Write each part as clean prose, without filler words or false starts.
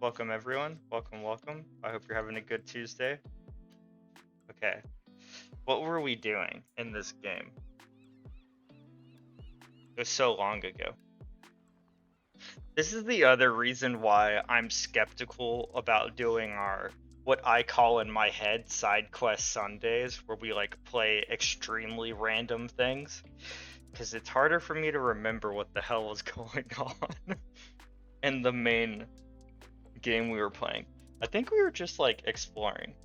Welcome everyone. Welcome. I hope you're having a good Tuesday. Okay. What were we doing in this game? It was so long ago. This is the other reason why I'm skeptical about doing our what I call in my head side quest Sundays, where we like play extremely random things, because it's harder for me to remember what the hell was going on in the main game we were playing. I think we were just like exploring.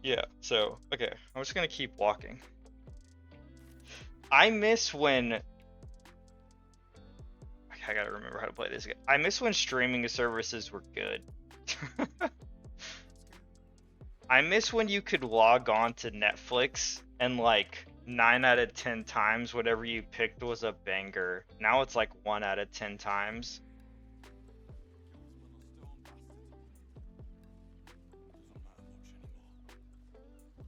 Yeah, so, okay, I'm just gonna keep walking. I miss when... I gotta remember how to play this again. I miss when streaming services were good. I miss when you could log on to Netflix and like 9 out of 10 times whatever you picked was a banger. Now it's like 1 out of 10 times.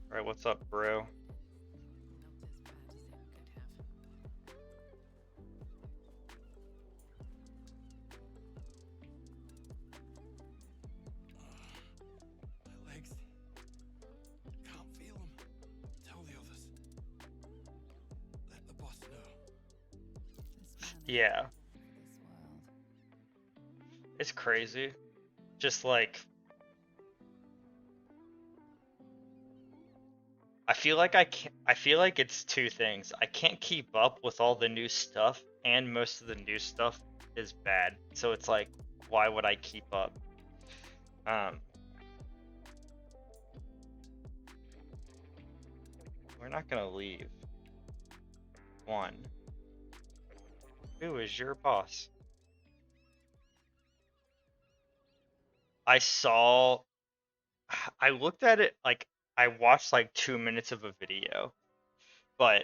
Alright, what's up, bro? My legs. Can't feel them. Tell the others. Let the boss know. Yeah. It's crazy. Just like... I feel like it's two things. I can't keep up with all the new stuff, and most of the new stuff is bad. So it's like, why would I keep up? We're not gonna leave. One. Who is your boss? I looked at it, like, I watched like 2 minutes of a video, but,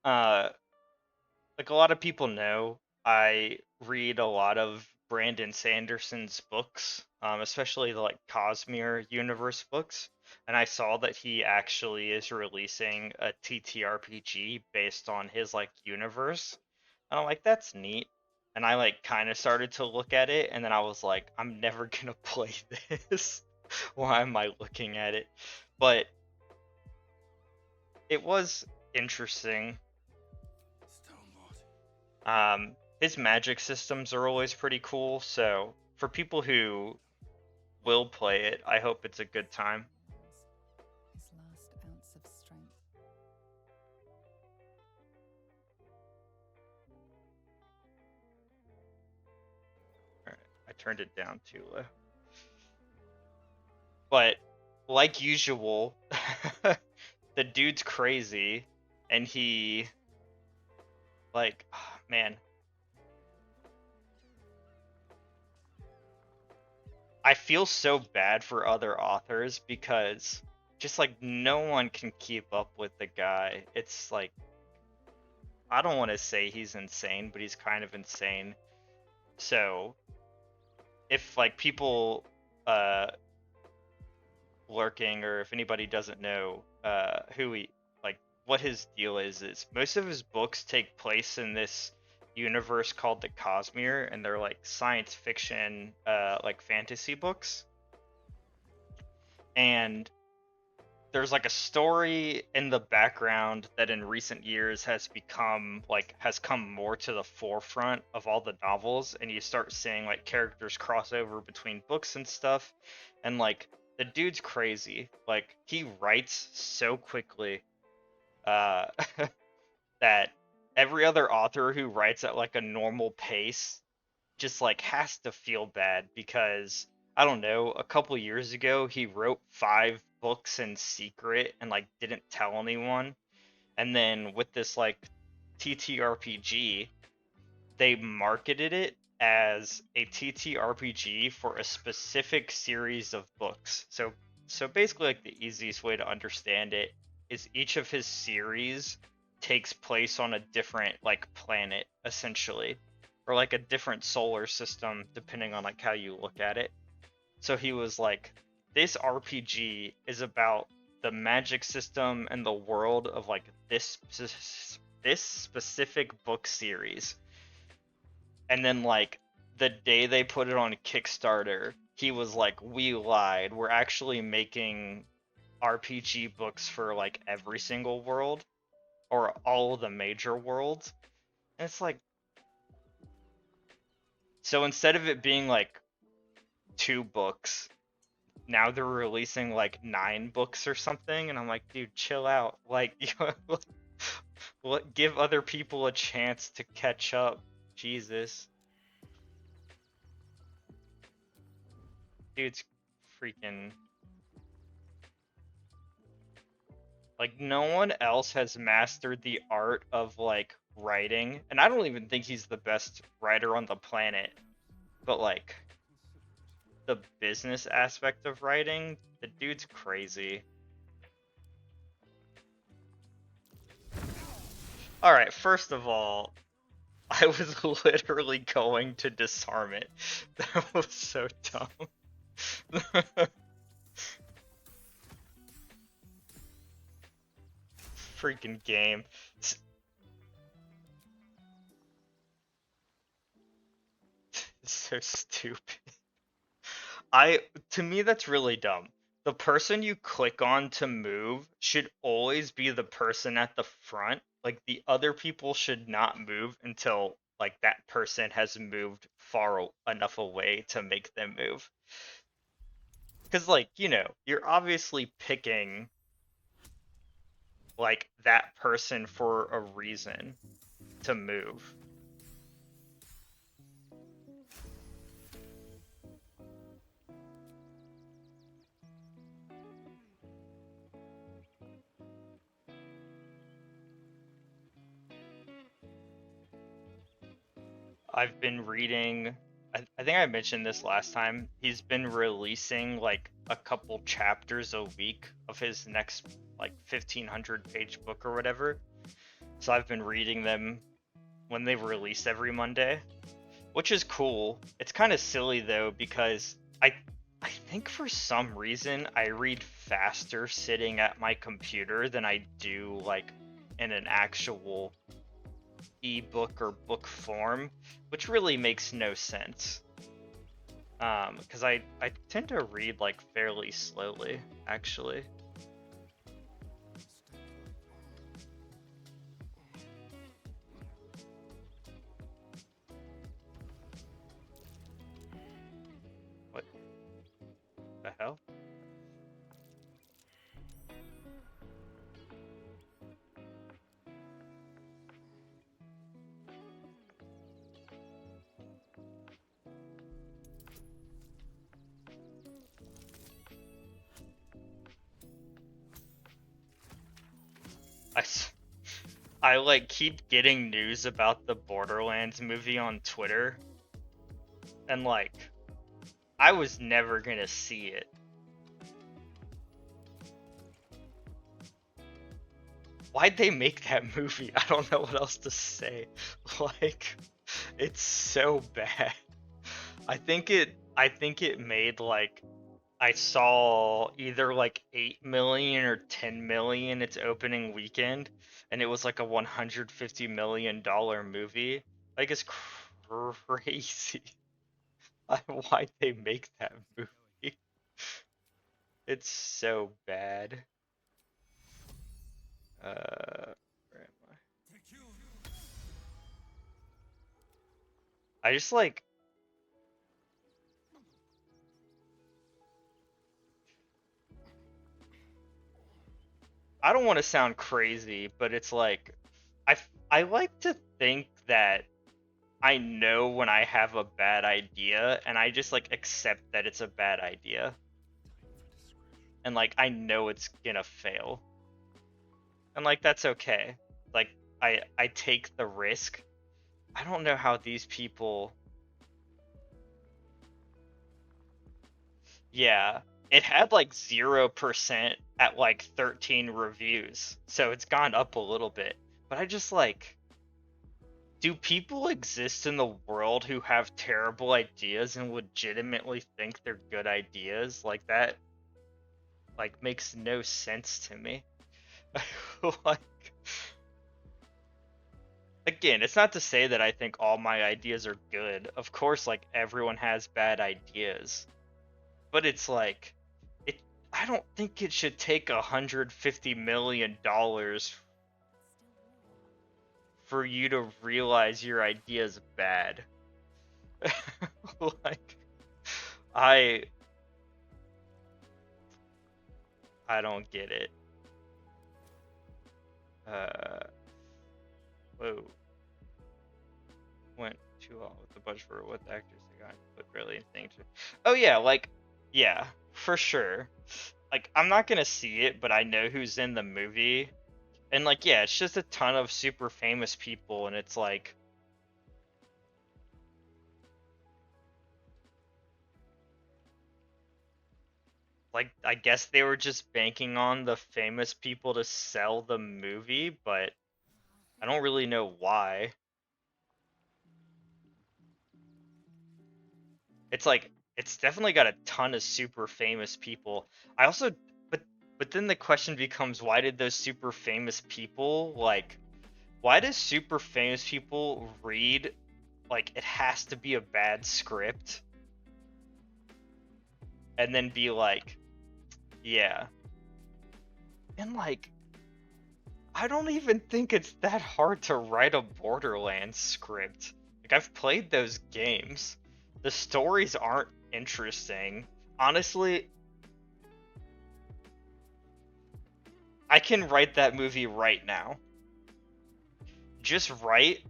like a lot of people know, I read a lot of Brandon Sanderson's books, especially the like Cosmere universe books, and I saw that he actually is releasing a TTRPG based on his like universe, and I'm like, that's neat. And I like kind of started to look at it, and then I was like, I'm never gonna play this. Why am I looking at it? But it was interesting. His magic systems are always pretty cool, so for people who will play it, I hope it's a good time. His last ounce of strength. Alright, I turned it down too low. But, like usual, the dude's crazy, and he... like, oh, man. I feel so bad for other authors because just like no one can keep up with the guy. It's like, I don't want to say he's insane, but he's kind of insane. So if like people lurking, or if anybody doesn't know who he, like, what his deal is most of his books take place in this universe called the Cosmere, and they're like science fiction, like fantasy books. And there's like a story in the background that in recent years has come more to the forefront of all the novels, and you start seeing like characters cross over between books and stuff. And like, the dude's crazy. Like, he writes so quickly that every other author who writes at like a normal pace just like has to feel bad, because I don't know, a couple years ago he wrote 5 books in secret and like didn't tell anyone. And then with this like TTRPG, they marketed it as a TTRPG for a specific series of books. So basically, like, the easiest way to understand it is each of his series takes place on a different like planet, essentially, or like a different solar system, depending on like how you look at it. So he was like, this RPG is about the magic system and the world of like this specific book series. And then like the day they put it on Kickstarter, he was like, "We lied. We're actually making RPG books for like every single world or all of the major worlds." And it's like, so instead of it being like 2 books, now they're releasing like 9 books or something, and I'm like, dude, chill out. Like, give other people a chance to catch up. Jesus. Dude's freaking like, no one else has mastered the art of like writing, and I don't even think he's the best writer on the planet, but like the business aspect of writing, the dude's crazy. All right, first of all, I was literally going to disarm it. That was so dumb. Freaking game. It's so stupid. To me that's really dumb. The person you click on to move should always be the person at the front. Like the other people should not move until like that person has moved far enough away to make them move. Cuz like, you're obviously picking like that person for a reason to move. I've been reading, I think I mentioned this last time. He's been releasing like a couple chapters a week of his next like 1,500-page book or whatever. So I've been reading them when they release every Monday, which is cool. It's kind of silly though because I think for some reason I read faster sitting at my computer than I do like in an actual ebook or book form, which really makes no sense. Because I tend to read like fairly slowly, actually. What the hell? I, I like keep getting news about the Borderlands movie on Twitter, and like I was never gonna see it. Why'd they make that movie? I don't know what else to say. Like, it's so bad. I think it made like, I saw either like 8 million or 10 million its opening weekend, and it was like a $150 million movie. Like, it's crazy. Why'd they make that movie? It's so bad. Where am I? I just like, I don't want to sound crazy, but it's like, I like to think that I know when I have a bad idea, and I just like accept that it's a bad idea, and like I know it's gonna fail, and like that's okay. Like, I take the risk. I don't know how these people. Yeah, it had like 0% at like 13 reviews, so it's gone up a little bit. But I just like, do people exist in the world who have terrible ideas and legitimately think they're good ideas? Like that, like, makes no sense to me. like, like again, it's not to say that I think all my ideas are good. Of course, like everyone has bad ideas, but it's like it. I don't think it should take $150 million for you to realize your idea's bad. Like I I don't get it. Uh, whoa, went too long with the budget for what the actors they got, but really think. Oh yeah, like yeah, for sure. Like I'm not gonna see it, but I know who's in the movie, and like yeah, it's just a ton of super famous people, and it's like I guess they were just banking on the famous people to sell the movie, but I don't really know why. It's like it's definitely got a ton of super famous people. I also but but then the question becomes why did those super famous people like why does super famous people read like it has to be a bad script and then be like, yeah. And like I don't even think it's that hard to write a Borderlands script. Like I've played those games. The stories aren't interesting. Honestly, I can write that movie right now. Just write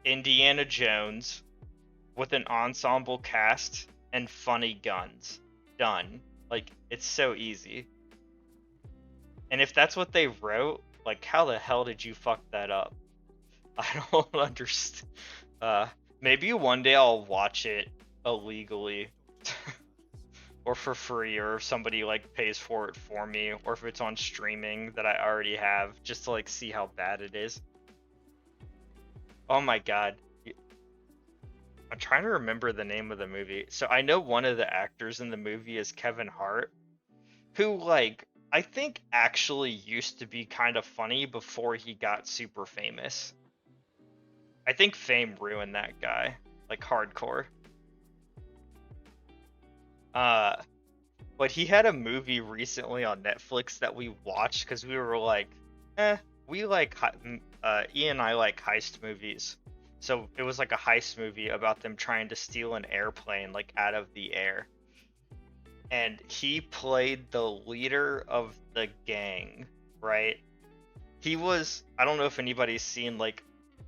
Indiana Jones with an ensemble cast and funny guns. Done. Like, it's so easy. And if that's what they wrote, like, how the hell did you fuck that up? I don't understand. Uh, maybe one day I'll watch it illegally. Or for free, or if somebody like pays for it for me, or if it's on streaming that I already have, just to like see how bad it is. Oh my god. I'm trying to remember the name of the movie. So I know one of the actors in the movie is Kevin Hart, who like I think actually used to be kind of funny before he got super famous. I think fame ruined that guy, like hardcore. Uh, but he had a movie recently on Netflix that we watched because we were like, eh, we like Ian and I like heist movies. So it was like a heist movie about them trying to steal an airplane like out of the air. And he played the leader of the gang, right? He was I don't know if anybody's seen like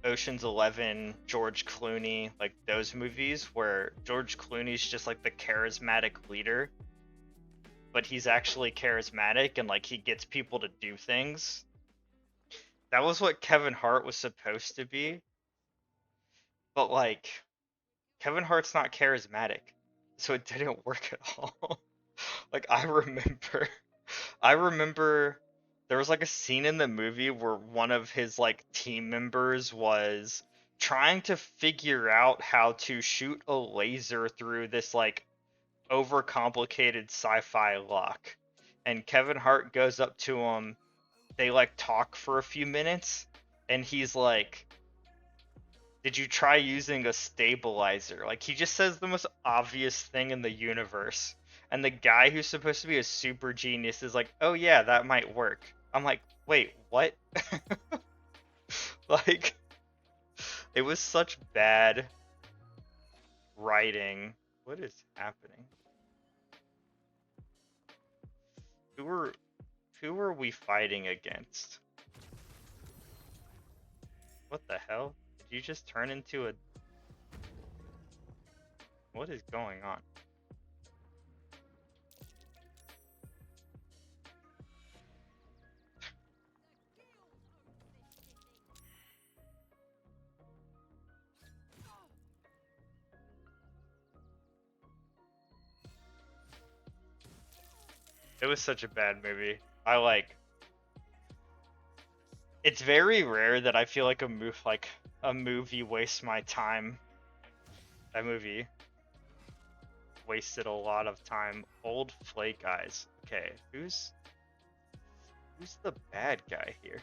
Ocean's 11, George Clooney, like those movies where George Clooney's just like the charismatic leader, but he's actually charismatic and like he gets people to do things. That was what Kevin Hart was supposed to be, but like Kevin Hart's not charismatic, so it didn't work at all. Like I remember there was like a scene in the movie where one of his like team members was trying to figure out how to shoot a laser through this like overcomplicated sci-fi lock. And Kevin Hart goes up to him, they like talk for a few minutes, and he's like, did you try using a stabilizer? Like he just says the most obvious thing in the universe. And the guy who's supposed to be a super genius is like, "Oh yeah, that might work." I'm like, "Wait, what?" Like it was such bad writing. What is happening? Who were who were we fighting against? What the hell? Did you just turn into a What is going on? It was such a bad movie. I like it's very rare that I feel like a movie wastes my time. That movie wasted a lot of time. Old Flake Eyes. Okay, who's the bad guy here?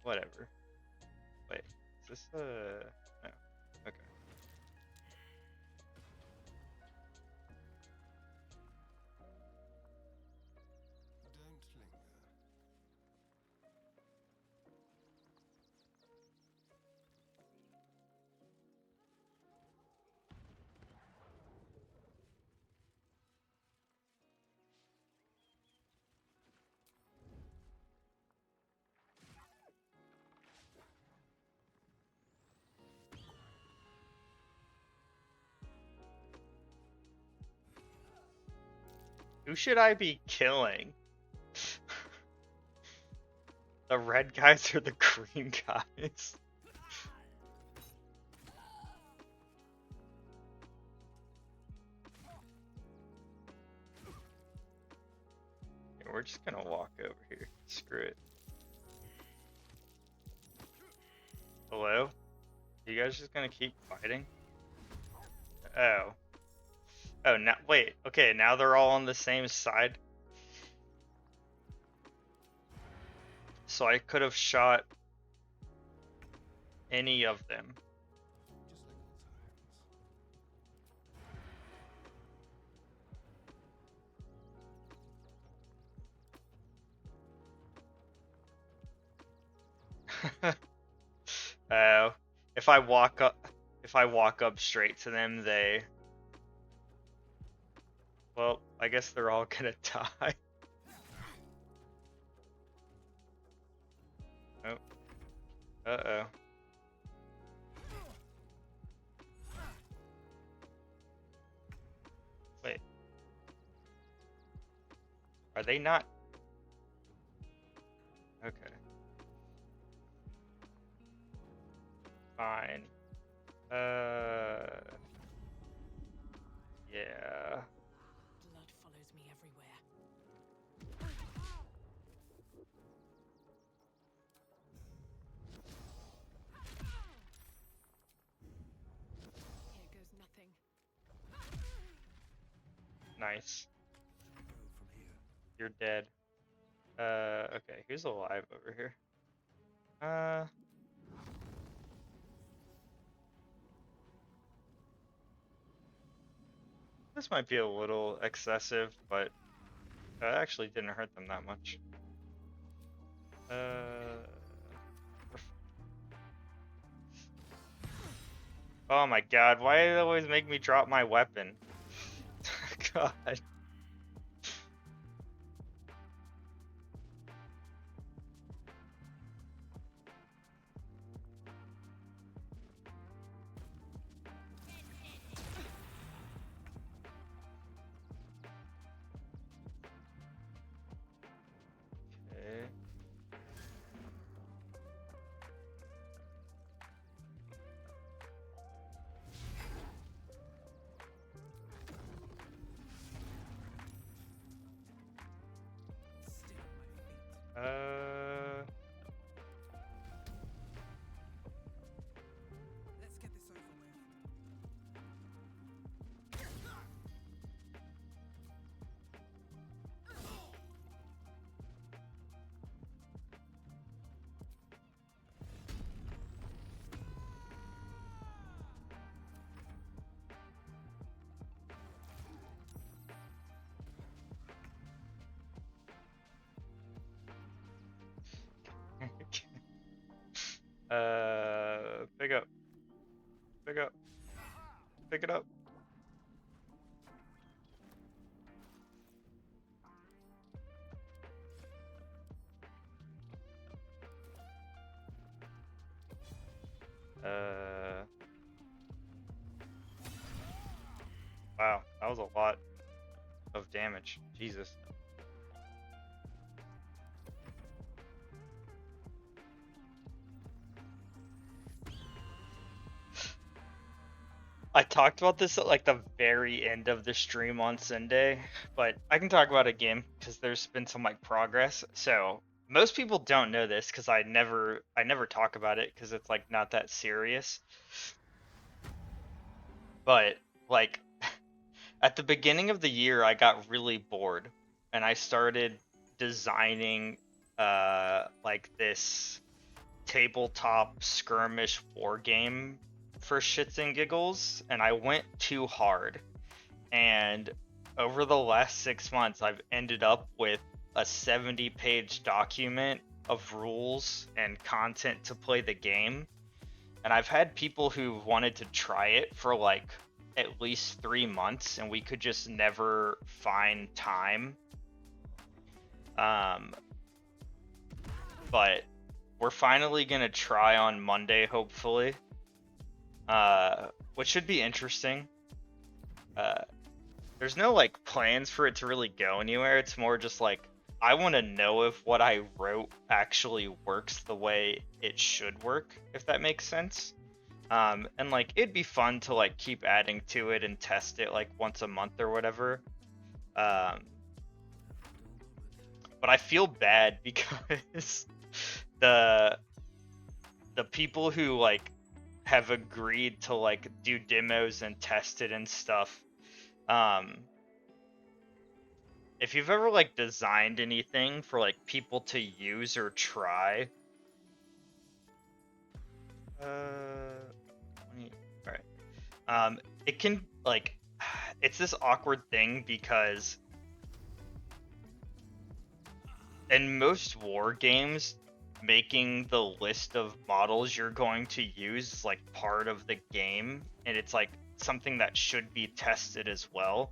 Whatever. Wait, is this no. Okay. Don't linger. Who should I be killing? The red guys or the green guys? Yeah, we're just gonna walk over here. Screw it. Hello? You guys just gonna keep fighting? Oh. Oh, now wait. Okay, now they're all on the same side. So I could have shot any of them. Oh, if I walk up straight to them, they, well, I guess they're all gonna die. Oh, uh-oh. Wait, are they not? Okay, fine. Yeah. Blood follows me everywhere. Here goes nothing. Nice. Go from here. You're dead. Okay, who's alive over here? This might be a little excessive, but it actually didn't hurt them that much. Oh my god, why do they always make me drop my weapon? God. Okay. Still on my feet. Let's get this over with. Pick up. Pick up. Pick it up. Wow, that was a lot of damage. Jesus. I talked about this at like the very end of the stream on Sunday, but I can talk about it again because there's been some like progress. So most people don't know this because I never talk about it because it's like not that serious. But like at the beginning of the year, I got really bored and I started designing like this tabletop skirmish war game for shits and giggles, and I went too hard. And over the last 6 months, I've ended up with a 70-page document of rules and content to play the game. And I've had people who wanted to try it for like at least 3 months, and we could just never find time. Um, but we're finally gonna try on Monday, hopefully. Which should be interesting. Uh, there's no like plans for it to really go anywhere. It's more just like I want to know if what I wrote actually works the way it should work, if that makes sense. And like it'd be fun to like keep adding to it and test it like once a month or whatever. Um, but I feel bad because the the people who like have agreed to like do demos and test it and stuff. If you've ever like designed anything for like people to use or try, all right. It can like, it's this awkward thing because in most war games, making the list of models you're going to use is like part of the game, and it's like something that should be tested as well.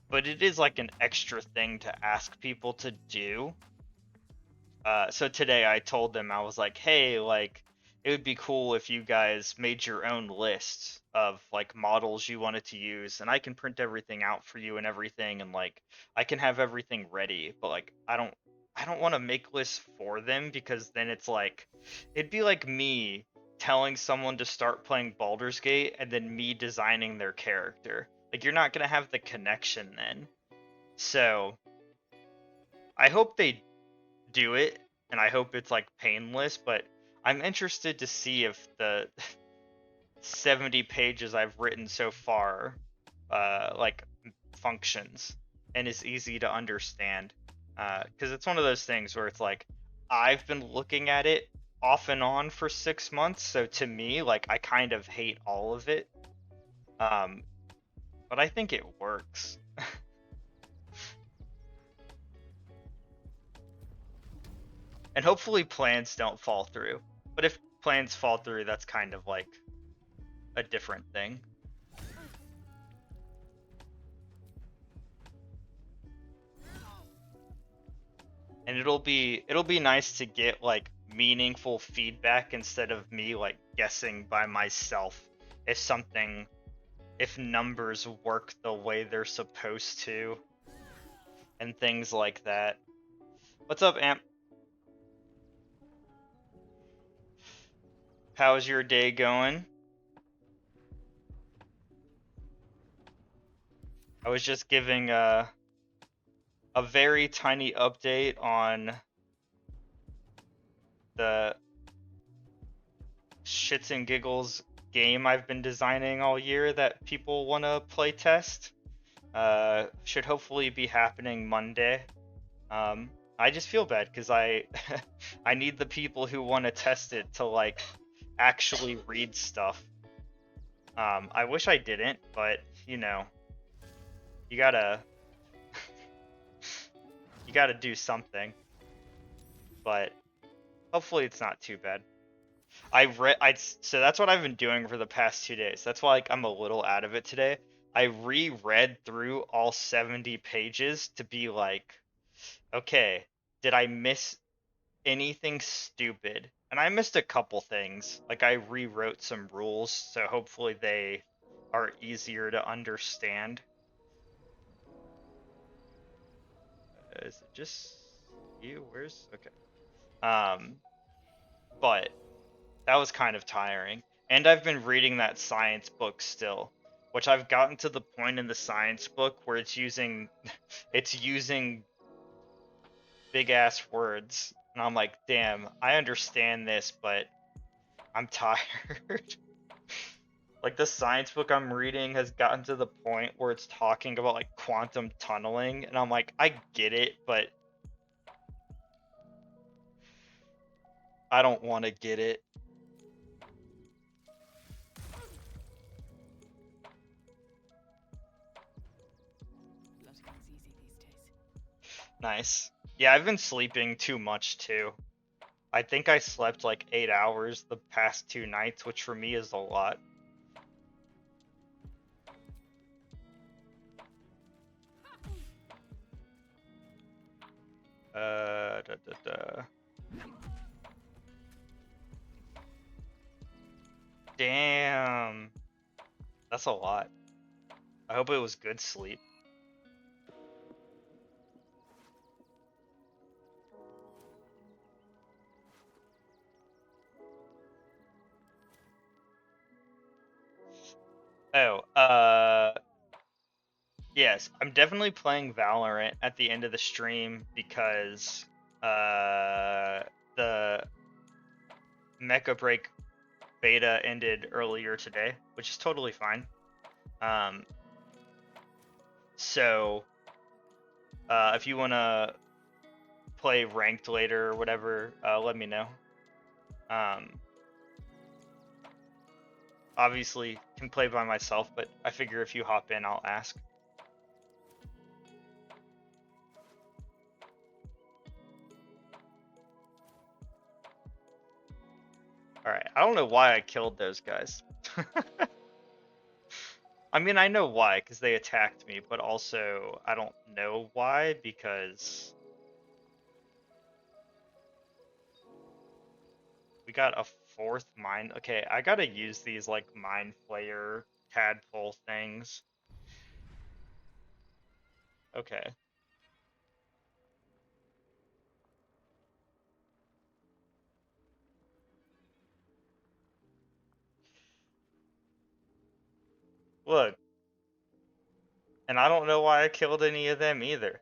But it is like an extra thing to ask people to do. So today I told them, I was like, hey, like, it would be cool if you guys made your own list of like models you wanted to use, and I can print everything out for you and everything, and like I can have everything ready. But like I don't want to make lists for them, because then it's like it'd be like me telling someone to start playing Baldur's Gate and then me designing their character. Like you're not gonna have the connection then. So I hope they do it, and I hope it's like painless, but I'm interested to see if the 70 pages I've written so far like functions and is easy to understand. Because it's one of those things where it's like I've been looking at it off and on for 6 months, so to me, like I kind of hate all of it. Um, but I think it works. And hopefully plans don't fall through. But if plans fall through, that's kind of like a different thing. And it'll be nice to get like meaningful feedback instead of me like guessing by myself if something, if numbers work the way they're supposed to and things like that. What's up, Amp? How's your day going? I was just giving a very tiny update on the shits and giggles game I've been designing all year that people want to play test. Should hopefully be happening Monday. I just feel bad because I I need the people who want to test it to like actually read stuff. I wish I didn't, but you know, you gotta you gotta do something. But hopefully it's not too bad. So that's what I've been doing for the past 2 days. That's why like I'm a little out of it today. I reread through all 70 pages to be like, okay, did I miss anything stupid? And I missed a couple things. Like I rewrote some rules, so hopefully they are easier to understand. Is it just you? Where's okay? But that was kind of tiring. And I've been reading that science book still, which I've gotten to the point in the science book where it's using big ass words, and I'm like, damn, I understand this, but I'm tired. Like the science book I'm reading has gotten to the point where it's talking about like quantum tunneling, and I'm like, I get it, but I don't want to get it. Blood comes easy these days. Nice. Yeah, I've been sleeping too much too. I think I slept like 8 hours the past 2 nights, which for me is a lot. Da, da, da. Damn. That's a lot. I hope it was good sleep. Oh, yes, I'm definitely playing Valorant at the end of the stream because the Mecha Break beta ended earlier today, which is totally fine. Um, so if you wanna play ranked later or whatever, let me know. Um, obviously can play by myself, but I figure if you hop in, I'll ask. Alright, I don't know why I killed those guys. I mean, I know why, because they attacked me, but also I don't know why, because we got a fourth mine. Okay, I gotta use these, like, mine flayer tadpole things. Okay. Look, and I don't know why I killed any of them either.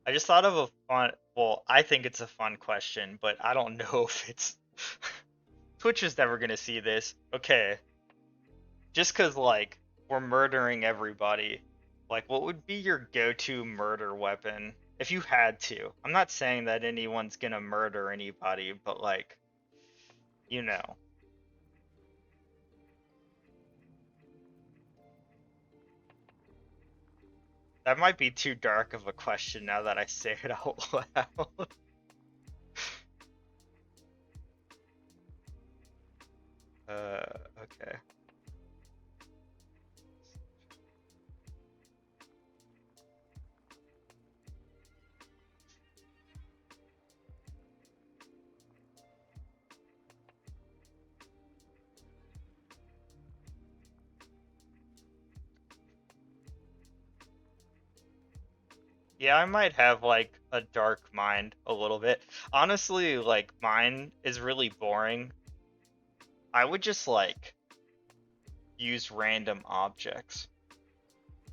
I just thought of a fun, well, I think it's a fun question, but I don't know if it's Twitch is never gonna see this. Okay, just cause like we're murdering everybody, like what would be your go-to murder weapon if you had to? I'm not saying that anyone's gonna murder anybody, but like, you know. That might be too dark of a question now that I say it out loud. Okay. Yeah, I might have like a dark mind a little bit. Honestly, like mine is really boring. I would just like use random objects.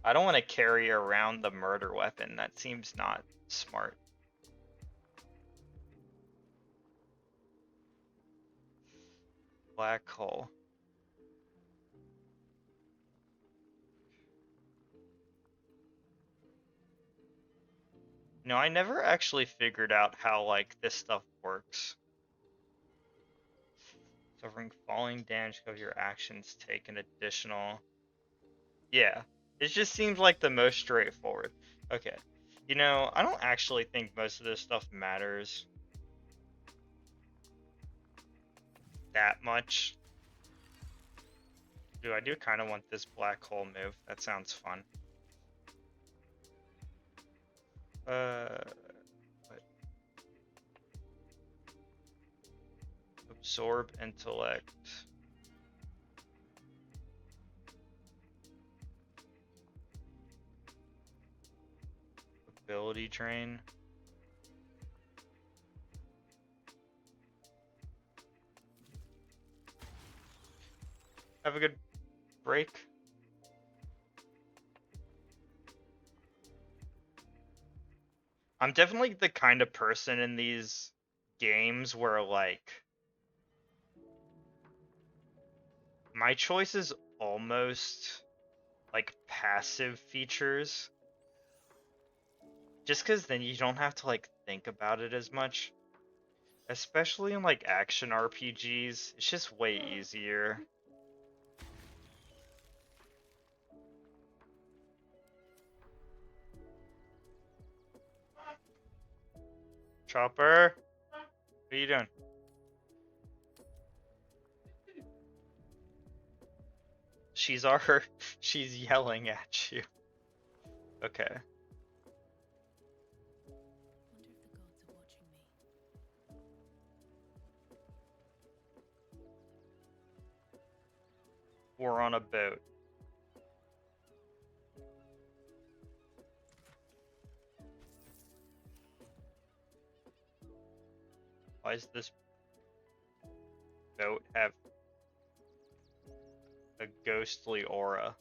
I don't want to carry around the murder weapon. That seems not smart. Black hole. No, I never actually figured out how like this stuff works. Suffering falling damage of your actions take an additional. Yeah, it just seems like the most straightforward. Okay. You know, I don't actually think most of this stuff matters that much. I do kind of want this black hole move. That sounds fun. What? Absorb intellect. Ability drain. Have a good break. I'm definitely the kind of person in these games where like my choice is almost like passive features Just because then you don't have to like think about it as much. Especially in like action RPGs, it's just way easier. Chopper, what are you doing? She's yelling at you. Okay. Wonder if the gods are watching me. We're on a boat. Why does this boat have a ghostly aura?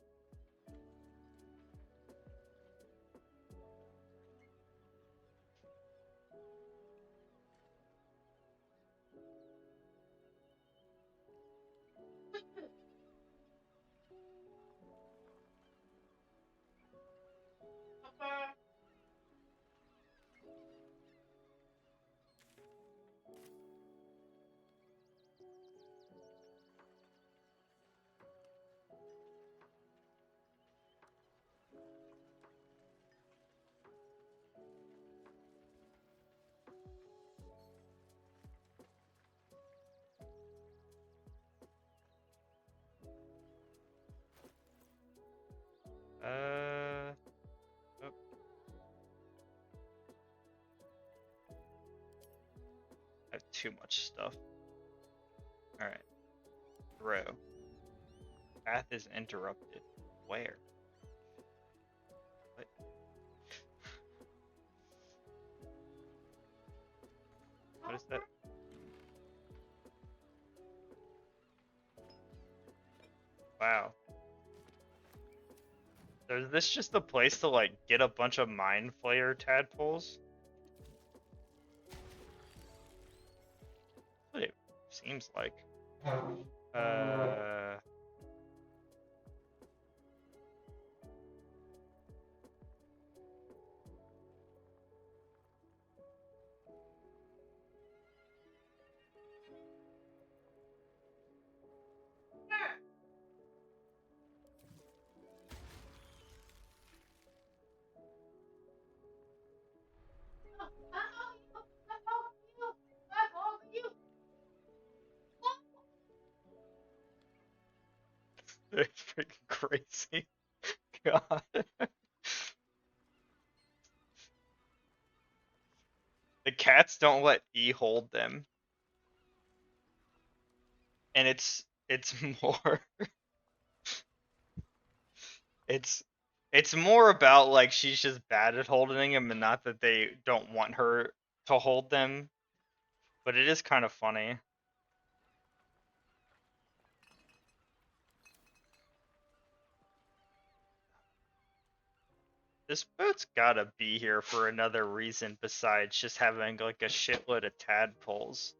Oh. I have too much stuff. Alright. Throw. Path is interrupted. Where? What? What is that? Wow. Is this just a place to like get a bunch of mind flayer tadpoles? What it seems like. Uh. They're freaking crazy. God. The cats don't let E hold them. And it's more it's it's more about like she's just bad at holding them and not that they don't want her to hold them. But it is kind of funny. This boat's gotta be here for another reason besides just having like a shitload of tadpoles.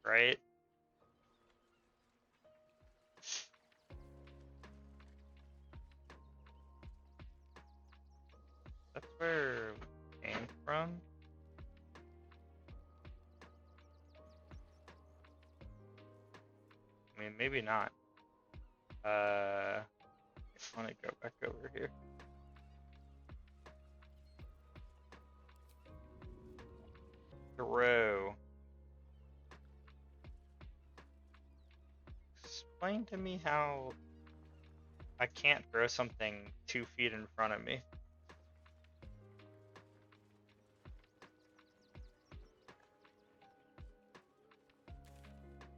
Right? That's where we came from. I mean, maybe not. I want to go back over here. Throw. Explain to me how I can't throw something 2 feet in front of me.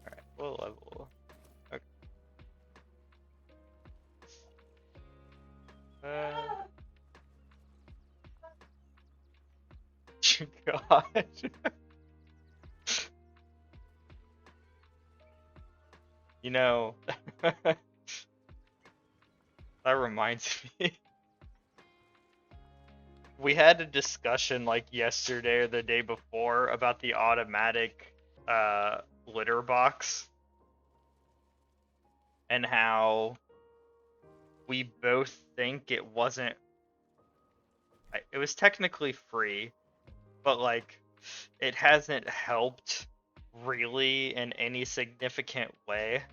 Alright, we'll level. Okay. God. You know, that reminds me. We had a discussion like yesterday or the day before about the automatic litter box and how we both think it wasn't it was technically free, but like it hasn't helped really in any significant way.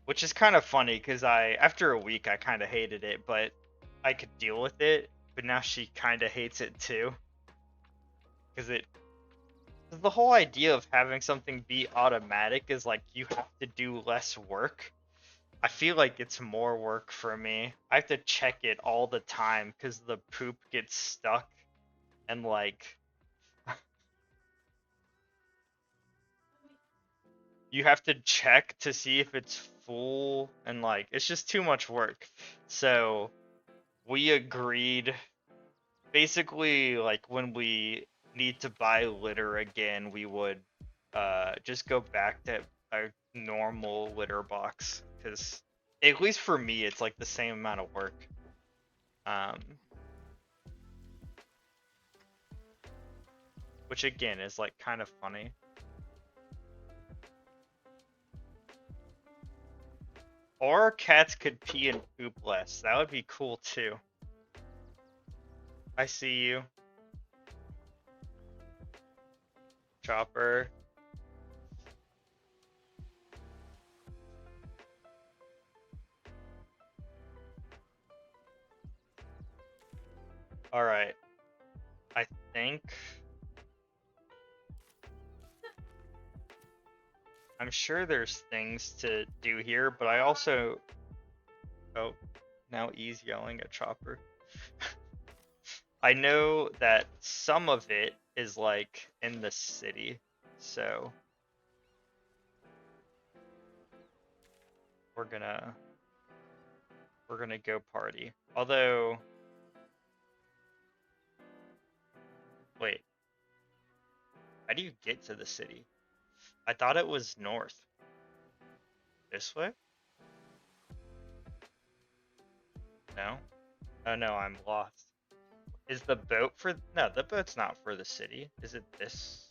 Which is kind of funny because after a week, I kind of hated it, but I could deal with it. But now she kind of hates it too. Because 'cause the whole idea of having something be automatic is like you have to do less work. I feel like it's more work for me. I have to check it all the time because the poop gets stuck and like you have to check to see if it's full and like it's just too much work. So we agreed basically like when we need to buy litter again, we would just go back to a normal litter box because at least for me it's like the same amount of work. Um, which again is like kind of funny. Or cats could pee and poop less. That would be cool too. I see you. Chopper. Alright. I think I'm sure there's things to do here, but I also oh, now E's yelling at Chopper. I know that some of it is like in the city, so we're gonna go party. Although, wait, how do you get to the city? I thought it was north. This way? No? Oh no, I'm lost. Is the boat for no, the boat's not for the city. Is it this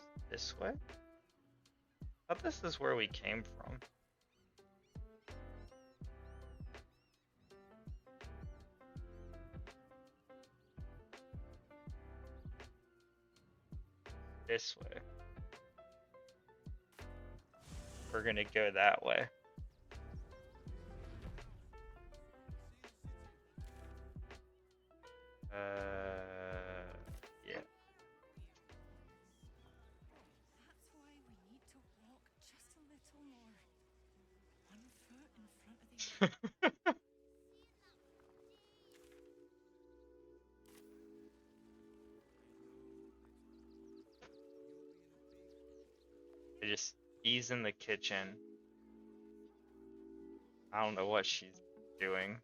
way? I thought this is where we came from. This way. We're gonna go that way. Yeah. That's why we need to walk just a little more. One foot in front of the other. They just ease in the kitchen. I don't know what she's doing,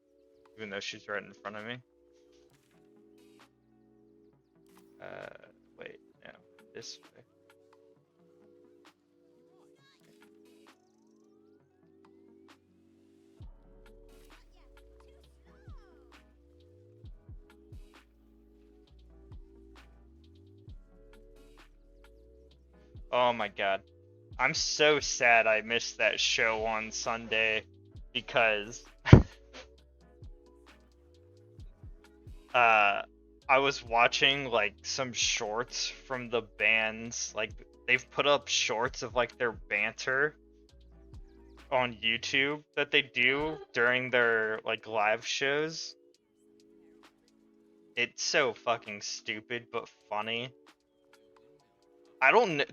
even though she's right in front of me. Wait, no, this way. Oh my god. I'm so sad I missed that show on Sunday because uh I was watching like some shorts from the bands, like they've put up shorts of like their banter on YouTube that they do during their like live shows. It's so fucking stupid but funny. I don't know.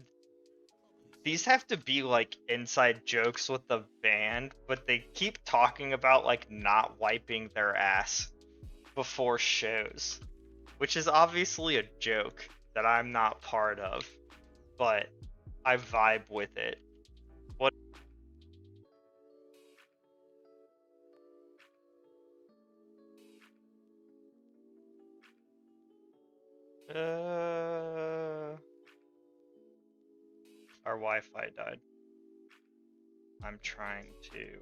These have to be like inside jokes with the band, but they keep talking about like not wiping their ass before shows, which is obviously a joke that I'm not part of, but I vibe with it. What? Our Wi-Fi died. I'm trying to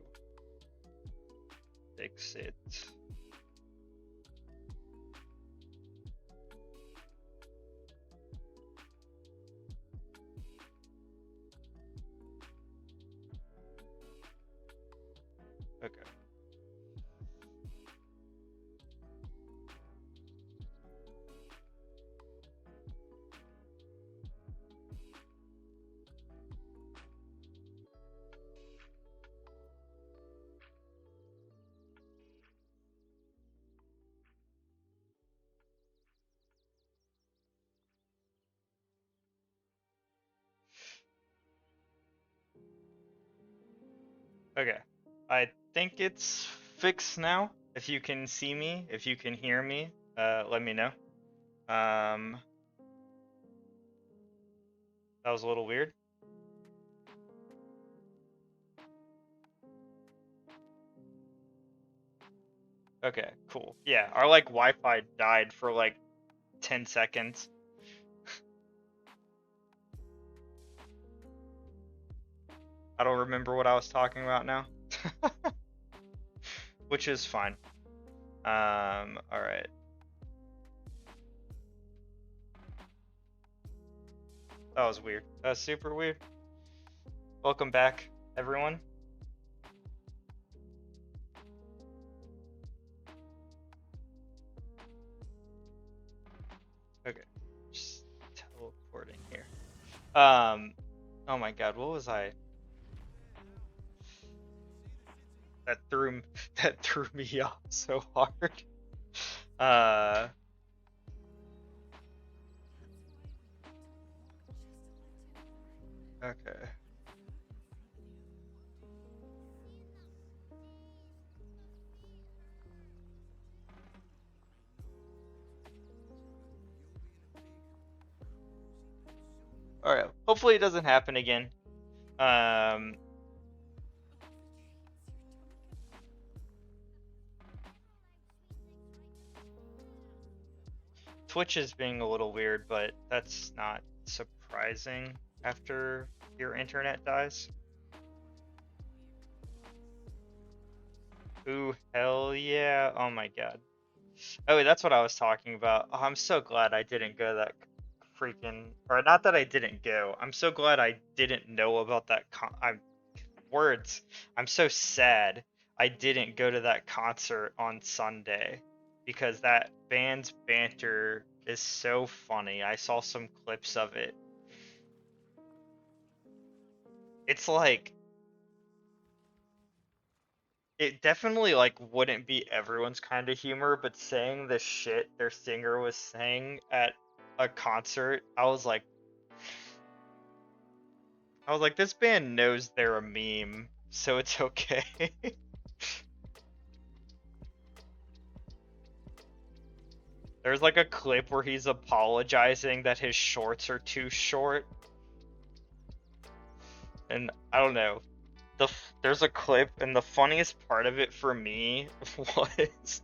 fix it. Okay. Okay. I think it's fixed now. If you can see me, if you can hear me, let me know. Um, that was a little weird. Okay, cool. Yeah, our like Wi-Fi died for like 10 seconds. I don't remember what I was talking about now. Which is fine. All right. That was weird. That was super weird. Welcome back, everyone. Okay, just teleporting here. Oh my God, what was I? That threw that threw me off so hard. Uh, okay. All right. Hopefully it doesn't happen again. Um, Twitch is being a little weird, but that's not surprising after your internet dies. Ooh, hell yeah. Oh my God. Oh, that's what I was talking about. Oh, I'm so glad I didn't go that freaking, or not that I didn't go. I'm so glad I didn't know about that words. I'm so sad I didn't go to that concert on Sunday because that band's banter is so funny. I saw some clips of it. It's like it definitely like wouldn't be everyone's kind of humor, but saying the shit their singer was saying at a concert, I was like, this band knows they're a meme, so it's okay. There's like a clip where he's apologizing that his shorts are too short, and I don't know. There's a clip, and the funniest part of it for me was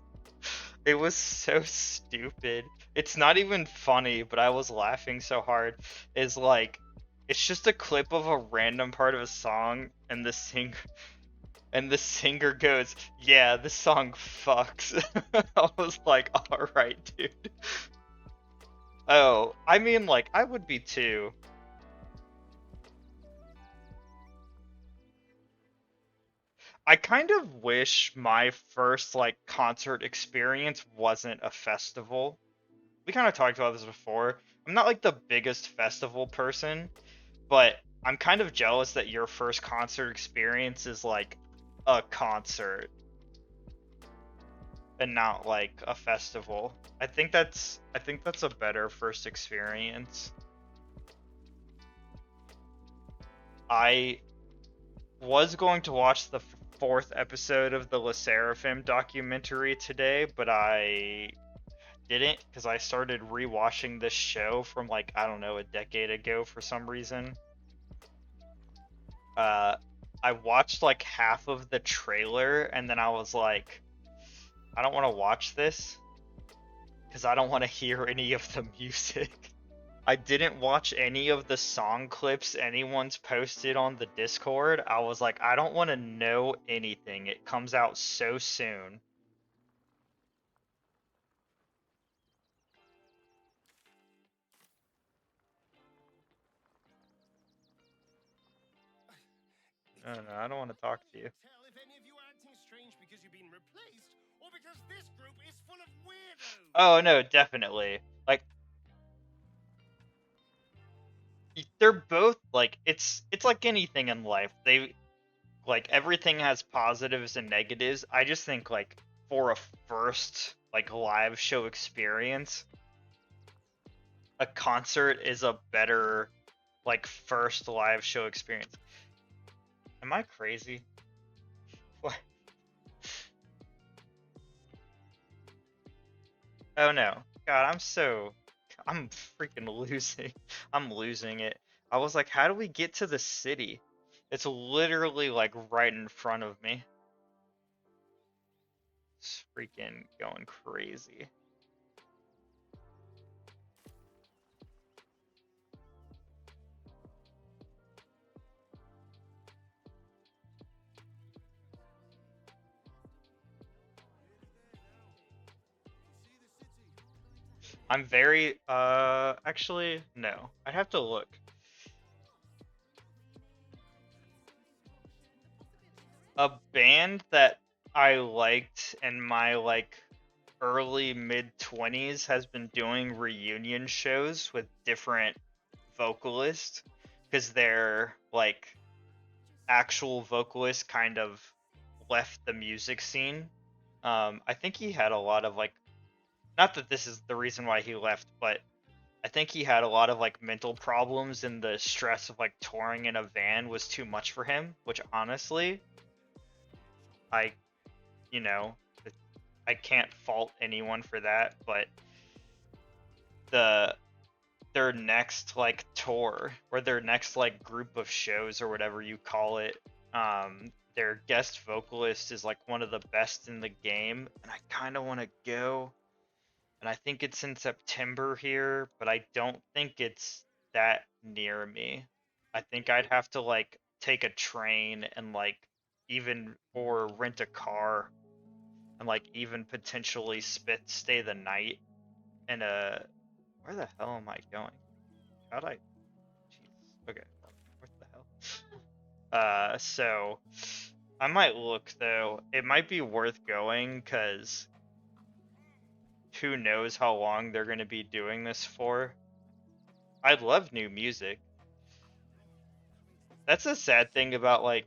it was so stupid. It's not even funny, but I was laughing so hard. Is like it's just a clip of a random part of a song, and the singer goes, "Yeah, this song fucks." I was like, "All right, dude." Oh, I mean, like I would be too. I kind of wish my first like concert experience wasn't a festival. We kind of talked about this before. I'm not like the biggest festival person, but I'm kind of jealous that your first concert experience is like a concert and not like a festival. I think that's a better first experience. I was going to watch the fourth episode of the Le Seraphim documentary today, but I didn't because I started rewatching this show from like I don't know a decade ago for some reason. Uh, I watched like half of the trailer and then I was like, I don't want to watch this because I don't want to hear any of the music. I didn't watch any of the song clips anyone's posted on the Discord. I was like, I don't want to know anything. It comes out so soon. I don't know. I don't want to talk to you. Tell if any of you are acting strange because you've been replaced, or because this group is full of weirdos. Oh no, definitely. Like they're both like it's like anything in life. They like everything has positives and negatives. I just think like for a first like live show experience, a concert is a better like first live show experience. Am I crazy? What? Oh no. God, I'm freaking losing. I'm losing it. I was like, how do we get to the city? It's literally like right in front of me. It's freaking going crazy. I'm very, actually, no. I'd have to look. A band that I liked in my like early mid 20s has been doing reunion shows with different vocalists because their like actual vocalist kind of left the music scene. I think he had a lot of like, not that this is the reason why he left, but I think he had a lot of like mental problems, and the stress of like touring in a van was too much for him, which honestly, I, you know, I can't fault anyone for that, but the their next like tour or their next like group of shows or whatever you call it, their guest vocalist is like one of the best in the game, and I kind of want to go, and I think it's in September here, but I don't think it's that near me. I think I'd have to like take a train and like even or rent a car and like even potentially stay the night in a, where the hell am I going? How'd I, jeez, okay, what the hell? So I might look though. It might be worth going because who knows how long they're gonna be doing this for. I love new music. That's a sad thing about like,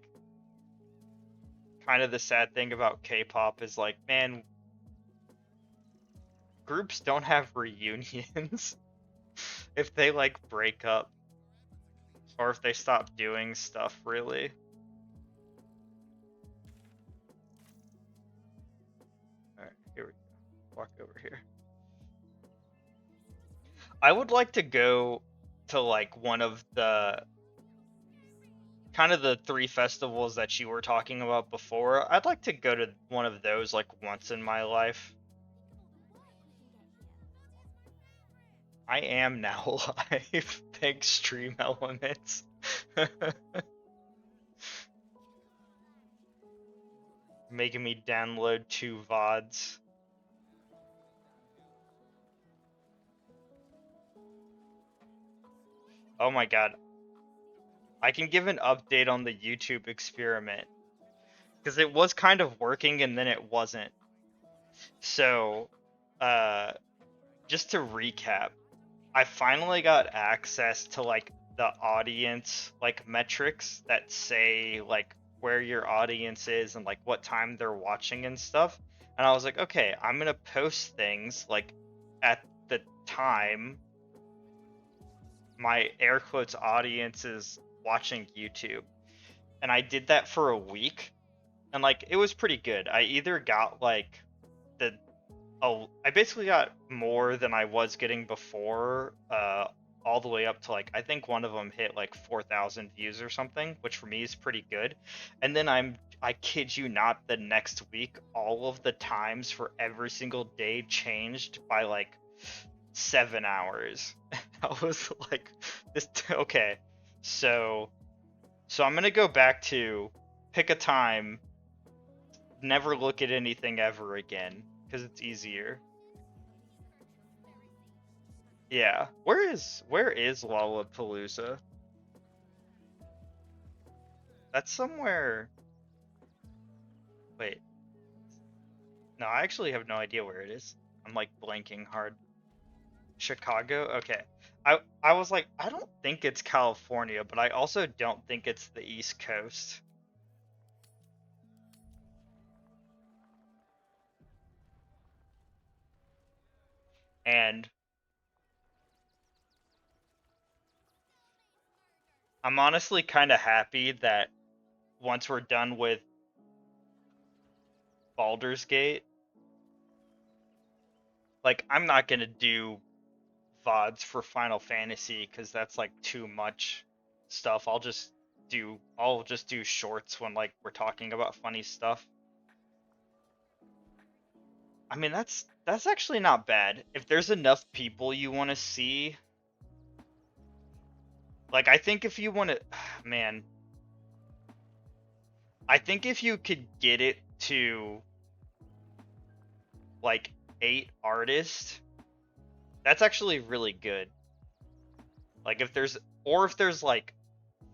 kind of the sad thing about K-pop is like, man, groups don't have reunions. If they like break up or if they stop doing stuff really. Alright, here we go. Walk over here. I would like to go to like one of the kind of the three festivals that you were talking about before. I'd like to go to one of those like once in my life. I am now live. Thanks, Stream Elements. Making me download 2 VODs. Oh my god. I can give an update on the YouTube experiment. Because it was kind of working and then it wasn't. So, uh, just to recap, I finally got access to like the audience like metrics that say like where your audience is and like what time they're watching and stuff. And I was like, okay, I'm gonna post things like at the time my air quotes audience is watching YouTube. And I did that for a week, and like it was pretty good. I either got like the, oh, I basically got more than I was getting before, all the way up to like, I think one of them hit like 4,000 views or something, which for me is pretty good. And then I kid you not, the next week, all of the times for every single day changed by like 7 hours. I was like, this, okay, so I'm gonna go back to pick a time, never look at anything ever again, because it's easier. Yeah. Where is Lollapalooza? That's somewhere. Wait. No, I actually have no idea where it is. I'm like blanking hard. Chicago? Okay. I was like, I don't think it's California, but I also don't think it's the East Coast. And I'm honestly kind of happy that once we're done with Baldur's Gate. Like, I'm not gonna do VODs for Final Fantasy because that's like too much stuff. I'll just do shorts when like we're talking about funny stuff. I mean, that's actually not bad. If there's enough people you want to see, like I think if you want to, man, I think if you could get it to like 8 artists, that's actually really good. Like if there's like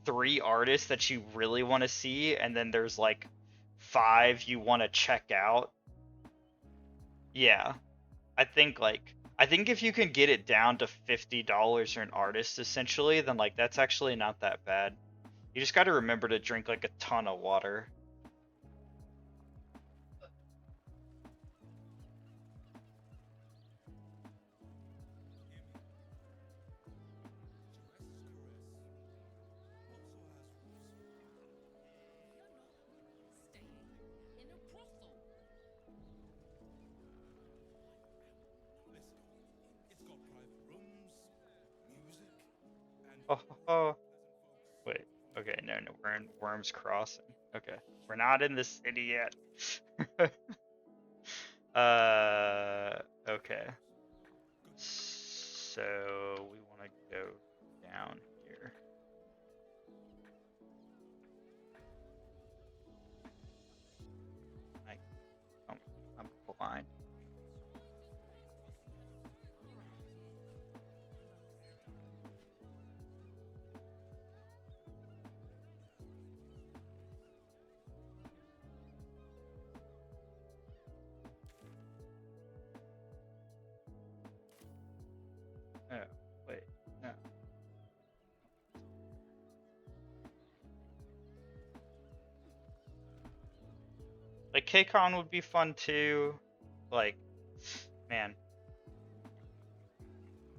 3 artists that you really want to see, and then there's like 5 you want to check out. Yeah, I think if you can get it down to $50 for an artist essentially, then like that's actually not that bad. You just got to remember to drink like a ton of water. Staying in a brothel. It's got private rooms, music, and Oh, oh, wait. Okay, no, we're in Worms Crossing. Okay, we're not in the city yet. Okay. So we want to go down here. I, oh, I'm blind. Oh, wait, no. Like KCON would be fun too. Like, man,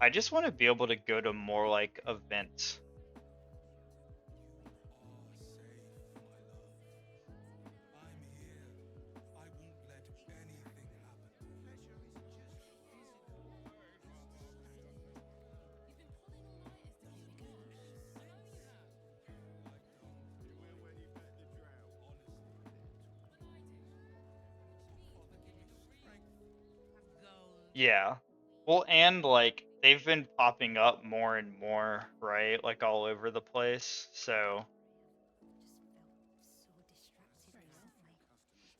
I just want to be able to go to more like events. Yeah. Well, and like they've been popping up more and more, right? Like all over the place. So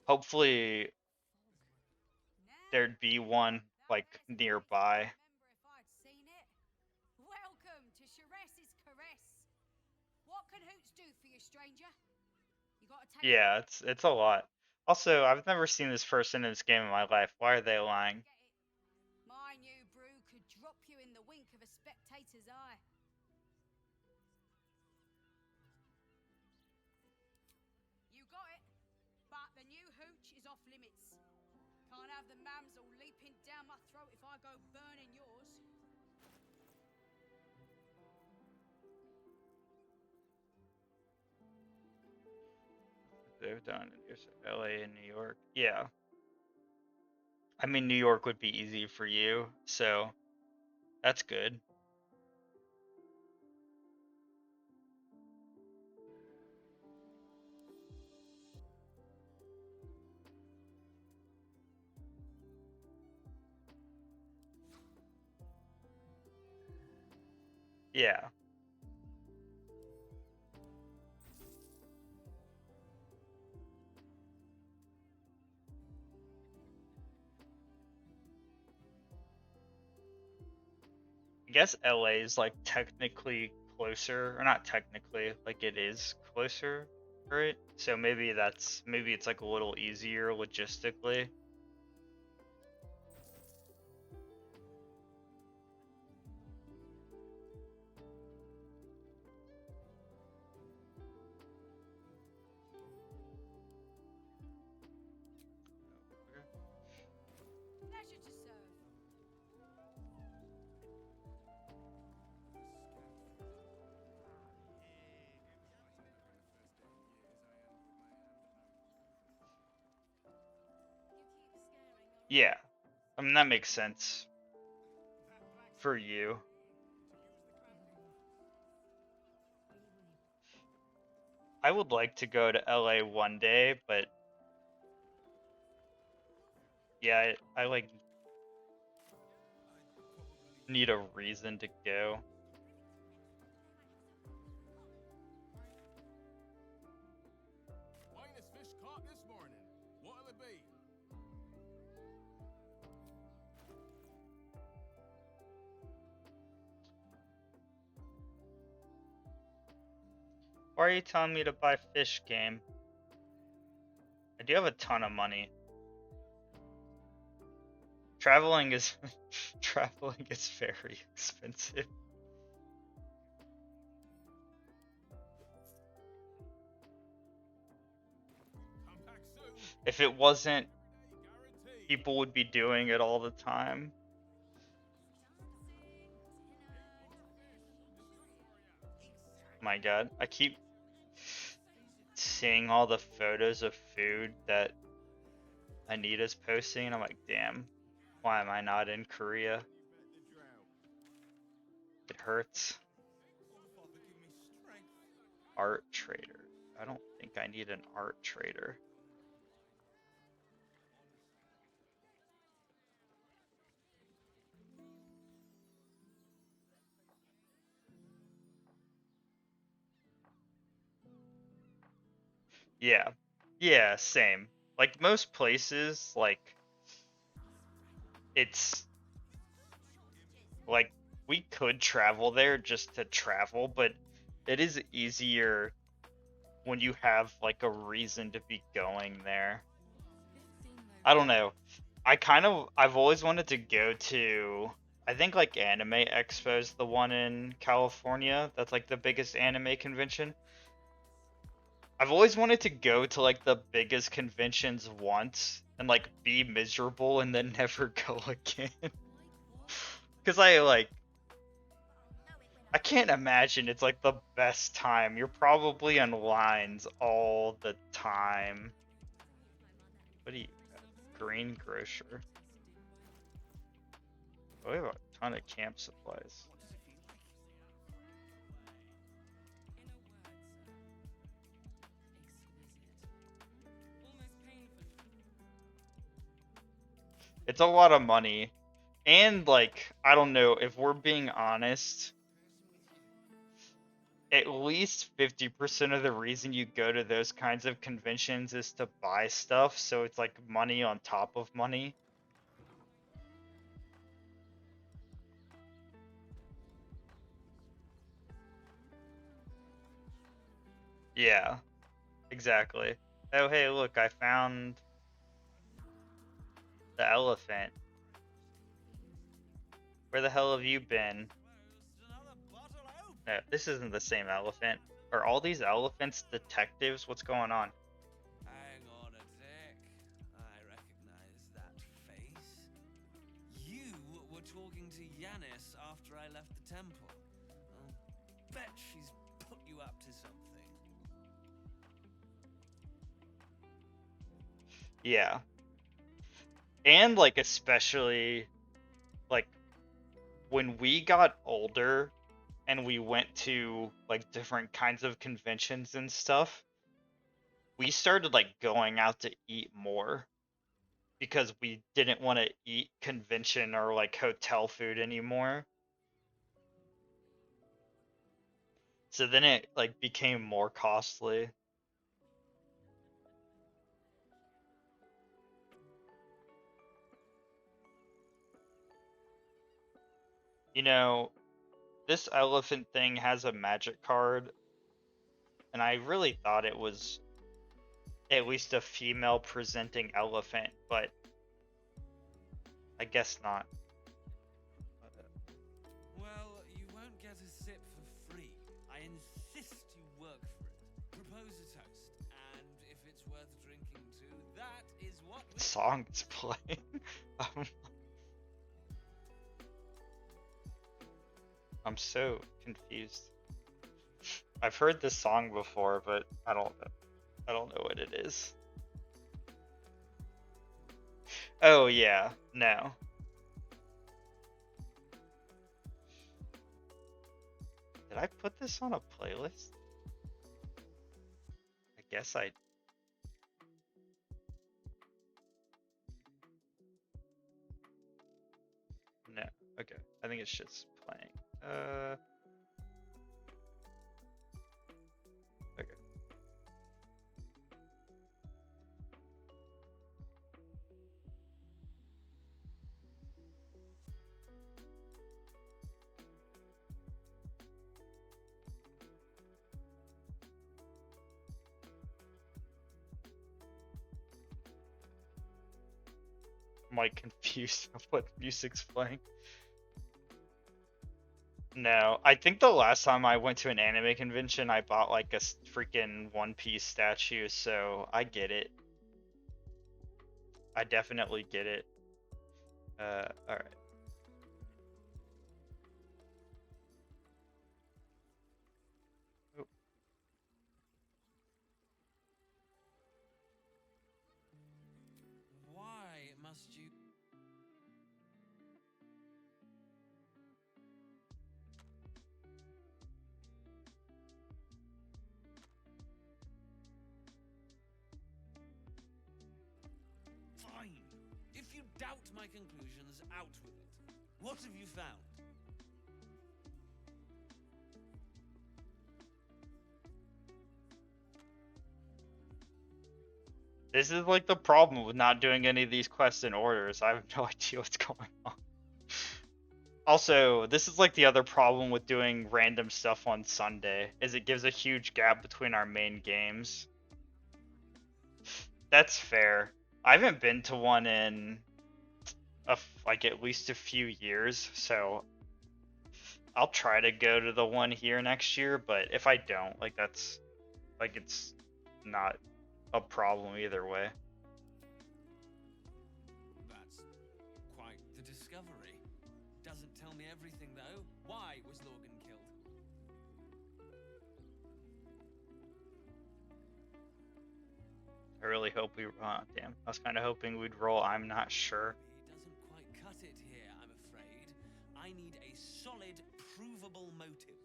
hopefully there'd be one like nearby. Welcome to Sharess's Caress. What can Hoots do for you, stranger? You got a taste? Yeah, it's a lot. Also, I've never seen this person in this game in my life. Why are they lying? Get it? My new brew could drop you in the wink of a spectator's eye. You got it, but the new hooch is off limits. Can't have the mamsel leaping down my throat if I go burning yours. They've done there's LA and New York. Yeah. I mean, New York would be easy for you, so that's good. Yeah. I guess LA is like technically closer, or not technically, like it is closer, right? So maybe it's like a little easier logistically. Pleasure to serve. Yeah, I mean that makes sense for you. I would like to go to LA one day, but yeah, I like need a reason to go. Finest fish caught this morning. What'll it be? Why are you telling me to buy fish game? I do have a ton of money. Traveling is traveling is very expensive. Come back soon. If it wasn't, Guaranteed. people would be doing it all the time. My God, I keep seeing all the photos of food that Anita's posting, and I'm like, damn, why am I not in Korea? It hurts. Art trader. I don't think I need an art trader. Yeah. Yeah, same. Like most places, like it's like we could travel there just to travel, but it is easier when you have like a reason to be going there. I don't know. I've always wanted to go to, I think like Anime Expo's the one in California. That's like the biggest anime convention. I've always wanted to go to like the biggest conventions once and like be miserable and then never go again. Cause I can't imagine it's like the best time. You're probably in lines all the time. What do you green grocer? Oh, we have a ton of camp supplies. It's a lot of money. And like, I don't know, if we're being honest, at least 50% of the reason you go to those kinds of conventions is to buy stuff, so it's like money on top of money. Yeah, exactly. Oh, hey, look, I found the elephant. Where the hell have you been? No, this isn't the same elephant. Are all these elephants detectives? What's going on? Hang on a sec. I recognize that face. You were talking to Yanis after I left the temple. I'll bet she's put you up to something. Yeah. And like especially like when we got older and we went to like different kinds of conventions and stuff, we started like going out to eat more because we didn't want to eat convention or like hotel food anymore. So then it like became more costly. You know, this elephant thing has a magic card, and I really thought it was at least a female presenting elephant, but I guess not. Well, you won't get a sip for free. I insist you work for it. Propose a toast, and if it's worth drinking to, that is what we... Song is playing. Um, I'm so confused. I've heard this song before, but I don't know what it is. Oh yeah, no. Did I put this on a playlist? I guess I... No. Okay. I think it's just playing. Okay. I'm like confused of what music's playing. No, I think the last time I went to an anime convention, I bought like a freaking One Piece statue, so I get it. I definitely get it. Alright. Oh, Why must you? Fine. If you doubt my conclusions, out with it. What have you found? this is like the problem with not doing any of these quests in orders. I have no idea what's going on. Also, this is like the other problem with doing random stuff on Sunday, is it gives a huge gap between our main games. That's fair. I haven't been to one in like at least a few years, so I'll try to go to the one here next year, but if I don't, like that's like it's not a problem either way. That's quite the discovery. Doesn't tell me everything though. Why was Logan killed? I really hope we damn. I was kind of hoping we'd roll I'm not sure. He doesn't quite cut it here, I'm afraid. I need a solid, provable motive.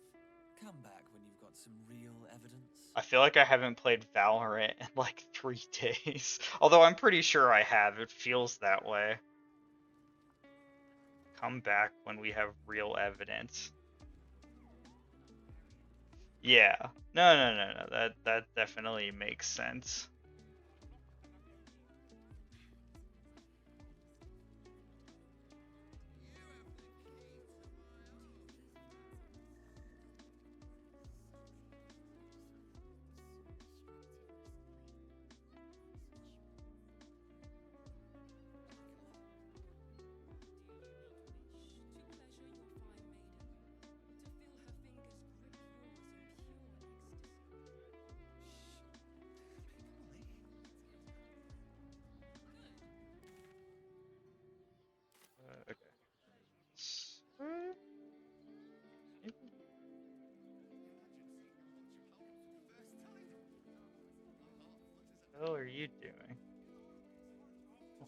Come back when you've got some real evidence. I feel like I haven't played Valorant in like 3 days. Although I'm pretty sure I have. It feels that way. Come back when we have real evidence. Yeah. No. That definitely makes sense. Okay. What the hell are you doing?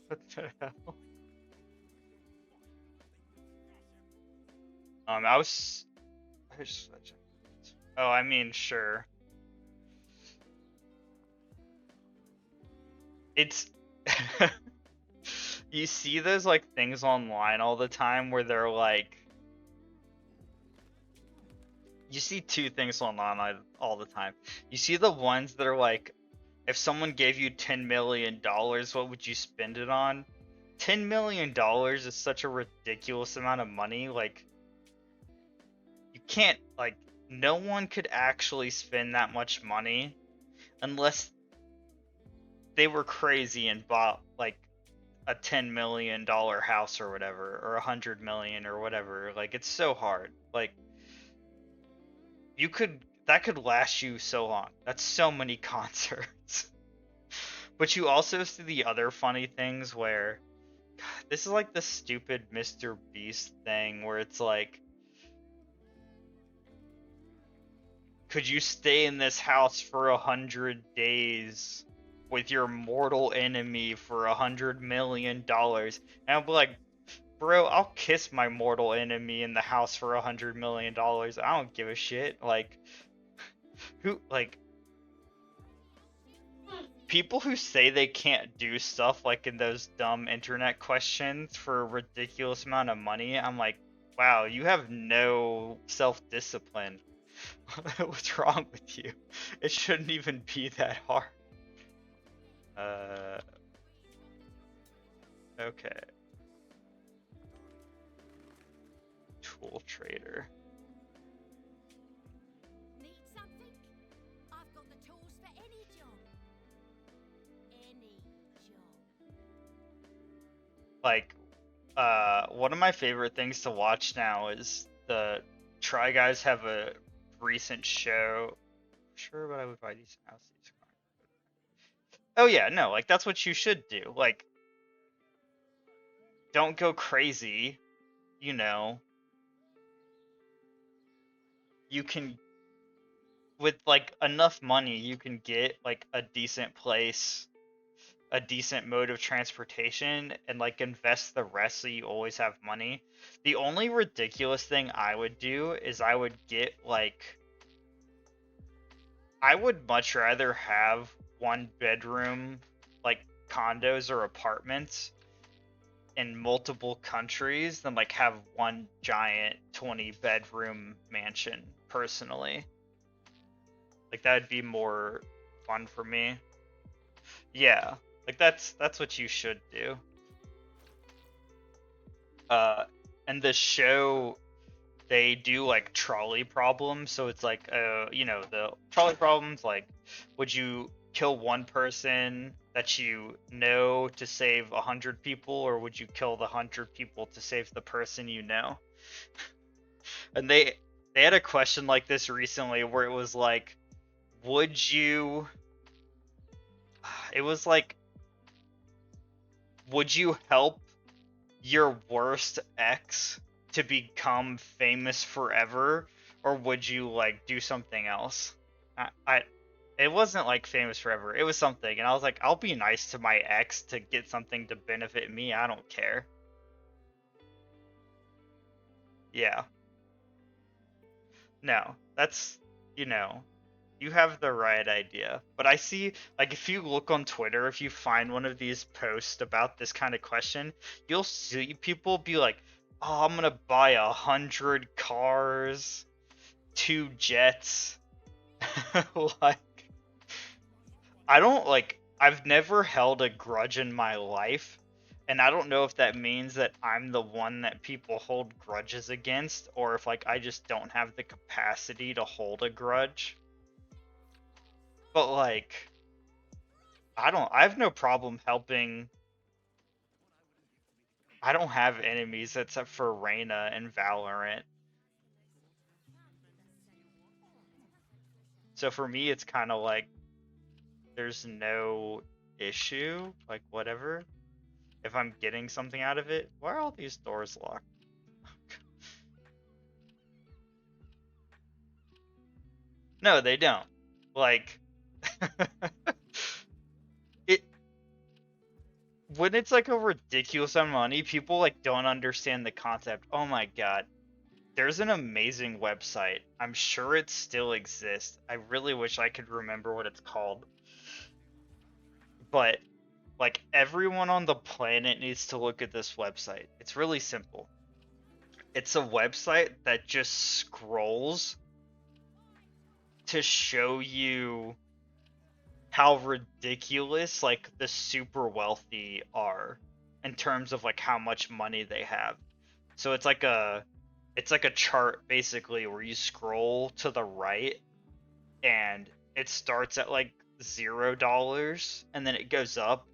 What the hell? I was oh, I mean, sure. It's you see those like things online all the time where they're like you see two things online all the time. You see the ones that are like, if someone gave you $10 million, what would you spend it on? $10 million is such a ridiculous amount of money. Like, you can't, like, no one could actually spend that much money unless they were crazy and bought, like, a $10 million house or whatever, or $100 million or whatever. Like, it's so hard. Like, that could last you so long. That's so many concerts. But you also see the other funny things where this is like the stupid Mr. Beast thing where it's like, could you stay in this house for 100 days with your mortal enemy for $100 million. And I'll be like, bro, I'll kiss my mortal enemy in the house for $100 million. I don't give a shit. Like, who, like, people who say they can't do stuff like in those dumb internet questions for a ridiculous amount of money, I'm like, wow, you have no self-discipline. What's wrong with you? It shouldn't even be that hard. Okay. Tool trader. Need something? I've got the tools for any job. Any job. Like, one of my favorite things to watch now is the Try Guys have a recent show. Sure, but I would buy these houses. Oh yeah, no, like that's what you should do. Like, don't go crazy, you know. You can, with like enough money, you can get like a decent place, a decent mode of transportation, and like invest the rest so you always have money. The only ridiculous thing I would do is I would get like, I would much rather have 1 bedroom like condos or apartments in multiple countries than like have one giant 20 bedroom mansion personally. Like that'd be more fun for me. Yeah, like that's what you should do. And the show, they do like trolley problems, so it's like you know, the trolley problems like, would you kill one person that you know to save 100 people, or would you kill the 100 people to save the person you know? And they had a question like this recently where it was like, would you, it was like, would you help your worst ex to become famous forever, or would you like do something else? I it wasn't like famous forever. It was something, and I was like, I'll be nice to my ex to get something to benefit me. I don't care. Yeah. No, that's, you know, you have the right idea. But I see, like, if you look on Twitter, if you find one of these posts about this kind of question, you'll see people be like, oh, I'm gonna buy 100 cars, 2 jets. Like, I don't, like, I've never held a grudge in my life, and I don't know if that means that I'm the one that people hold grudges against, or if, like, I just don't have the capacity to hold a grudge. But, like, I have no problem helping. I don't have enemies except for Reyna and Valorant. So for me, it's kind of like, there's no issue, like, whatever. If I'm getting something out of it, why are all these doors locked? No, they don't. Like, it, when it's like a ridiculous amount of money, people like don't understand the concept. Oh my god. There's an amazing website. I'm sure it still exists. I really wish I could remember what it's called. But like, everyone on the planet needs to look at this website. It's really simple. It's a website that just scrolls to show you how ridiculous like the super wealthy are in terms of like how much money they have. So it's like a chart basically where you scroll to the right and it starts at like $0 and then it goes up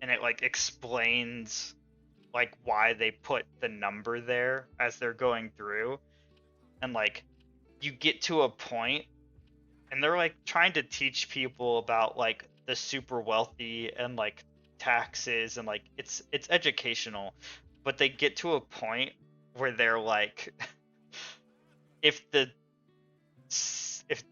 and it like explains like why they put the number there as they're going through, and like you get to a point and they're like trying to teach people about like the super wealthy and like taxes, and like it's educational, but they get to a point where they're like, if the if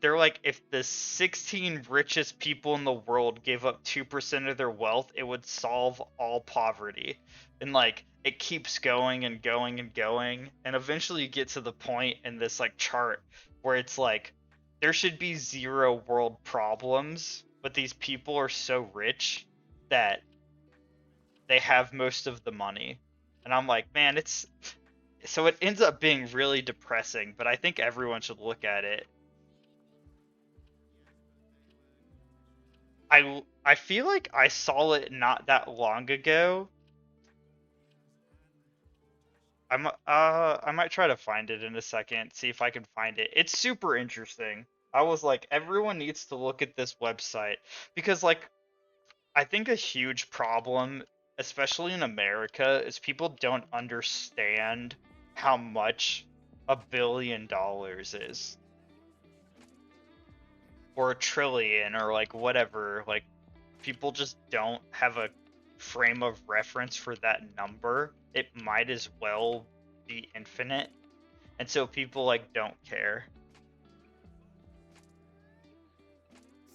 the 16 richest people in the world gave up 2% of their wealth, it would solve all poverty. And like it keeps going and going and going, and eventually you get to the point in this like chart where it's like there should be zero world problems, but these people are so rich that they have most of the money. And I'm like, man, it's so it ends up being really depressing, but I think everyone should look at it. I feel like I saw it not that long ago. I might try to find it in a second, see if I can find it. It's super interesting. I was like, everyone needs to look at this website because like I think a huge problem, especially in America, is people don't understand how much $1 billion is. Or a trillion or like whatever. Like people just don't have a frame of reference for that number. It might as well be infinite. And so people like don't care.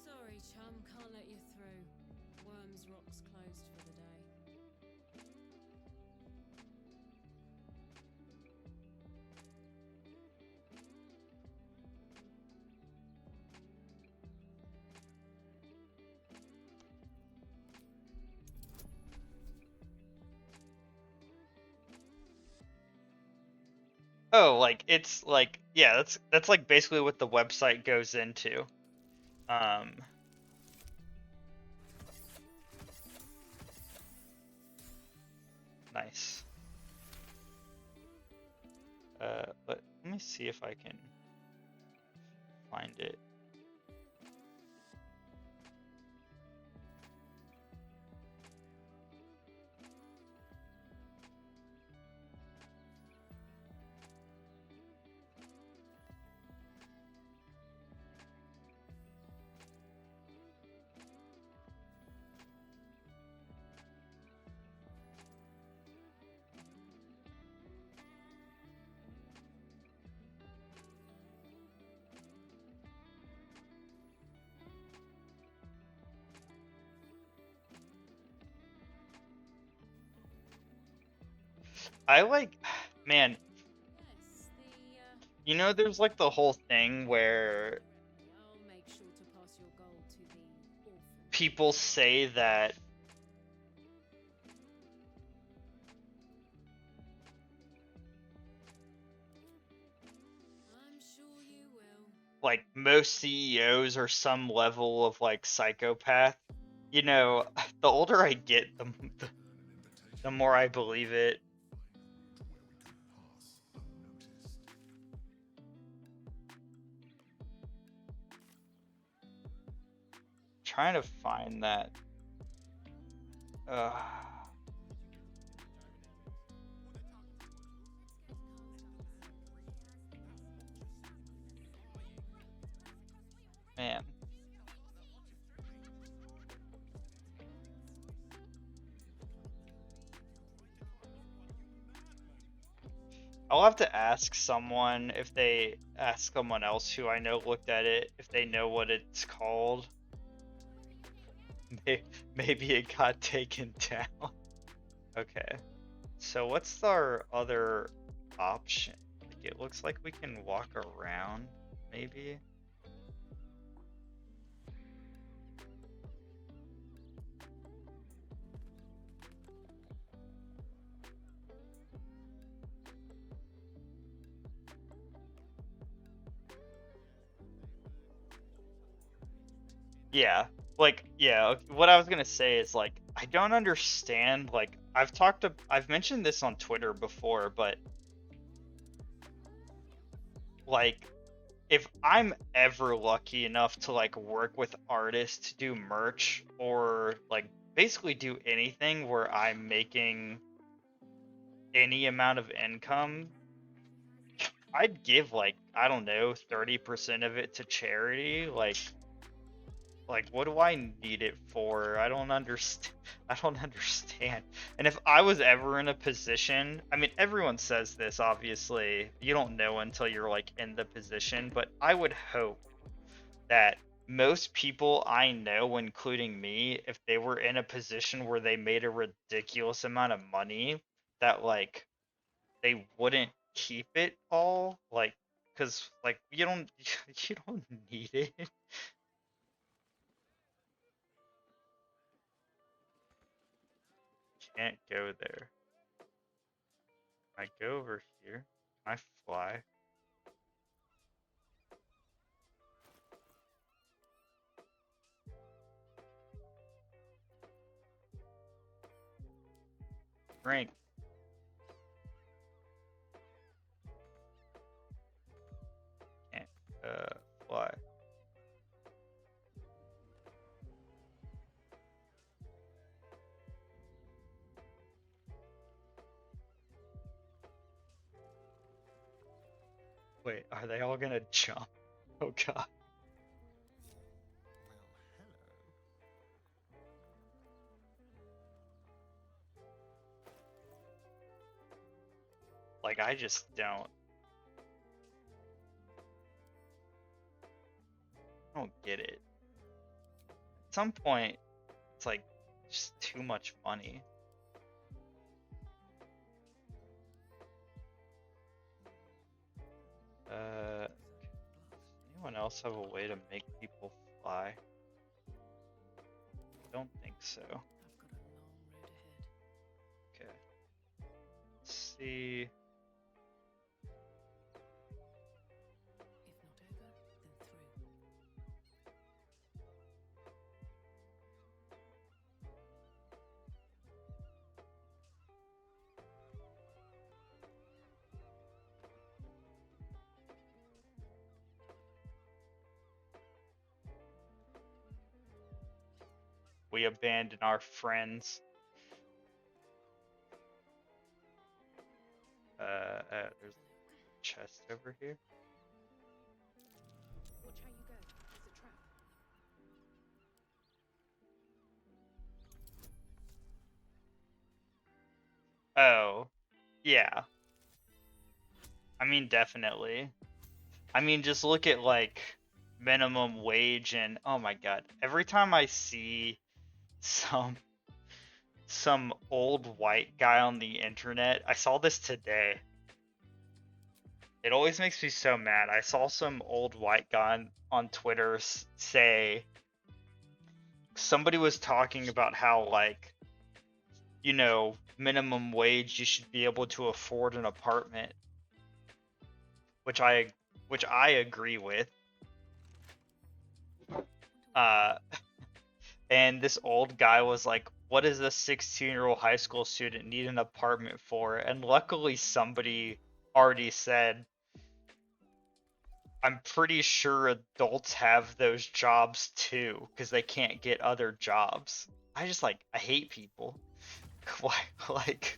Sorry, chum, can't let you through. Worms Rock's closed for the day. Oh, like it's like yeah, that's like basically what the website goes into. Um Nice. Let me see if I can find it. I like, man, Yes, you know, there's like the whole thing where I'll make sure to pass your gold to the orphan. people say that I'm sure you will. like most CEOs are some level of like psychopath. You know, the older I get, the more I believe it. Trying to find that. Man. I'll have to ask someone if they ask someone else who I know looked at it, if they know what it's called. Maybe it got taken down. Okay. So what's our other option? Like, it looks like we can walk around, maybe. Yeah, like, yeah, what I was gonna say is like, I don't understand, like, I've mentioned this on Twitter before, but like, if I'm ever lucky enough to like work with artists to do merch or like basically do anything where I'm making any amount of income, I'd give like, I don't know, 30% of it to charity. Like what do I need it for? I don't understand. I don't understand. And if I was ever in a position, I mean, everyone says this, obviously. You don't know until you're like in the position, but I would hope that most people I know, including me, if they were in a position where they made a ridiculous amount of money, that like they wouldn't keep it all, like, cause like you don't you don't need it. Can't go there. I go over here. Can I fly? Rank. Can't fly. Wait, are they all gonna jump? Oh god. Well, hello. Like I just don't get it. At some point, it's like just too much money. Does anyone else have a way to make people fly? Don't think so. I've got a long road ahead. Okay. Let's see. If not over, then through. We abandon our friends. There's a chest over here. Watch how you go. There's a trap. Oh, yeah. I mean, definitely. I mean, just look at like minimum wage and oh my god, every time I see some old white guy on the internet, I saw this today. It always makes me so mad. I saw some old white guy on Twitter say somebody was talking about how like, you know, minimum wage, you should be able to afford an apartment, which I agree with. And this old guy was like, what does a 16-year-old high school student need an apartment for? And luckily somebody already said, I'm pretty sure adults have those jobs too, because they can't get other jobs. I hate people. Why, like,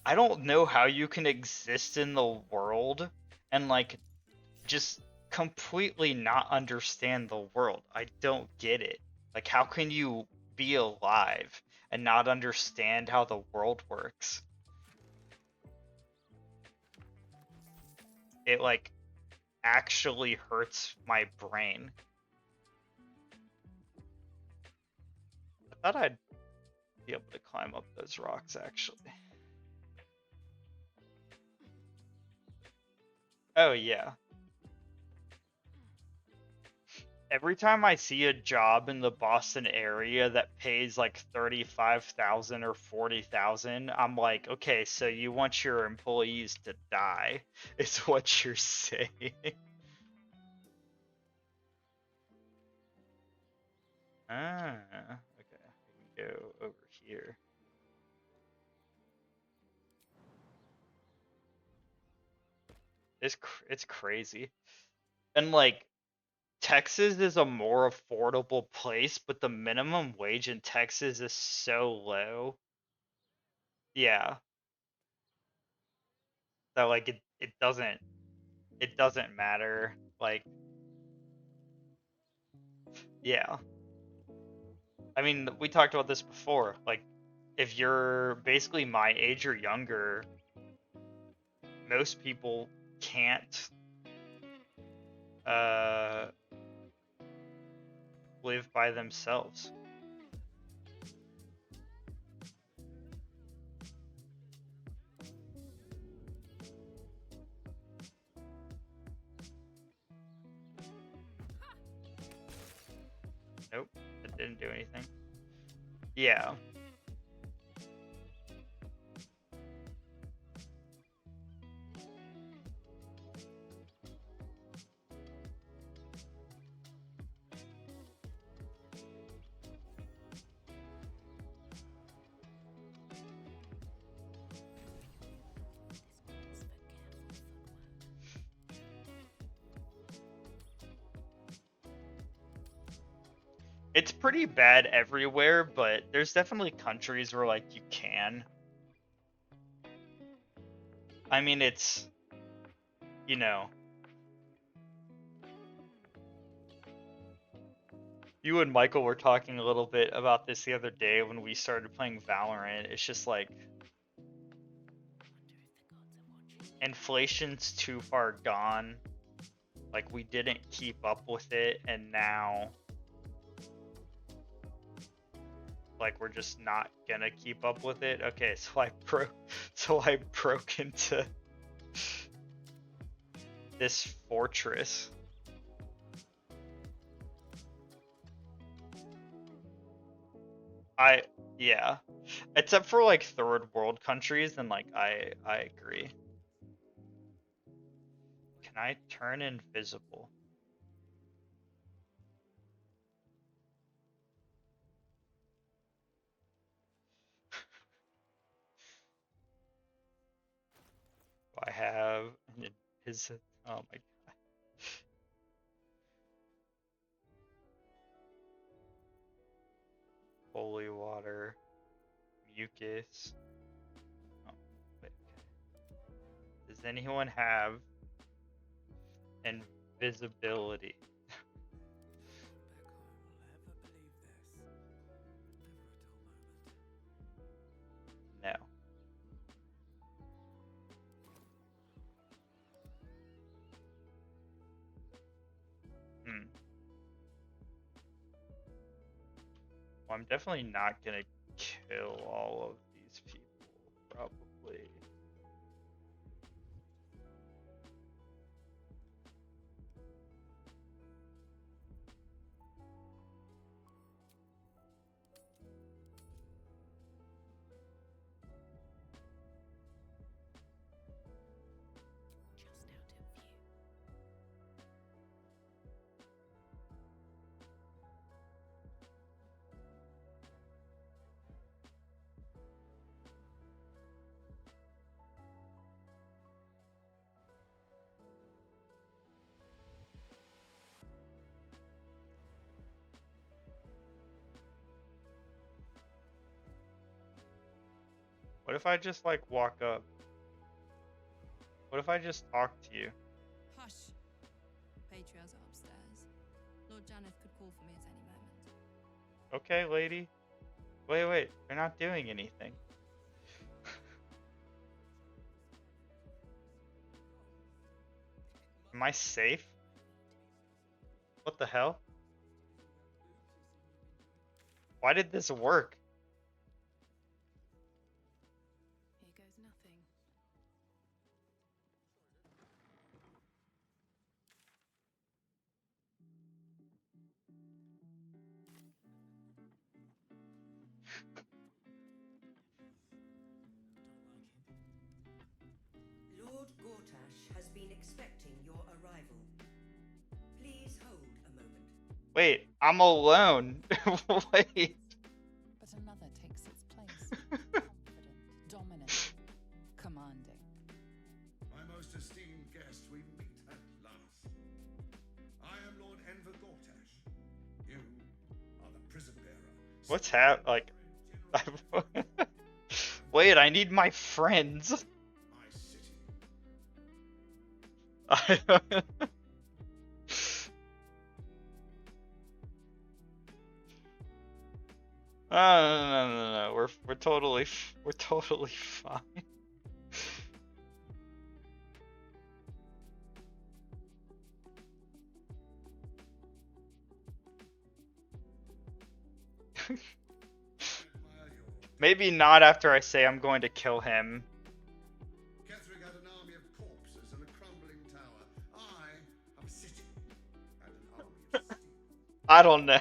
I don't know how you can exist in the world and like just completely not understand the world. I don't get it. Like, how can you be alive and not understand how the world works? It like actually hurts my brain. I thought I'd be able to climb up those rocks actually. Oh yeah. Every time I see a job in the Boston area that pays like 35,000 or 40,000, I'm like, okay, so you want your employees to die, is what you're saying. Ah, okay. We can go over here. It's crazy. And like Texas is a more affordable place, but the minimum wage in Texas is so low. Yeah, that like it doesn't matter. Like, yeah. I mean, we talked about this before. Like, if you're basically my age or younger, most people can't uh live by themselves. Nope, that didn't do anything. Yeah. This one's for careful footwork. It's pretty bad everywhere, but there's definitely countries where like you can. I mean, it's, you know, you and Michael were talking a little bit about this the other day when we started playing Valorant. It's just like inflation's too far gone. Like we didn't keep up with it, and now like we're just not gonna keep up with it. Okay, so I broke into this fortress. Yeah. Except for like third world countries, then like I agree. Can I turn invisible? Do I have his oh my god. Holy water, mucus. Oh, wait. Does anyone have invisibility? No. Well, I'm definitely not gonna kill all of these people, probably. Just out of view. What if I just like walk up? What if I just talk to you? Hush. Patriarchs are upstairs. Lord Janeth could call for me at any moment. Okay, lady. Wait, you're not doing anything. Am I safe? What the hell? Why did this work? Here goes nothing. Lord Gortash has been expecting your arrival. Please hold a moment. Wait, I'm alone. Wait. But another takes its place. Confident, dominant, commanding. My most esteemed guest, we meet at last. I am Lord Enver Gortash. You are the prison bearer. What's like Wait, I need my friends. My city. No. We're totally fine. admire your Maybe not after I say I'm going to kill him. Ketheric had an army of corpses and a crumbling tower. I have a city and an army of steel. I don't know.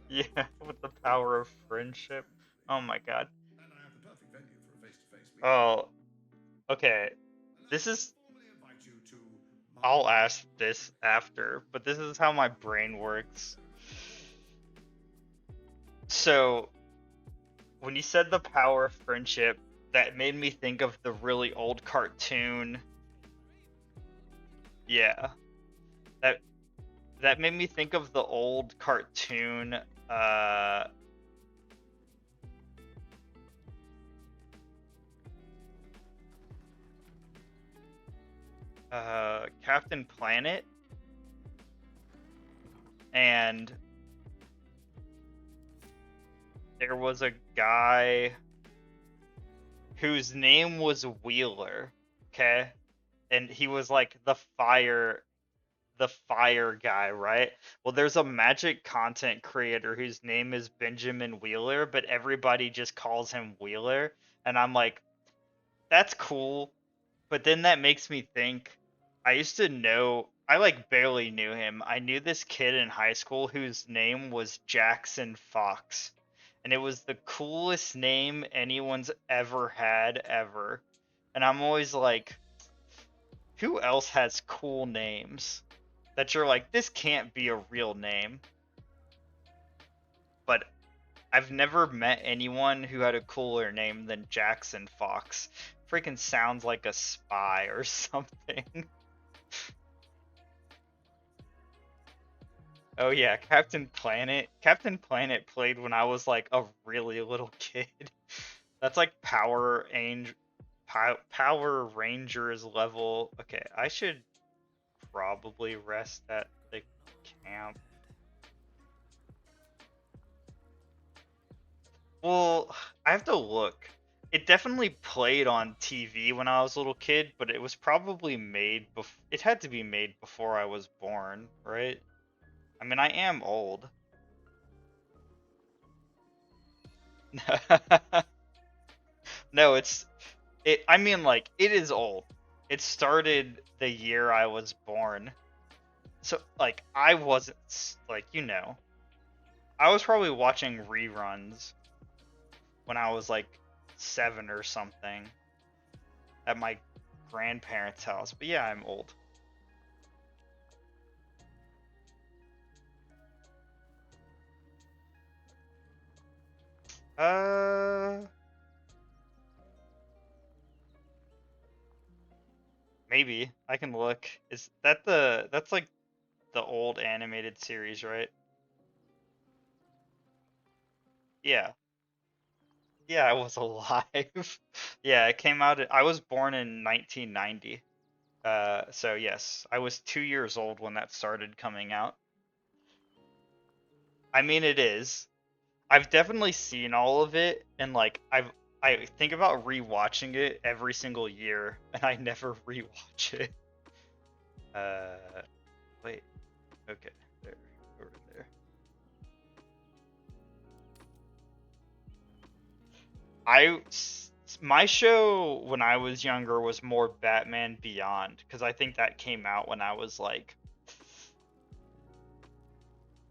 Yeah, with the power of friendship. Oh my god. And I have the perfect venue for a face-to-face meeting. Oh, okay. Allow This me is. to formally invite you to my I'll ask this after, but this is how my brain works. So, when you said the power of friendship, that made me think of the really old cartoon. Yeah. That that made me think of the old cartoon Captain Planet, and there was a guy whose name was Wheeler, okay? And he was like the fire guy, right? Well, there's a magic content creator whose name is Benjamin Wheeler, but everybody just calls him Wheeler, and I'm like, that's cool. But then that makes me think, I used to know, I like barely knew him. I knew this kid in high school whose name was Jackson Fox. And it was the coolest name anyone's ever had, ever. And I'm always like, who else has cool names that you're like, this can't be a real name? But I've never met anyone who had a cooler name than Jackson Fox. Freaking sounds like a spy or something. Oh yeah, Captain Planet. Captain Planet played when I was like a really little kid. That's like Power Rangers level. Okay, I should probably rest at the camp. Well, I have to look. It definitely played on TV when I was a little kid, but it was probably made it had to be made before I was born, right? I mean, I am old. No, I mean like it is old. It started the year I was born. So like I wasn't like, I was probably watching reruns when I was like 7 or something at my grandparents' house. But yeah, I'm old. Maybe I can look. Is that that's like the old animated series, right? Yeah. Yeah, I was alive. Yeah, it came out I was born in 1990. So yes, I was 2 years old when that started coming out. I mean, it is. I've definitely seen all of it, and like I think about rewatching it every single year, and I never rewatch it. Wait. Okay, there, over there. My show when I was younger was more Batman Beyond, because I think that came out when I was like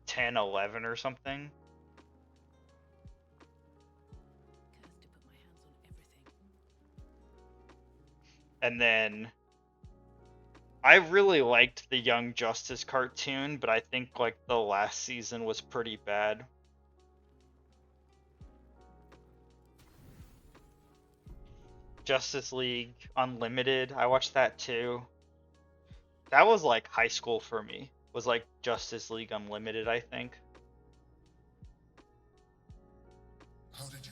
10, 11 or something. Cursed to put my hands on everything. And then I really liked the Young Justice cartoon, but I think like the last season was pretty bad. Justice League Unlimited, I watched that too. That was like high school for me. Was like Justice League Unlimited, I think. How did you?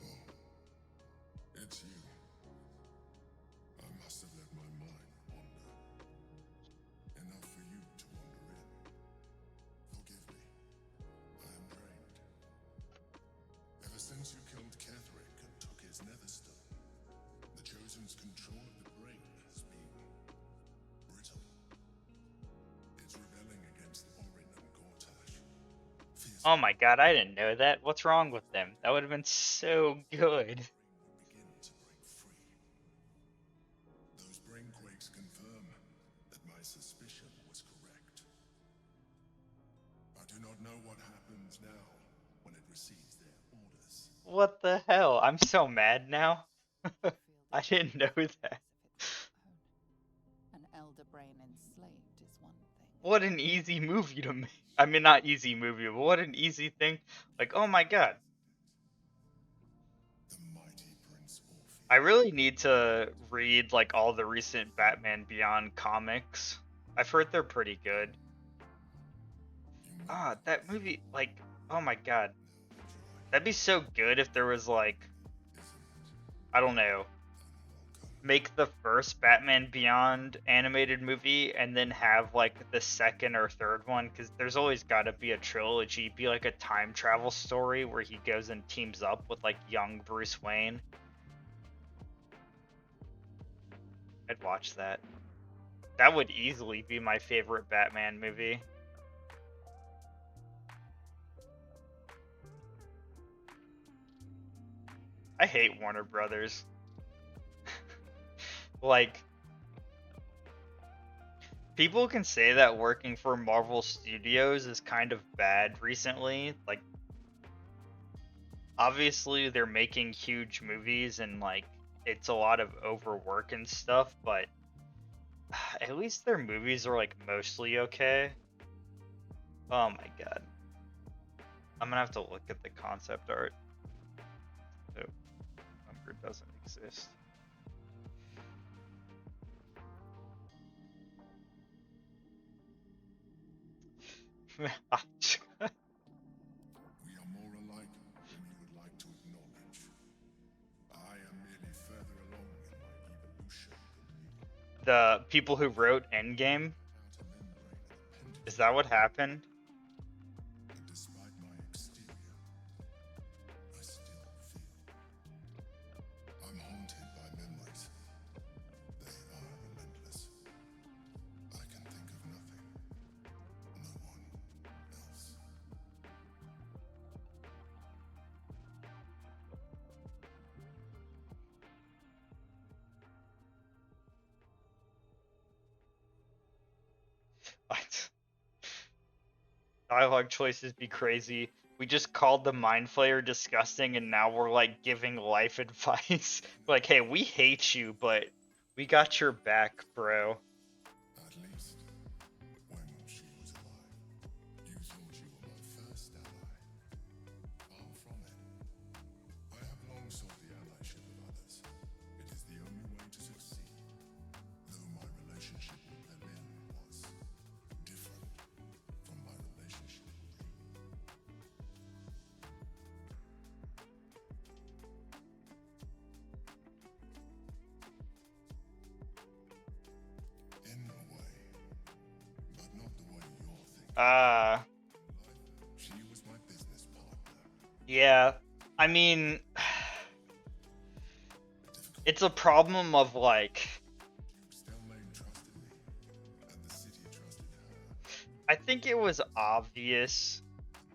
Oh, it's you. I must have let my mind wander. Enough for you to wander in. Forgive me. I am drained. Ever since you killed Ketheric and took his netherstone, the Chosen's control of the brain has been brittle. It's rebelling against Orin and Gortash. Oh my god, I didn't know that. What's wrong with them? That would have been so good. Begin to break free. Those brain quakes confirm that my suspicion was correct. I do not know what happens now when it receives their orders. What the hell? I'm so mad now. Feel I the didn't know consequences that. if it's your own. An elder brain enslaved is one thing. What an easy movie to make. I mean, not easy movie, but what an easy thing. Like, oh my god. The mighty Prince Orpheus. I really need to read, like, all the recent Batman Beyond comics. I've heard they're pretty good. Ah, that movie, like, oh my god. That'd be so good if there was, like, I don't know, make the first Batman Beyond animated movie and then have like the second or third one, because there's always got to be a trilogy, be like a time travel story where he goes and teams up with like young Bruce Wayne. I'd watch that. That would easily be my favorite Batman movie. I hate Warner Brothers. Like, people can say that working for Marvel Studios is kind of bad recently. Like, obviously they're making huge movies and like it's a lot of overwork and stuff, but at least their movies are like mostly okay. Oh my god. I'm gonna have to look at the concept art. Oh, number doesn't exist. We are more alike than you would like to acknowledge. I am merely further along in my evolution than you. The people who wrote Endgame, Outer membrane of the pendant, is that what happened? but despite my exterior, I still feel. I'm haunted by memories. They are relentless. I can think of nothing. No one else. What? Dialogue choices be crazy. We just called the Mind Flayer disgusting and now we're like giving life advice. Like, hey, we hate you, but we got your back, bro. At least, when she was alive, you thought you were my first ally. Far from it. I have long sought the allyship of others. It is the only way to succeed. Though my relationship with Berlin was different from my relationship with you. In a way, but not the way you're thinking. She was my business partner. Yeah. I mean, Difficult. it's a problem of like, Stellmain trusted me, and the city trusted her. I think it was obvious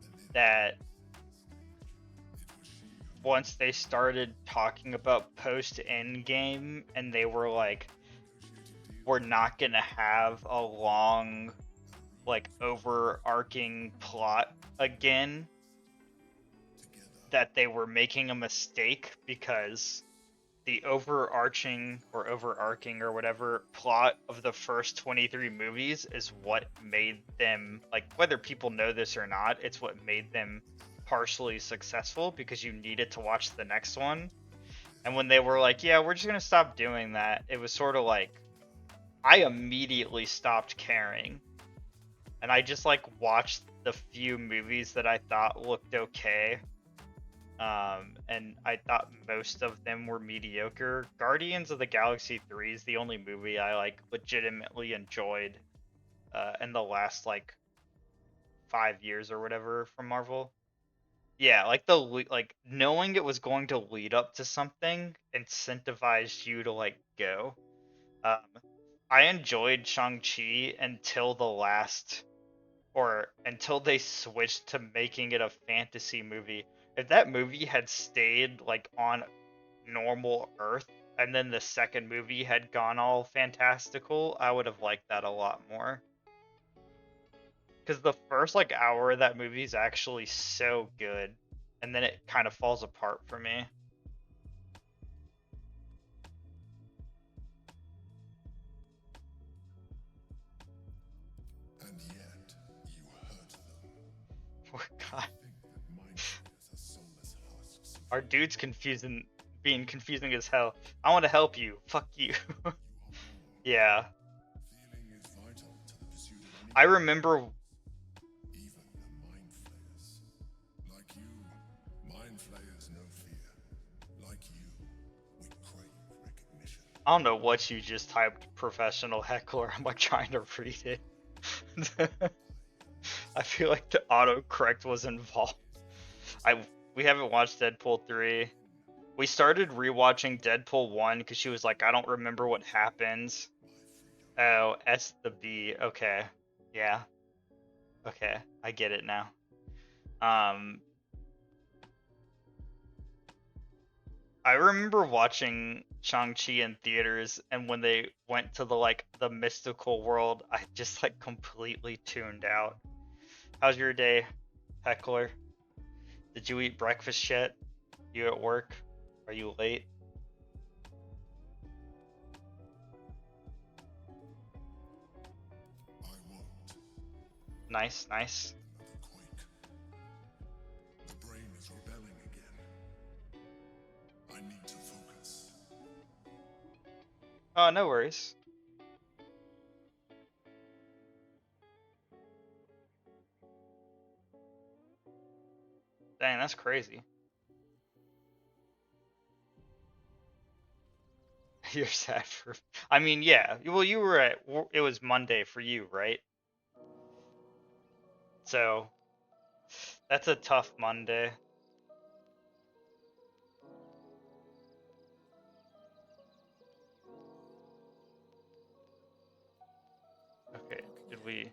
Berlin, that it was she who once they started talking about post Endgame and they were like, negotiated deal we're not gonna have a long, like, overarching plot again, together. that they were making a mistake because the overarching or whatever plot of the first 23 movies is what made them, like, whether people know this or not, it's what made them partially successful because you needed to watch the next one. And when they were like, yeah, we're just gonna stop doing that, it was sort of like, I immediately stopped caring. And I just like watched the few movies that I thought looked okay. And I thought most of them were mediocre. Guardians of the Galaxy 3 is the only movie I like legitimately enjoyed in the last like 5 years or whatever from Marvel. Yeah, like like knowing it was going to lead up to something incentivized you to like go. Um, I enjoyed Shang-Chi until the last or until they switched to making it a fantasy movie. If that movie had stayed like on normal Earth and then the second movie had gone all fantastical, I would have liked that a lot more. Because the first like hour of that movie is actually so good, and then it kind of falls apart for me. And yet, you hurt them. Oh, God. Think that mind flayers are soulless husks. Our dude's being confusing as hell. I want to help you. Fuck you. You are wrong. Yeah. Feeling is vital to the pursuit of any I remember. even the mind flayers. Like you, mind flayers know fear. Like you, we crave recognition. I don't know what you just typed, professional heckler. I'm like trying to read it. I feel like the autocorrect was involved. We haven't watched Deadpool 3. We started rewatching Deadpool 1 because she was like, I don't remember what happens. Oh, S the B. Okay. Yeah. Okay. I get it now. I remember watching Shang-Chi in theaters, and when they went to the mystical world, I just like completely tuned out. How's your day, heckler? Did you eat breakfast yet? You at work? Are you late? I won't. Nice, nice. Another quake. The brain is rebelling again. I need to focus. Oh, no worries. Dang, that's crazy. You're sad for. I mean, yeah. Well, you were at. It was Monday for you, right? So that's a tough Monday. Okay, did we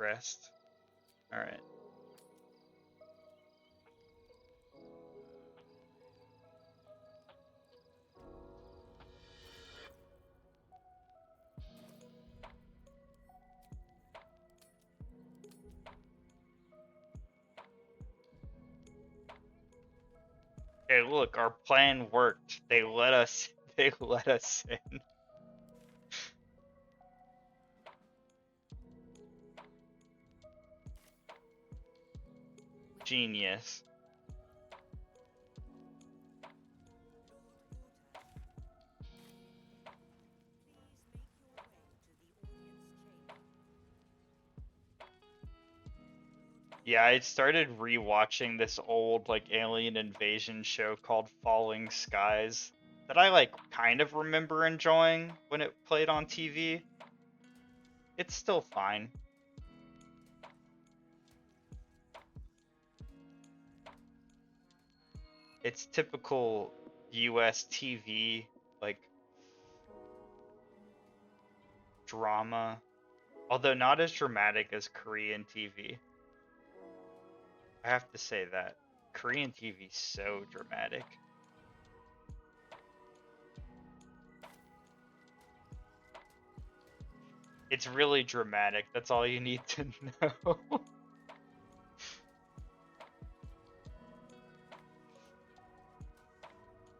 rest? All right. Hey, look, our plan worked. They let us. They let us in. Genius. Yeah, I started rewatching this old like alien invasion show called Falling Skies that I like kind of remember enjoying when it played on TV. It's still fine. It's typical US TV like drama, although not as dramatic as Korean TV. I have to say that Korean TV is so dramatic. It's really dramatic. That's all you need to know.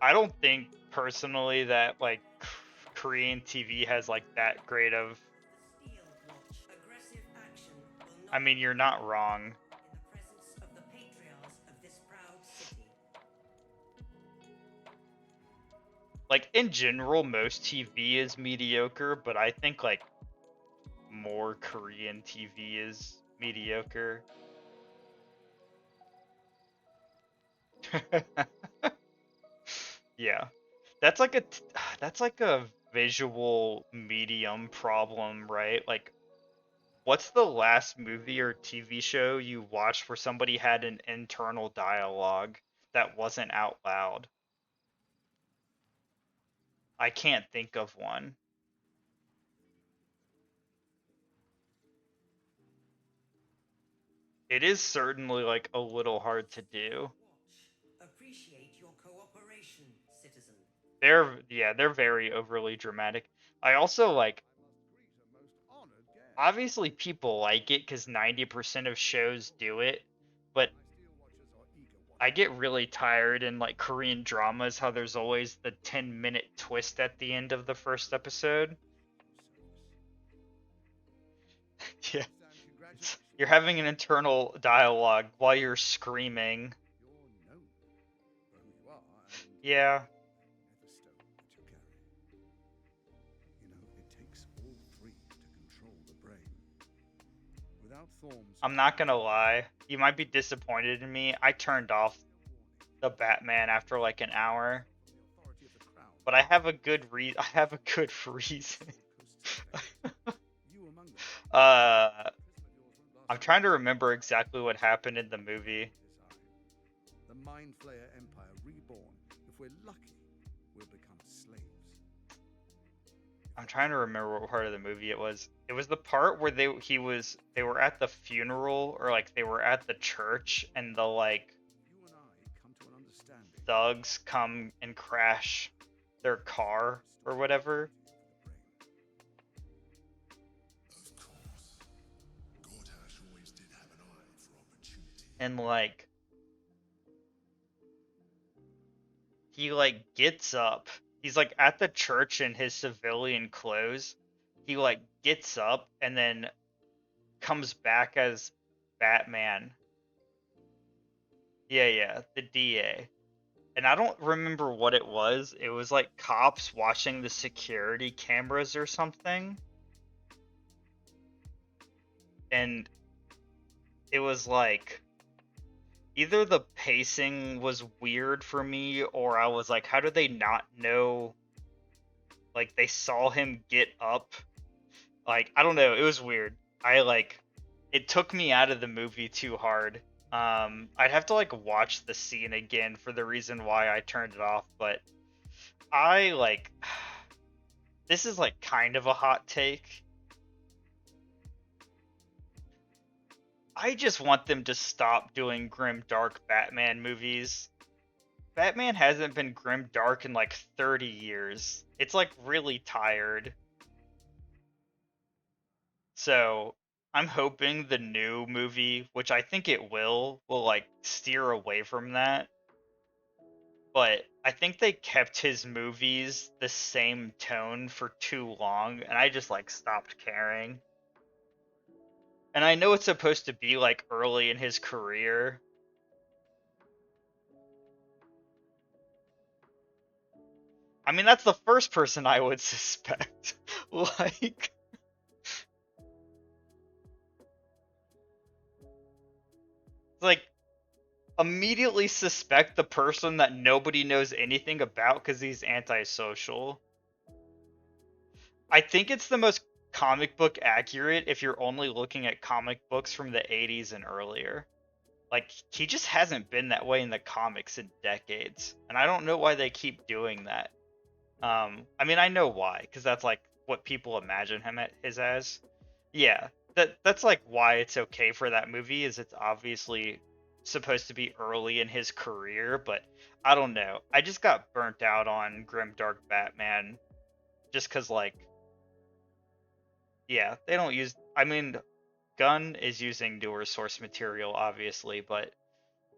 I don't think personally that like Korean TV has like that great of. Aggressive action will I not mean, you're not wrong. in the presence of the patriarchs of this proud city. Like in general, most TV is mediocre, but I think like more Korean TV is mediocre. Yeah. That's like that's like a visual medium problem, right? Like what's the last movie or TV show you watched where somebody had an internal dialogue that wasn't out loud? I can't think of one. It is certainly like a little hard to do. Watch. Appreciate your cooperation, citizen. They're very overly dramatic. I also like, obviously people like it because 90% of shows do it, but I get really tired in like Korean dramas how there's always the 10-minute twist at the end of the first episode. Yeah. You're having an internal dialogue while you're screaming. Yeah. I'm not gonna lie. You might be disappointed in me. I turned off the Batman after like an hour. But I have a good I have a good reason. I'm trying to remember exactly what happened in the movie. The Mind Flayer Empire reborn. If we're lucky, we'll become slaves. I'm trying to remember what part of the movie it was. It was the part where they were at the funeral, or like they were at the church, and the like You and I come to an understanding. thugs come and crash their car or whatever. Of course. Gortash always did have an eye for opportunity. And like he like gets up. He's like at the church in his civilian clothes. He like gets up and then comes back as Batman. Yeah, the DA. And I don't remember what it was. It was like cops watching the security cameras or something. And it was like either the pacing was weird for me, or I was like, how do they not know? Like, they saw him get up. Like, I don't know. It was weird. It took me out of the movie too hard. I'd have to like watch the scene again for the reason why I turned it off, but I like, this is like kind of a hot take. I just want them to stop doing grim dark Batman movies. Batman hasn't been grim dark in like 30 years. It's like really tired. So I'm hoping the new movie, which I think it will like steer away from that. But I think they kept his movies the same tone for too long, and I just like stopped caring. And I know it's supposed to be like early in his career. I mean, that's the first person I would suspect. Like, like immediately suspect the person that nobody knows anything about because he's antisocial. I think it's the most comic book accurate if you're only looking at comic books from the 80s and earlier. Like, he just hasn't been that way in the comics in decades, and I don't know why they keep doing that. I mean, I know why, because that's like what people imagine him as. Yeah, that's like why it's okay for that movie, is it's obviously supposed to be early in his career, but I don't know. I just got burnt out on grimdark Batman, just because like, yeah, they don't use. I mean, Gunn is using newer source material, obviously, but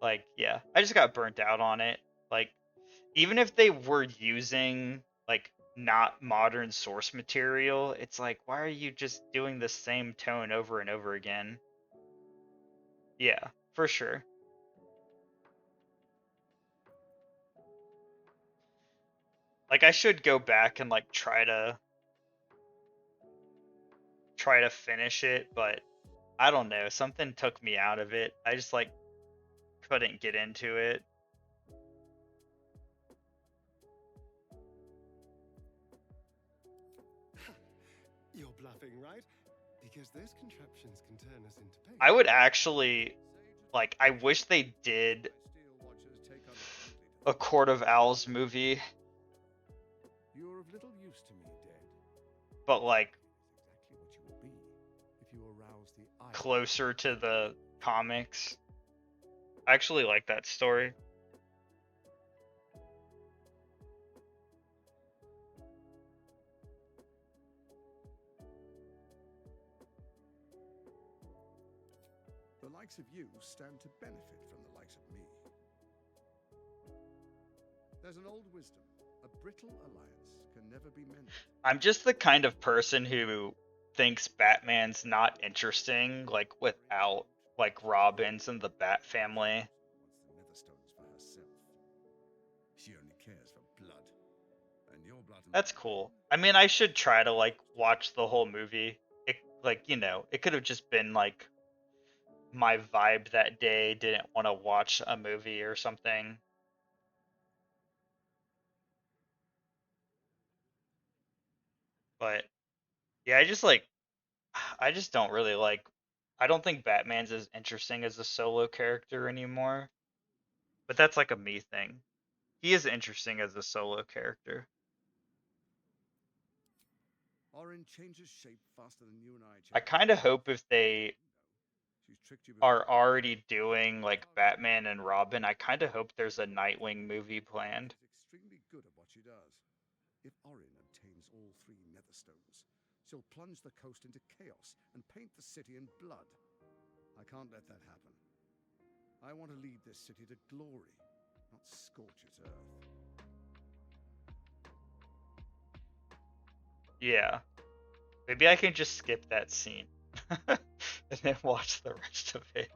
like, yeah, I just got burnt out on it. Like, even if they were using like not modern source material, it's like, why are you just doing the same tone over and over again? Yeah, for sure. Like, I should go back and like try to finish it, but I don't know, something took me out of it. I just like couldn't get into it. You're bluffing, right? Because those contraptions can turn us into paper. I would actually like, I wish they did a Court of Owls movie, You're of little use to me, dead. but like Exactly what you will be if you arouse the ire. closer to the comics. I actually like that story. The likes of you stand to benefit from the likes of me. There's an old wisdom. A brittle alliance can never be mended. I'm just the kind of person who thinks Batman's not interesting, like without like Robins and the Bat family. Wants the Netherstones for herself. She only cares for blood. And your blood and That's cool. I mean, I should try to like watch the whole movie. It like, you know, it could have just been like my vibe that day, didn't want to watch a movie or something. But yeah, I just don't really like I don't think Batman's as interesting as a solo character anymore. But that's like a me thing. He is interesting as a solo character. Orin changes shape faster than you and I I change. kind of hope if they She's tricked you are before. already doing like Batman and Robin, I kind of hope there's a Nightwing movie planned. She's extremely good at what she does. If Orin obtains all 3 Netherstones, she'll plunge the coast into chaos and paint the city in blood. I can't let that happen. I want to lead this city to glory, not scorch its earth. Yeah. Maybe I can just skip that scene and then watch the rest of it.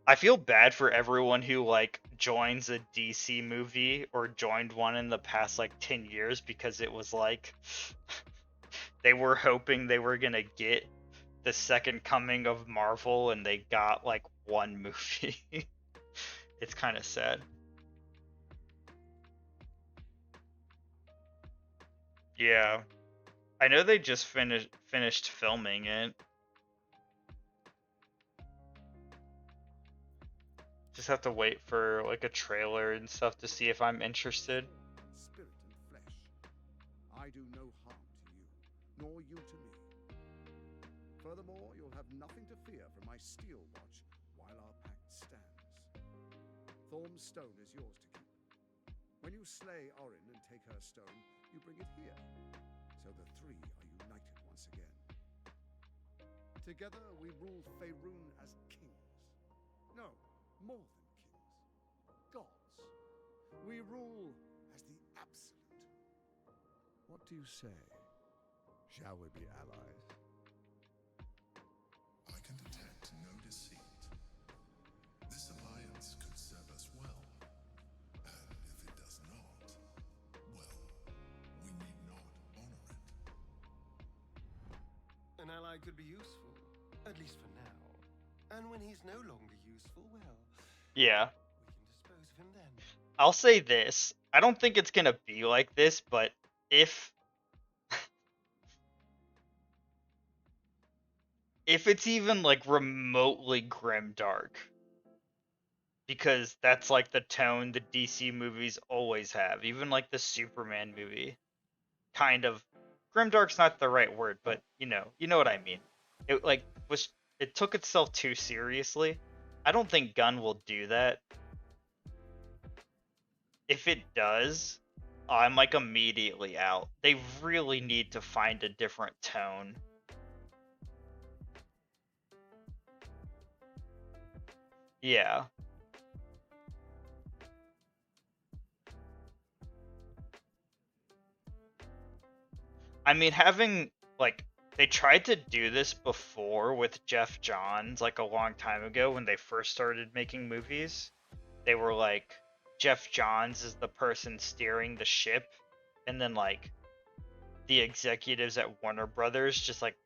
I feel bad for everyone who like joins a DC movie or joined one in the past like 10 years because it was like they were hoping they were going to get the second coming of Marvel and they got like one movie. It's kind of sad. Yeah. I know they just finished filming it. Just have to wait for like a trailer and stuff to see if I'm interested. Spirit and flesh. I do no harm to you, nor you to me. Furthermore, you'll have nothing to fear from my steel watch while our pact stands. Thorm's stone is yours to keep. When you slay Orin and take her stone, you bring it here. So the 3 are united once again. Together we rule Faerun as kings. No, more than kings. Gods. We rule as the absolute. What do you say? Shall we be allies? I can detect no deceit. This alliance could serve us well. And if it does not, well, we need not honor it. An ally could be useful, at least for now. And when he's no longer useful, well, Yeah. we can dispose of him then. I'll say this. I don't think it's gonna be like this, but if it's even like remotely grimdark, because that's like the tone the DC movies always have, even like the Superman movie. Kind of grimdark's not the right word, but you know what I mean. It like it took itself too seriously. I don't think Gunn will do that. If it does, I'm like immediately out. They really need to find a different tone. Yeah. I mean, having like they tried to do this before with Jeff Johns like a long time ago when they first started making movies. They were like Jeff Johns is the person steering the ship, and then like the executives at Warner Brothers just like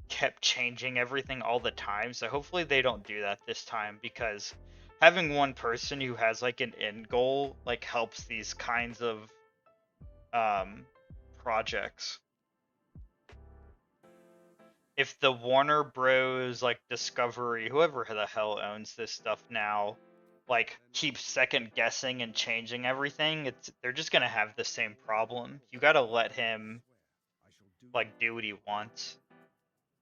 kept changing everything all the time. So hopefully they don't do that this time, because having one person who has like an end goal like helps these kinds of projects. If the Warner Bros like Discovery, whoever the hell owns this stuff now, like keeps second guessing and changing everything, they're just gonna have the same problem. You gotta let him like do what he wants.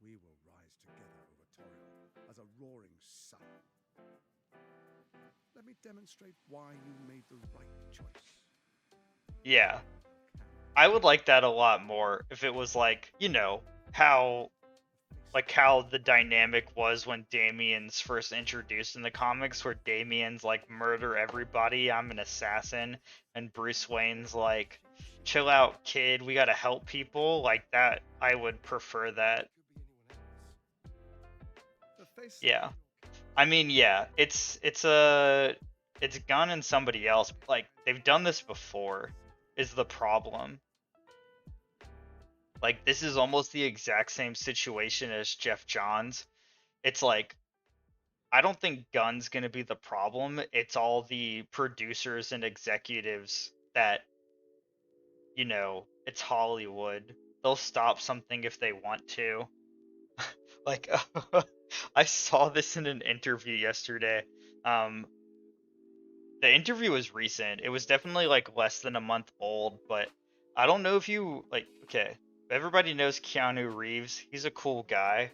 We will rise together over Toriel. demonstrate why you made the right choice. Yeah. I would like that a lot more if it was like, you know, how the dynamic was when Damien's first introduced in the comics, where Damien's like, murder everybody, I'm an assassin, and Bruce Wayne's like, chill out kid, we gotta help people. Like that, I would prefer that. Yeah. I mean, yeah, it's Gunn and somebody else. Like, they've done this before, is the problem. Like, this is almost the exact same situation as Jeff Johns. It's like, I don't think Gunn's gonna be the problem. It's all the producers and executives that, you know, it's Hollywood. They'll stop something if they want to. Like, I saw this in an interview yesterday. Um, the interview was recent. It was definitely like less than a month old, but I don't know if you like, okay, everybody knows Keanu Reeves. He's a cool guy.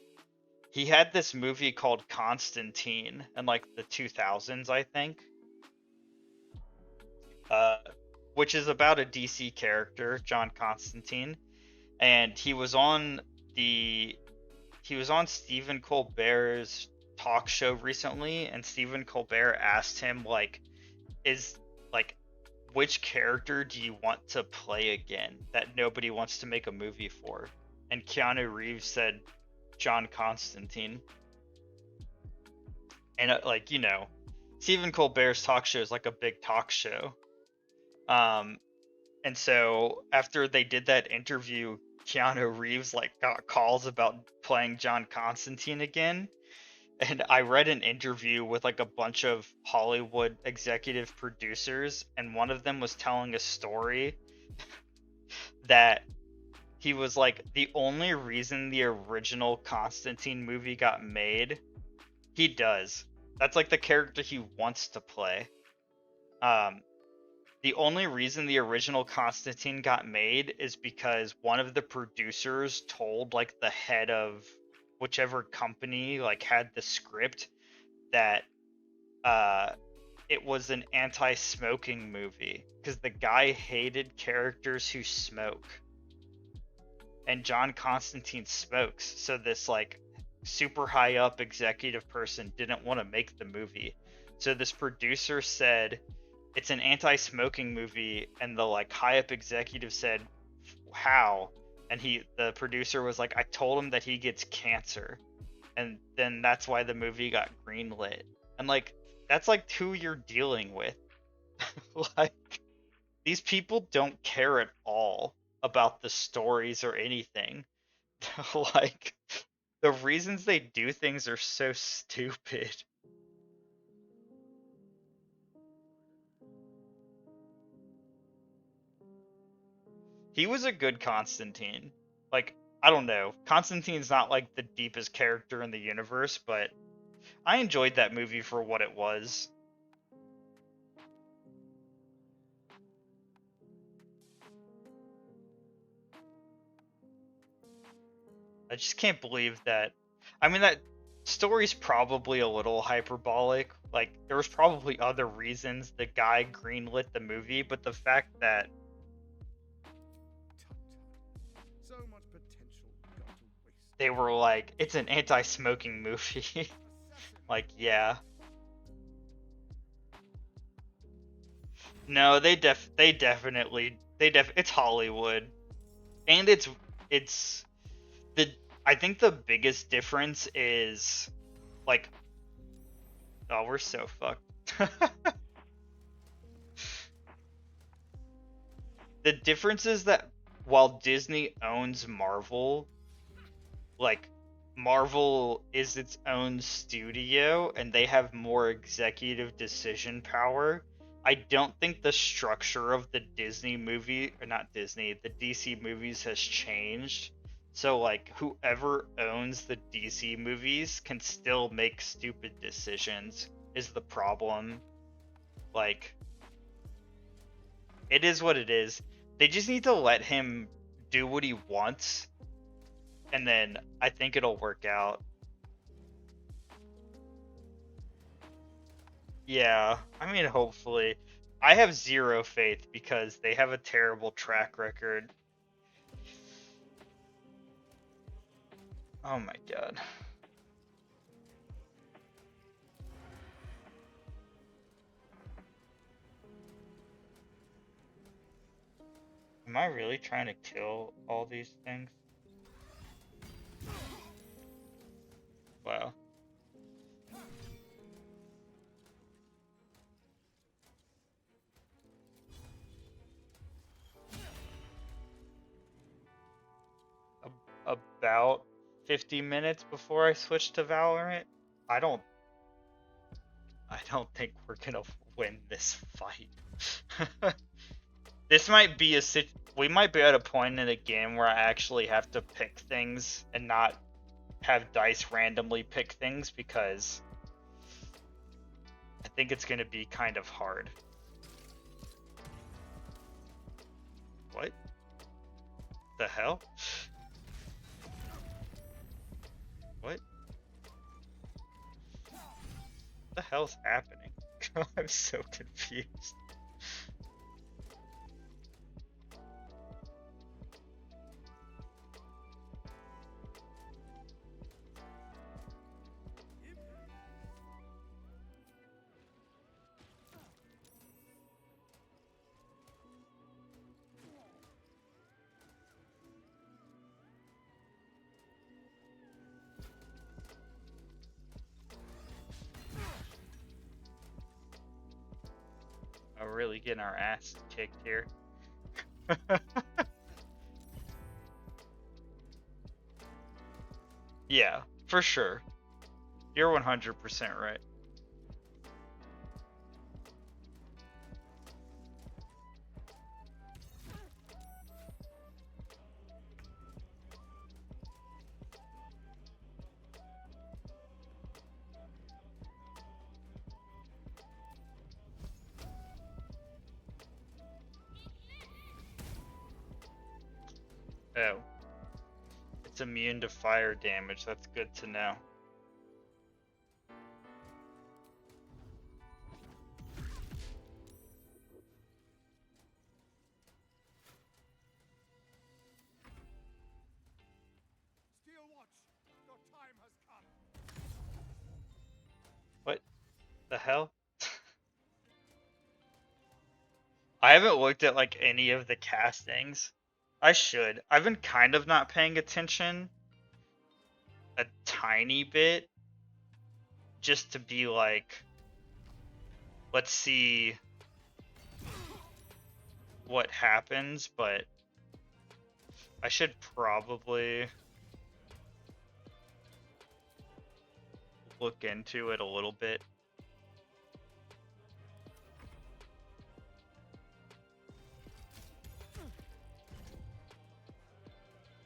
He had this movie called Constantine in like the 2000s, I think. Uh, which is about a DC character, John Constantine, and he was on Stephen Colbert's talk show recently, and Stephen Colbert asked him like, is like, which character do you want to play again that nobody wants to make a movie for? And Keanu Reeves said John Constantine. And like, you know, Stephen Colbert's talk show is like a big talk show. And so after they did that interview, Keanu Reeves like got calls about playing John Constantine again. And I read an interview with like a bunch of Hollywood executive producers, and one of them was telling a story that he was like, the only reason the original Constantine movie got made, he does. That's like the character he wants to play. The only reason the original Constantine got made is because one of the producers told like the head of whichever company like had the script that it was an anti-smoking movie because the guy hated characters who smoke. And John Constantine smokes, so this like super high up executive person didn't want to make the movie. So this producer said it's an anti-smoking movie, and the like high up executive said, how? And the producer was like, I told him that he gets cancer. And then that's why the movie got greenlit. And like, that's like who you're dealing with. Like, these people don't care at all about the stories or anything. Like, the reasons they do things are so stupid. He was a good Constantine. Like, I don't know. Constantine's not like the deepest character in the universe, but I enjoyed that movie for what it was. I just can't believe that. I mean, that story's probably a little hyperbolic. Like, there was probably other reasons the guy greenlit the movie, but the fact that So much potential gone to waste. they were like, it's an anti-smoking movie. Like, yeah. No, it's Hollywood. And it's the I think the biggest difference is like, oh, we're so fucked. The difference is that while Disney owns Marvel, like, Marvel is its own studio and they have more executive decision power. I don't think the structure of the Disney movie, or not Disney, the DC movies has changed. So, like, whoever owns the DC movies can still make stupid decisions, is the problem. Like, it is what it is. They just need to let him do what he wants, and then I think it'll work out. Yeah, I mean, hopefully. I have zero faith because they have a terrible track record. Oh my god. Am I really trying to kill all these things? Wow. About 50 minutes before I switch to Valorant. I don't think we're gonna win this fight. This might be we might be at a point in a game where I actually have to pick things and not have dice randomly pick things because I think it's gonna be kind of hard. What the hell? What the hell's happening? I'm so confused. We're really getting our ass kicked here. Yeah, for sure. You're 100% right. Oh. It's immune to fire damage. That's good to know. What the hell? I haven't looked at like any of the castings. I should. I've been kind of not paying attention a tiny bit just to be like, let's see what happens, but I should probably look into it a little bit.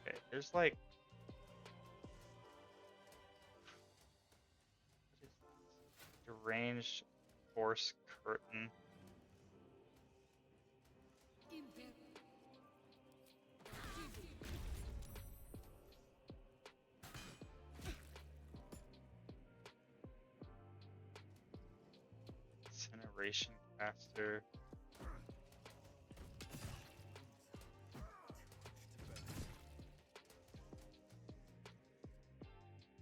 Okay, there's like deranged force curtain. Incineration caster.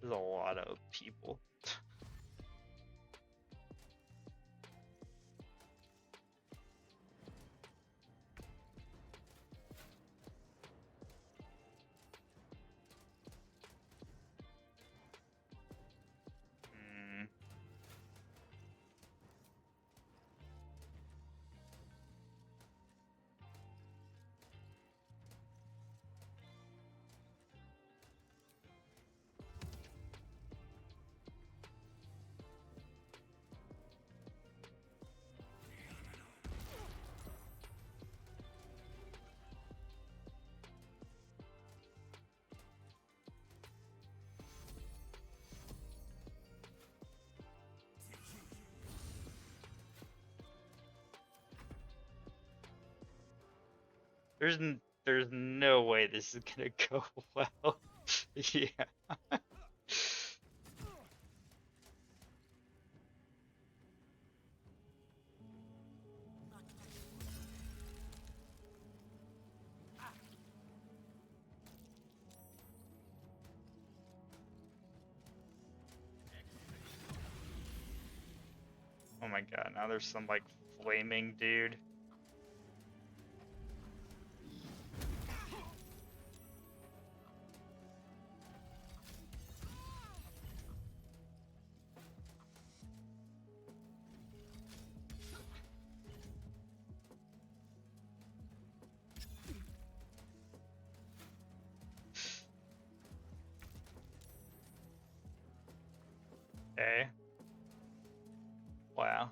There's a lot of people. There's no way this is gonna go well. Yeah. my god, now there's some like flaming dude. Okay. Wow.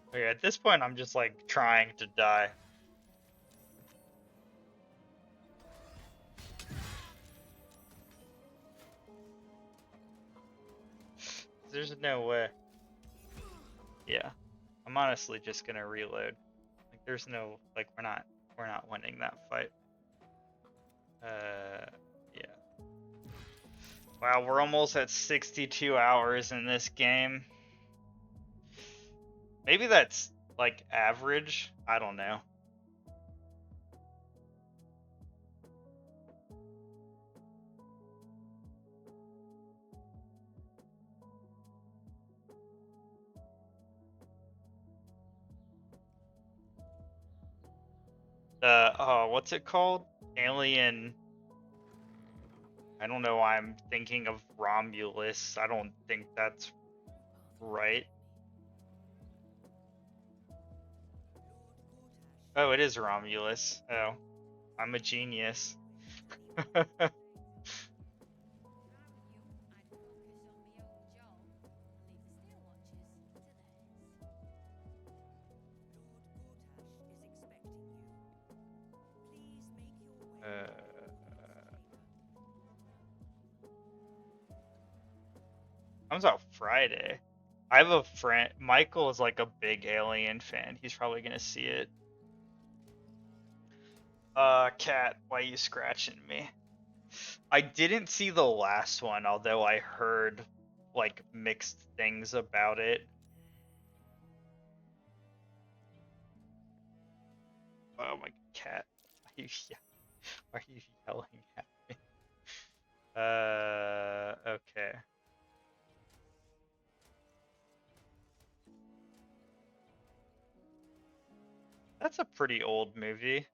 Okay, at this point, I'm just like trying to die. There's no way. Yeah, I'm honestly just gonna reload. Like, there's no like we're not winning that fight. Yeah. Wow, we're almost at 62 hours in this game. Maybe that's like average. I don't know. Oh, what's it called? Alien. I don't know why I'm thinking of Romulus. I don't think that's right. Oh, it is Romulus. Oh, I'm a genius. Comes out Friday. I have a friend. Michael is like a big Alien fan. He's probably gonna see it. Cat, why you scratching me? I didn't see the last one, although I heard like mixed things about it. Oh my cat. Why are you yelling at me? Okay. That's a pretty old movie.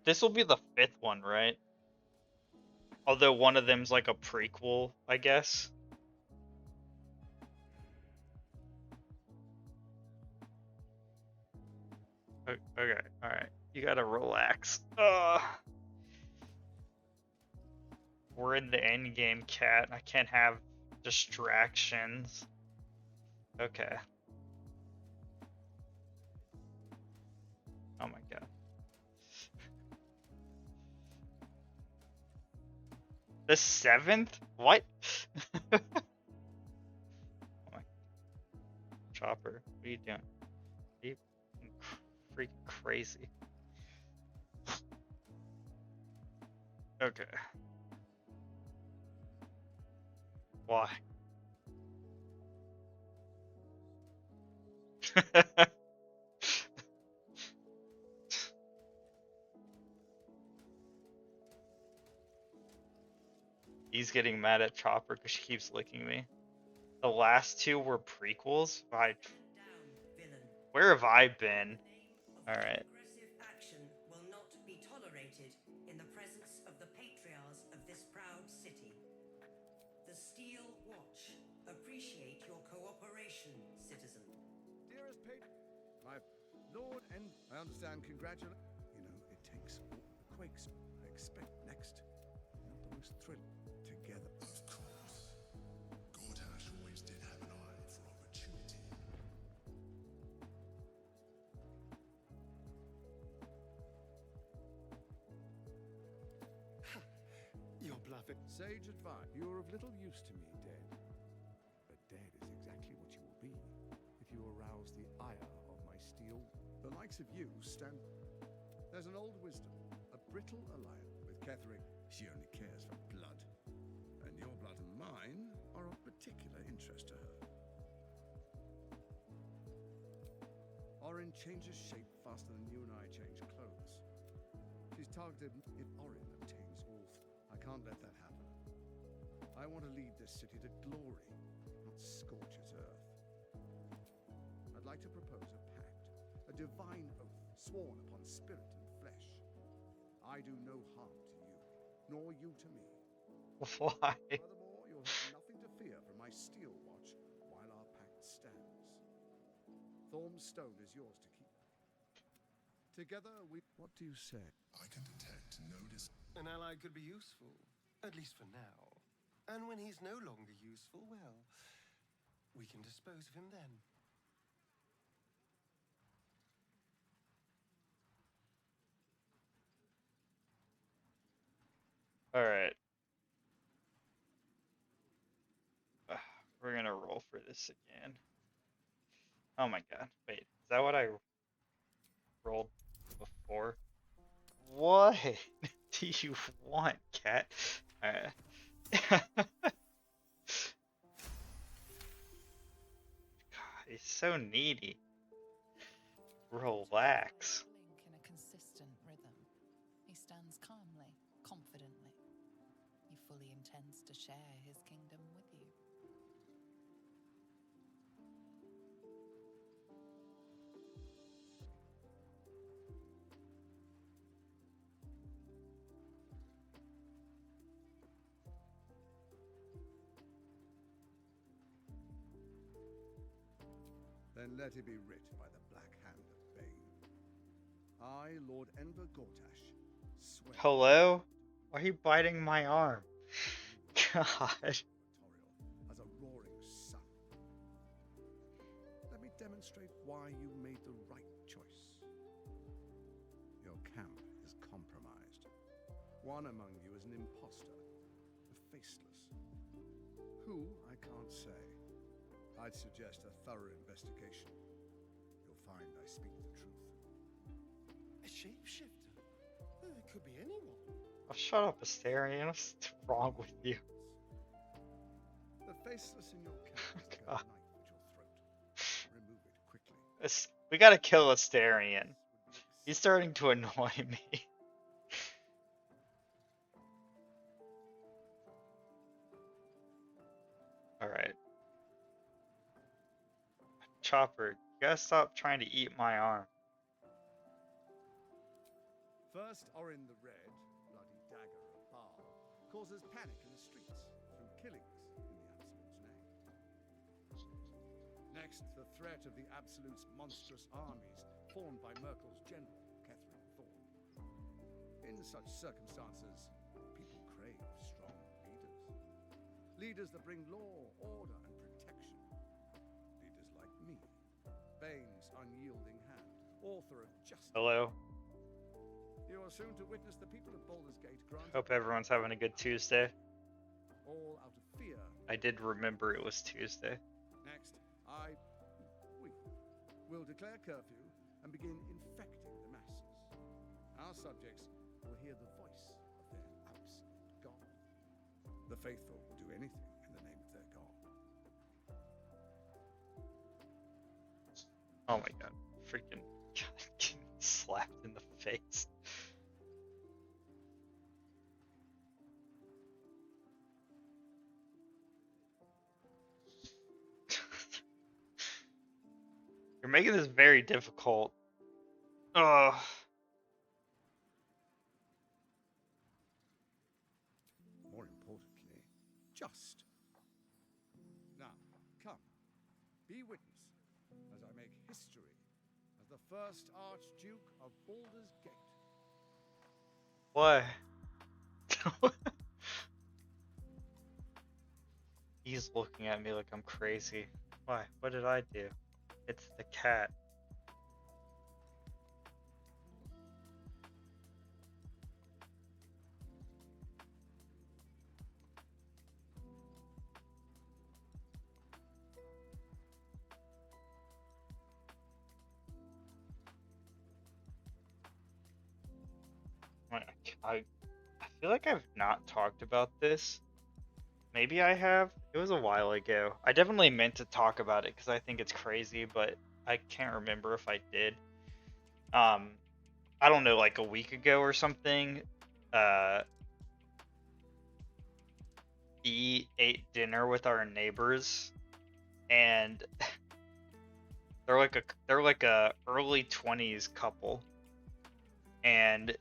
This will be the 5th one, right? Although one of them's like a prequel, I guess. Okay, alright. You gotta relax. We're in the end game, cat. I can't have distractions. Okay. Oh my god. The 7th? What? Oh my. Chopper, what are you doing? Are you freaking crazy? Okay. Why? He's getting mad at Chopper because she keeps licking me. The last 2 were prequels? Where have I been? Alright. Aggressive action will not be tolerated in the presence of the patriarchs of this proud city. The Steel Watch appreciate your cooperation, citizen. Dearest my lord, and I understand. Congratulations. You know, it takes all the quakes I expect next. Not the most thrilling. Together. Of course. Gortash always did have an eye for opportunity. perfect. Sage advice. You're of little use to me, dead. But dead is exactly what you will be if you arouse the ire of my steel. The likes of you stand. There's an old wisdom, a brittle alliance with Ketherick. She only cares for blood. And your blood and mine are of particular interest to her. Orin changes shape faster than you and I change clothes. She's targeted if Orin obtains all. I can't let that happen. I want to lead this city to glory, not scorch its earth. I'd like to propose a pact, a divine oath sworn upon spirit and flesh. I do no harm to you, nor you to me. Why? Furthermore, you'll have nothing to fear from my steel watch while our pact stands. Thorm's stone is yours to keep. Together we... What do you say? I can detect no An ally could be useful, at least for now. And when he's no longer useful, well, we can dispose of him then. Alright. We're gonna roll for this again. Oh my god. Wait, is that what I rolled before? What do you want, cat? Alright. God, he's so needy. Relax. Link in a consistent rhythm. He stands calmly, confidently. He fully intends to share his kingdom with you. Then let it be writ by the black hand of Bane. I, Lord Enver Gortash, swear... Hello? Why are you biting my arm? God. As a roaring sun. Let me demonstrate why you made the right choice. Your camp is compromised. One among you is an imposter, a faceless. Who, I can't say. I'd suggest a thorough investigation. You'll find I speak the truth. A shapeshifter? It could be anyone. Oh, shut up, Asterion. What's wrong with you? The faceless in your camp has God. got a knife at your throat. Remove it quickly. We gotta kill Asterion. He's starting to annoy me. Alright. Chopper, you gotta stop trying to eat my arm. First, Orin the Red, bloody dagger of Baal, causes panic in the streets through killings in the Absolute's name. Next, the threat of the Absolute's monstrous armies formed by Merkel's general, Catherine Thorne. In such circumstances, people crave strong leaders. Leaders that bring law, order, and protection. Leaders like me, Bane's unyielding hand, author of justice. Hello. You are soon to witness the people of Baldur's Gate grant Hope everyone's having a good Tuesday. all out of fear. I did remember it was Tuesday. Next, we will declare curfew and begin infecting the masses. Our subjects will hear the voice of their absolute God. The faithful will do anything in the name of their God. Oh my god. Freaking getting slapped in the face. You're making this very difficult. Ugh. More importantly, just. Now, come, be witness as I make history as the first Archduke of Baldur's Gate. What? He's looking at me like I'm crazy. Why? What did I do? It's the cat. I feel like I've not talked about this. Maybe I have. It was a while ago. I definitely meant to talk about it because I think it's crazy, but I can't remember if I did. Um, I don't know, like a week ago or something. Uh, ate dinner with our neighbors, and they're like a early 20s couple, and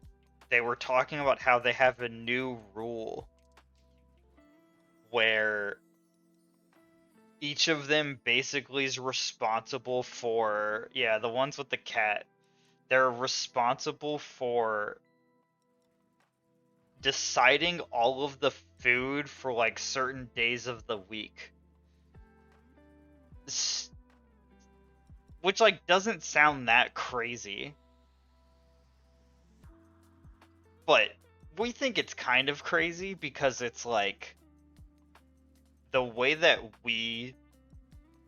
they were talking about how they have a new rule where each of them basically is responsible for, yeah, the ones with the cat, they're responsible for deciding all of the food for like certain days of the week. Which like doesn't sound that crazy, but we think it's kind of crazy because it's like the way that we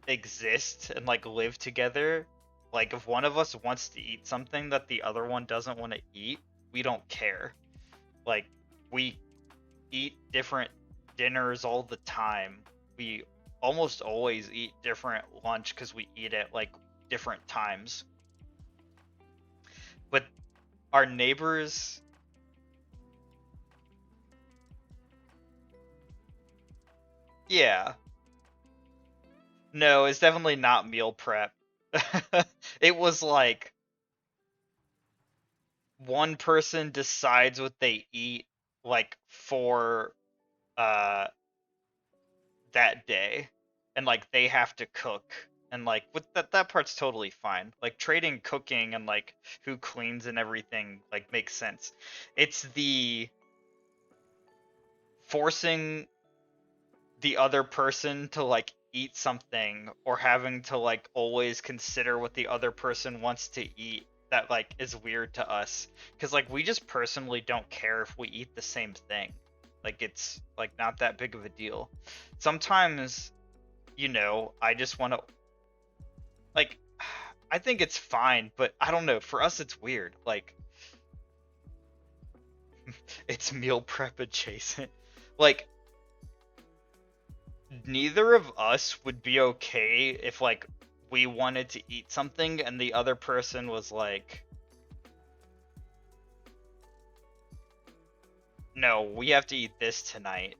exist and like live together. Like if one of us wants to eat something that the other one doesn't want to eat, we don't care. Like we eat different dinners all the time. We almost always eat different lunch because we eat at like different times. But our neighbors, yeah, no, it's definitely not meal prep. It was like one person decides what they eat like for uh that day, and like they have to cook, and like with that part's totally fine. Like trading cooking and like who cleans and everything like makes sense. It's the forcing the other person to like eat something or having to like always consider what the other person wants to eat that like is weird to us, because like we just personally don't care if we eat the same thing. Like it's like not that big of a deal. Sometimes, I just want to like I think it's fine, but I don't know, for us it's weird. Like it's meal prep adjacent. Like neither of us would be okay if like we wanted to eat something and the other person was like, no, we have to eat this tonight.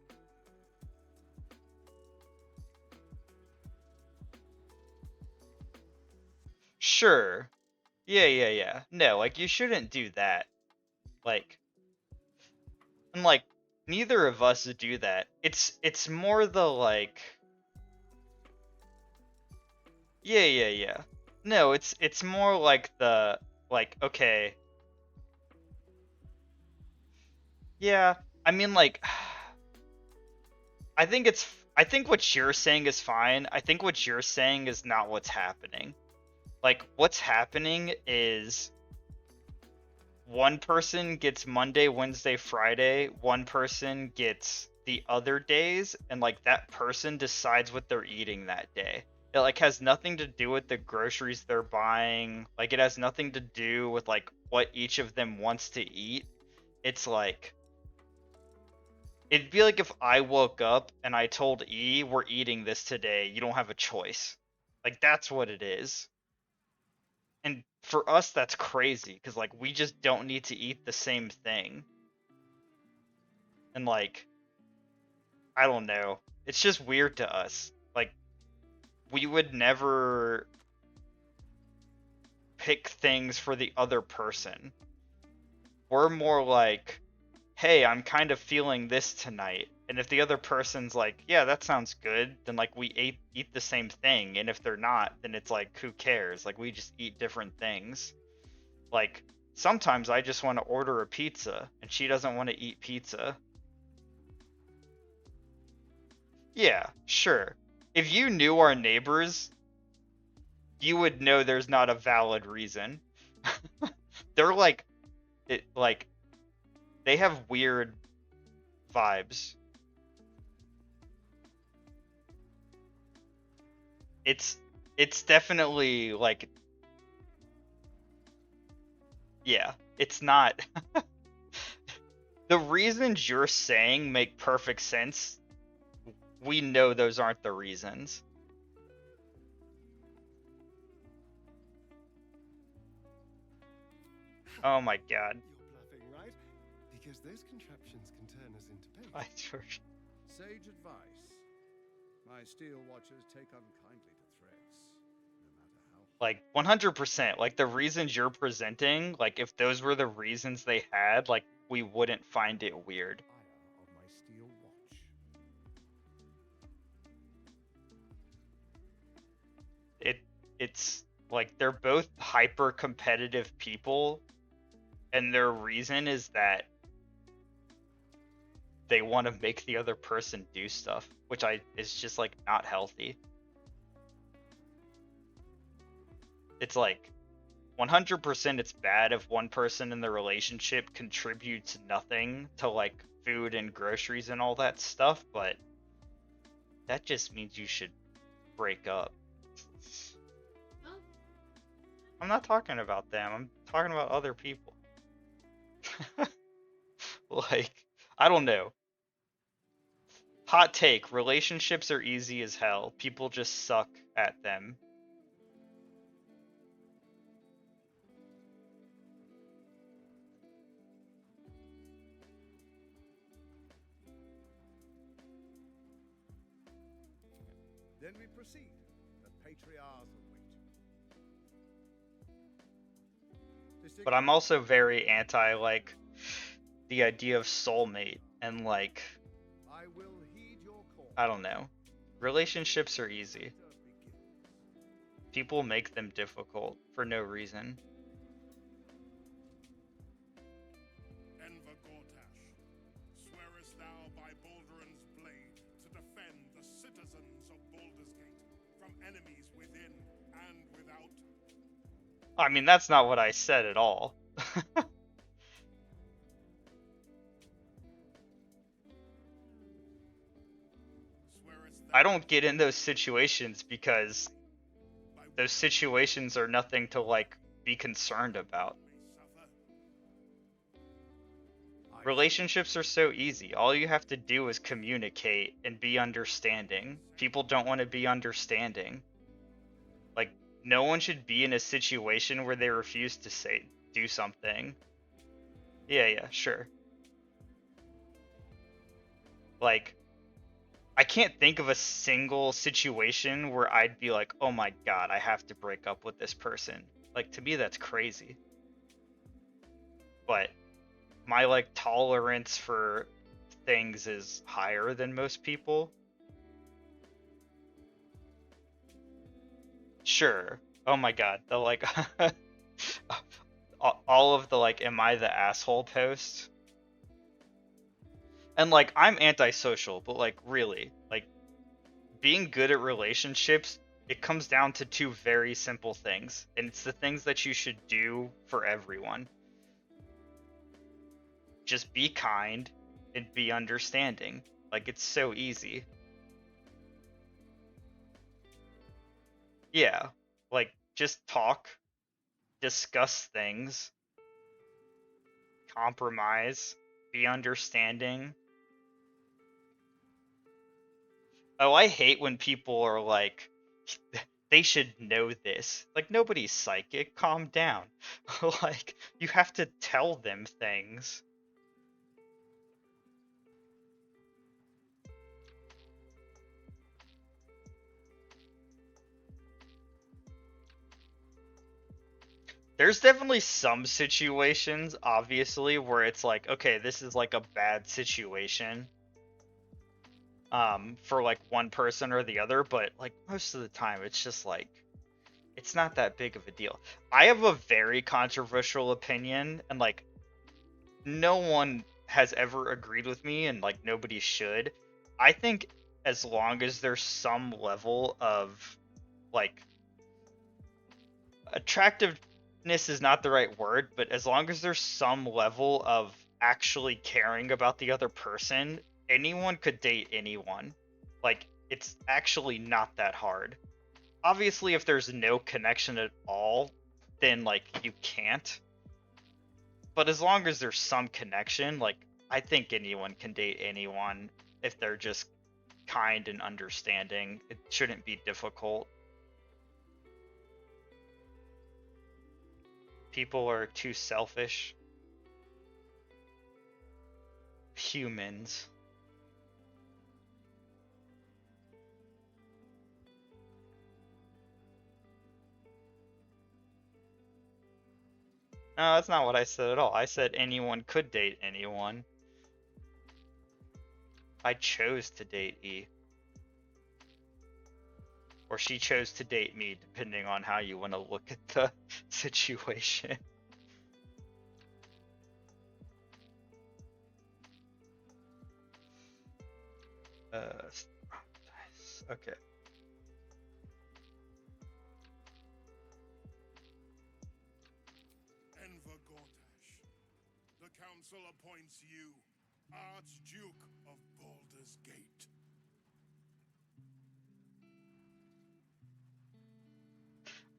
Sure. Yeah, yeah, yeah. No, like you shouldn't do that. Like, and like neither of us do that. It's more the like, yeah, yeah, yeah. No, it's more like the like, okay. Yeah, I mean like I think what you're saying is fine. I think what you're saying is not what's happening. Like what's happening is one person gets Monday, Wednesday, Friday, one person gets the other days, and like that person decides what they're eating that day. It like has nothing to do with the groceries they're buying. Like it has nothing to do with like what each of them wants to eat. It's like it'd be like if I woke up and I told E, we're eating this today. You don't have a choice. Like that's what it is. And for us, that's crazy because like we just don't need to eat the same thing. And like, I don't know. It's just weird to us. Like, we would never pick things for the other person. We're more like, hey, I'm kind of feeling this tonight. And if the other person's like, yeah, that sounds good, then like we eat the same thing. And if they're not, then it's like, who cares? Like we just eat different things. Like sometimes I just want to order a pizza and she doesn't want to eat pizza. Yeah, sure. If you knew our neighbors, you would know there's not a valid reason. They're like like they have weird vibes. It's definitely like, yeah, it's not The reasons you're saying make perfect sense. We know those aren't the reasons. Oh my god. You're bluffing, right? Because those contraptions can turn us into bait. I swear. Sage advice. My steel watchers take unkindly to threats, no matter how. Like 100%, like the reasons you're presenting, like if those were the reasons they had, like we wouldn't find it weird. Ire of my steel watch. It's like they're both hyper competitive people, and their reason is that they want to make the other person do stuff, which is just like not healthy. It's like 100% it's bad if one person in the relationship contributes nothing to like food and groceries and all that stuff, but that just means you should break up. I'm not talking about them. I'm talking about other people. Like, I don't know. Hot take, relationships are easy as hell. People just suck at them. Then we proceed. The patriarchs await. But I'm also very anti like the idea of soulmate and like I will heed your call. I don't know. Relationships are easy. People make them difficult for no reason. Enver Gortash, swearest thou by Baldur's blade to defend the citizens of Baldur's Gate from enemies within and without? I mean, that's not what I said at all. I don't get in those situations because those situations are nothing to like be concerned about. Relationships are so easy. All you have to do is communicate and be understanding. People don't want to be understanding. Like, no one should be in a situation where they refuse to do something. Yeah, sure. Like, I can't think of a single situation where I'd be like, oh my god, I have to break up with this person. Like, to me, that's crazy. But my, like, tolerance for things is higher than most people. Sure. Oh my god, the, like, all of the, like, am I the asshole posts? And, like, I'm antisocial, but, like, really, like, being good at relationships, it comes down to two very simple things. And it's the things that you should do for everyone. Just be kind and be understanding. Like, it's so easy. Yeah. Like, just talk. Discuss things. Compromise. Be understanding. Oh, I hate when people are like, they should know this. Like, nobody's psychic. Calm down. Like, you have to tell them things. There's definitely some situations, obviously, where it's like, okay, this is like a bad situation. For like one person or the other, but like most of the time it's just like it's not that big of a deal. I have a very controversial opinion, and like no one has ever agreed with me, and like nobody should. I think as long as there's some level of like attractiveness is not the right word, but as long as there's some level of actually caring about the other person, anyone could date anyone. Like, it's actually not that hard. Obviously, if there's no connection at all, then, like, you can't. But as long as there's some connection, like, I think anyone can date anyone if they're just kind and understanding. It shouldn't be difficult. People are too selfish. Humans. No, that's not what I said at all. I said anyone could date anyone. I chose to date E. Or she chose to date me, depending on how you want to look at the situation. Okay. Enver Gortash, the council appoints you Archduke of Baldur's Gate.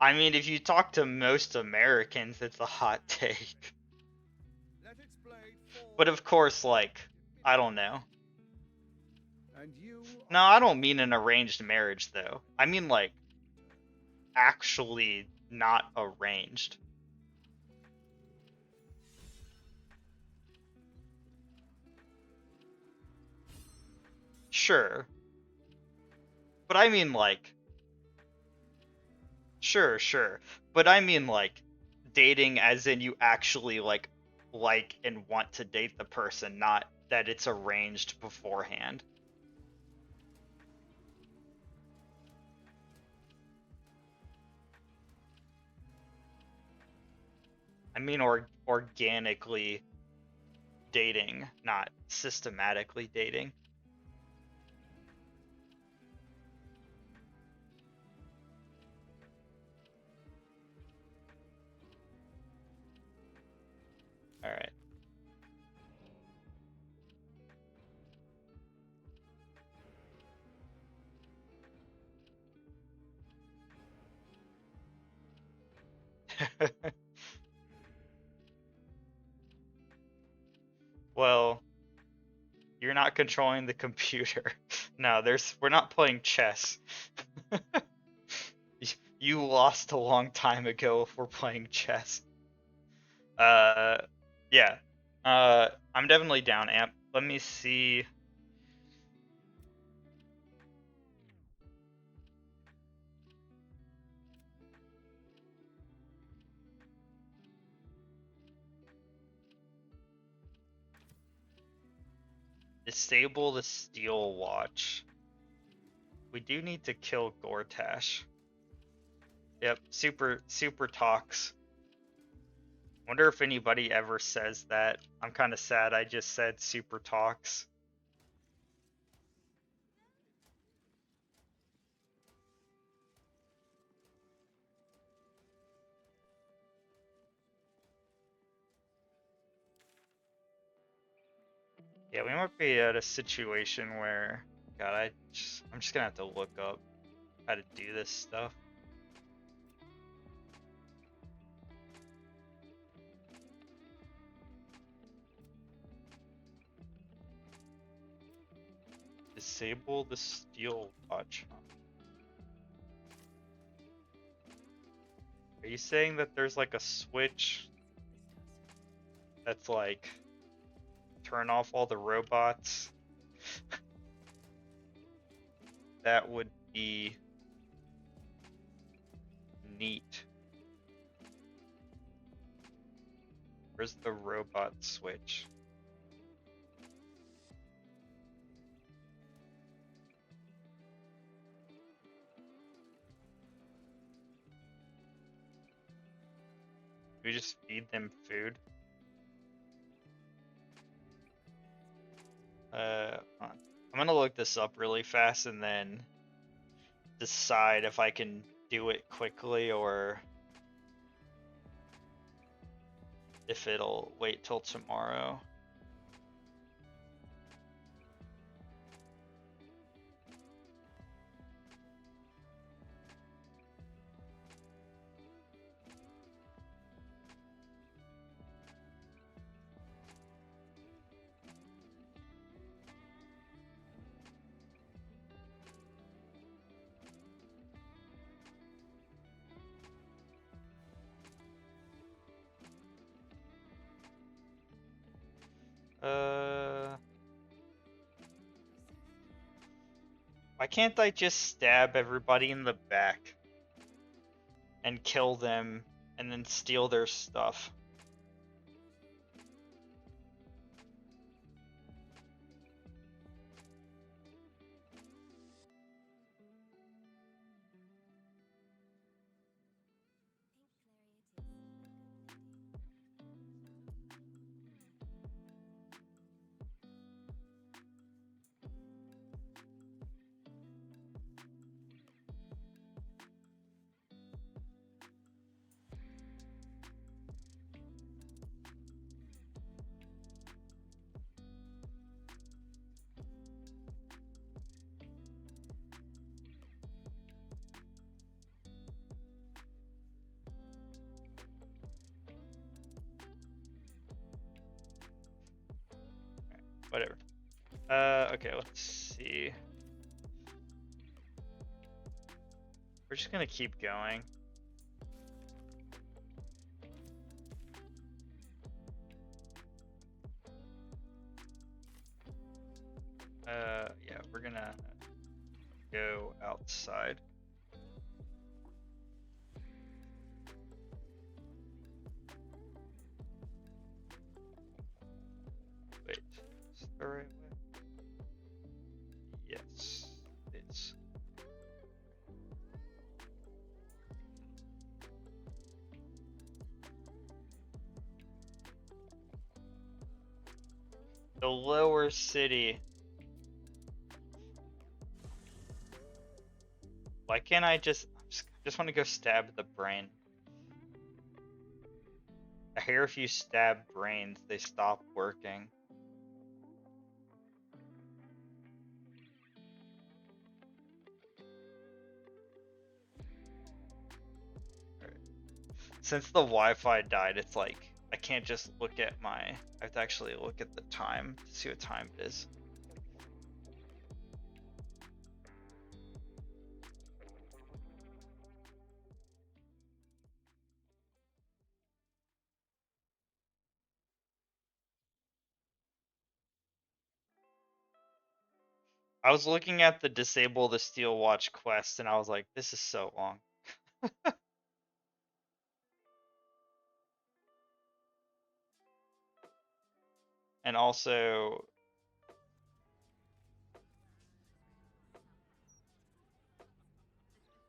I mean, if you talk to most Americans, it's a hot take. But of course, like, I don't know. No, I don't mean an arranged marriage, though. I mean, like, actually not arranged. Sure. But I mean, like, sure. But I mean, like, dating as in you actually, like and want to date the person, not that it's arranged beforehand. I mean, organically dating, not systematically dating. All right. Well, you're not controlling the computer. No, we're not playing chess. You lost a long time ago if we're playing chess. Yeah. I'm definitely down, Amp. Let me see. Disable the steel watch. We do need to kill Gortash. Yep, super talks. Wonder if anybody ever says that. I'm kind of sad I just said super talks. Yeah, we might be at a situation where, God, I'm just gonna have to look up how to do this stuff. Disable the steel watch. Are you saying that there's like a switch that's like turn off all the robots? That would be neat. Where's the robot switch? We just feed them food. I'm gonna look this up really fast and then decide if I can do it quickly or if it'll wait till tomorrow. Why can't I just stab everybody in the back and kill them and then steal their stuff? Whatever. Okay, let's see. We're just gonna keep going. Yeah, we're gonna go outside. Wait, is that the right way? Yes, it's. The lower city. Why can't I just want to go stab the brain? I hear if you stab brains, they stop working. Alright. Since the Wi-Fi died, it's like I can't just look at my. I have to actually look at the time to see what time it is. I was looking at the disable the steel watch quest and I was like, this is so long. And also,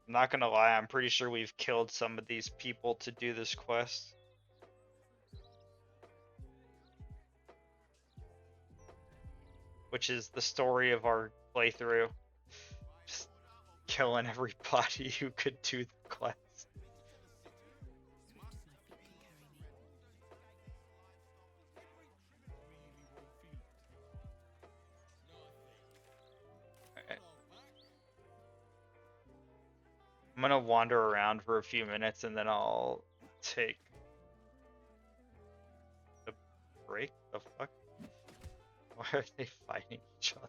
I'm not gonna lie, I'm pretty sure we've killed some of these people to do this quest. Which is the story of our playthrough. Just killing everybody who could do the quest. Alright. I'm gonna wander around for a few minutes and then I'll take a break. The fuck? Why are they fighting each other?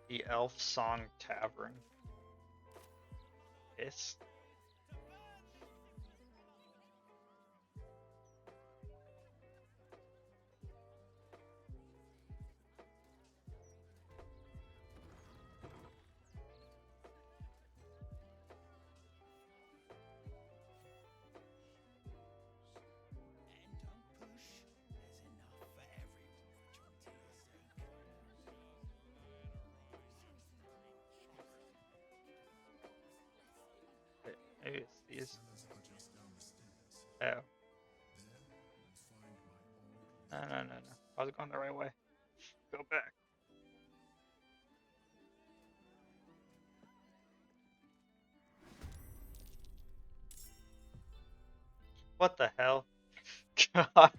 The Elf Song Tavern. It's maybe it's these. Oh. No. I was going the right way. Go back. What the hell? God.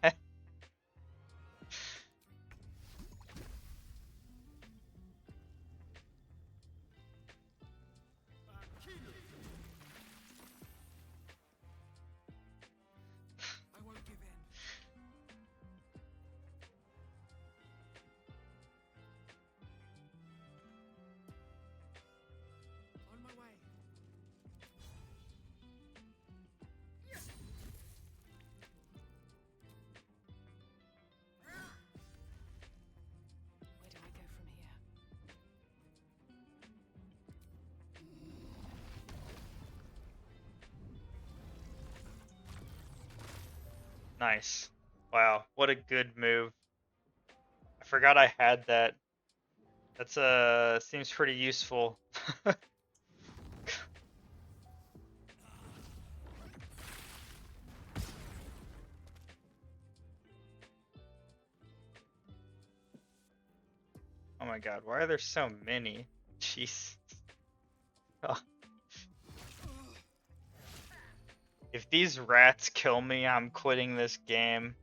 Nice. Wow, what a good move. I forgot I had that. That's seems pretty useful. Oh my god, why are there so many? Jeez. Oh. If these rats kill me, I'm quitting this game.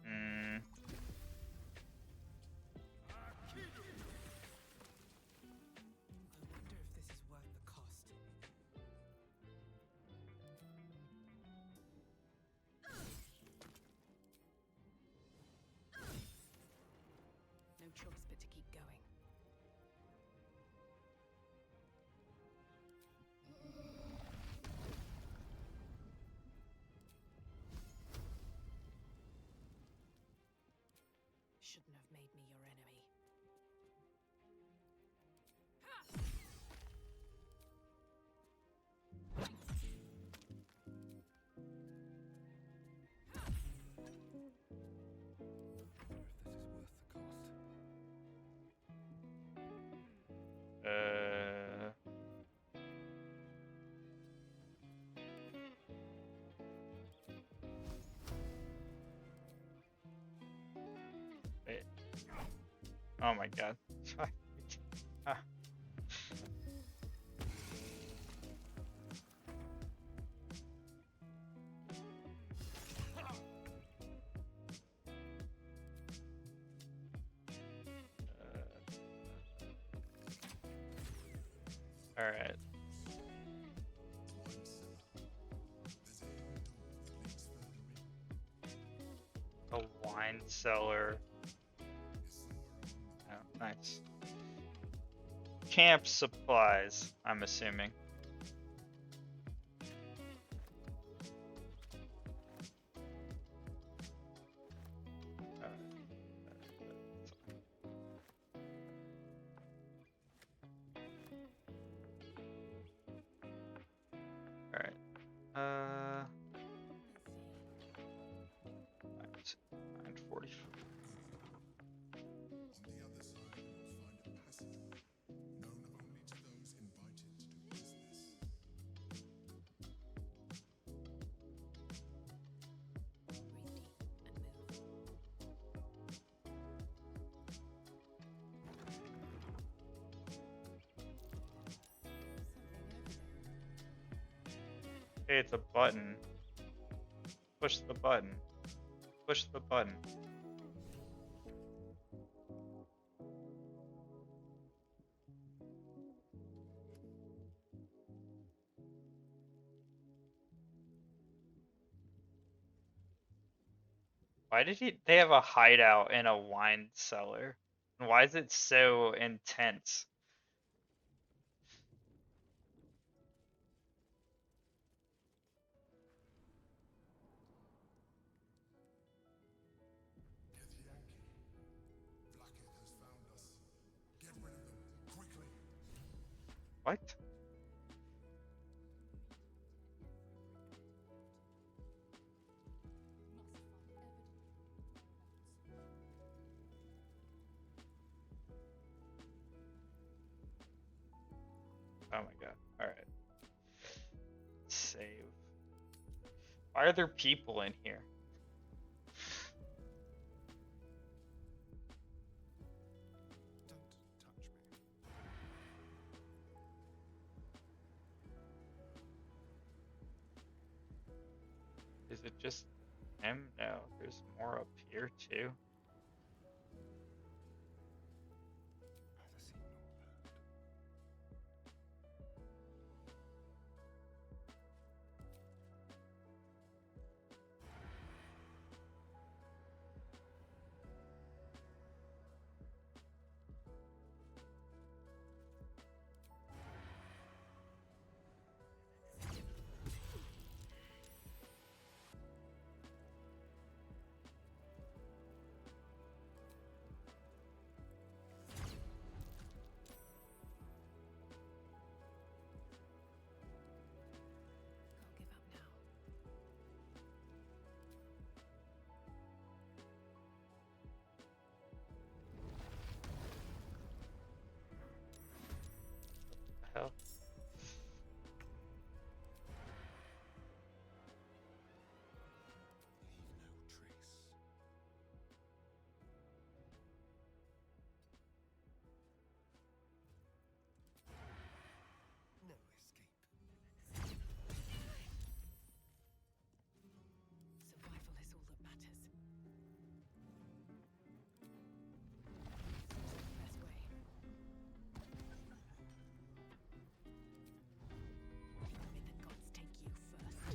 Hmm. I wonder if this is worth the cost. No choice but to keep going. Shouldn't have made me your enemy. I wonder if this is worth the cost. Wait. Oh my god. Ah. Alright. A wine cellar. Oh, nice. Camp supplies, I'm assuming. Alright. Let's see. 940. On the other side, you will find a passageway, known only to those invited to do business. Breathe deep and move. Hey, it's a button. Push the button. Push the button. Why did they have a hideout in a wine cellar? And why is it so intense? Get Yankee. Blackhead has found us. Get rid of them, quickly. What? Oh my god. Alright. Save. Why are there people in here? Don't touch me. Is it just him? No, there's more up here too. Neither seen nor heard. hell? No escape. Survival is all that matters. Best way. May the gods take you first.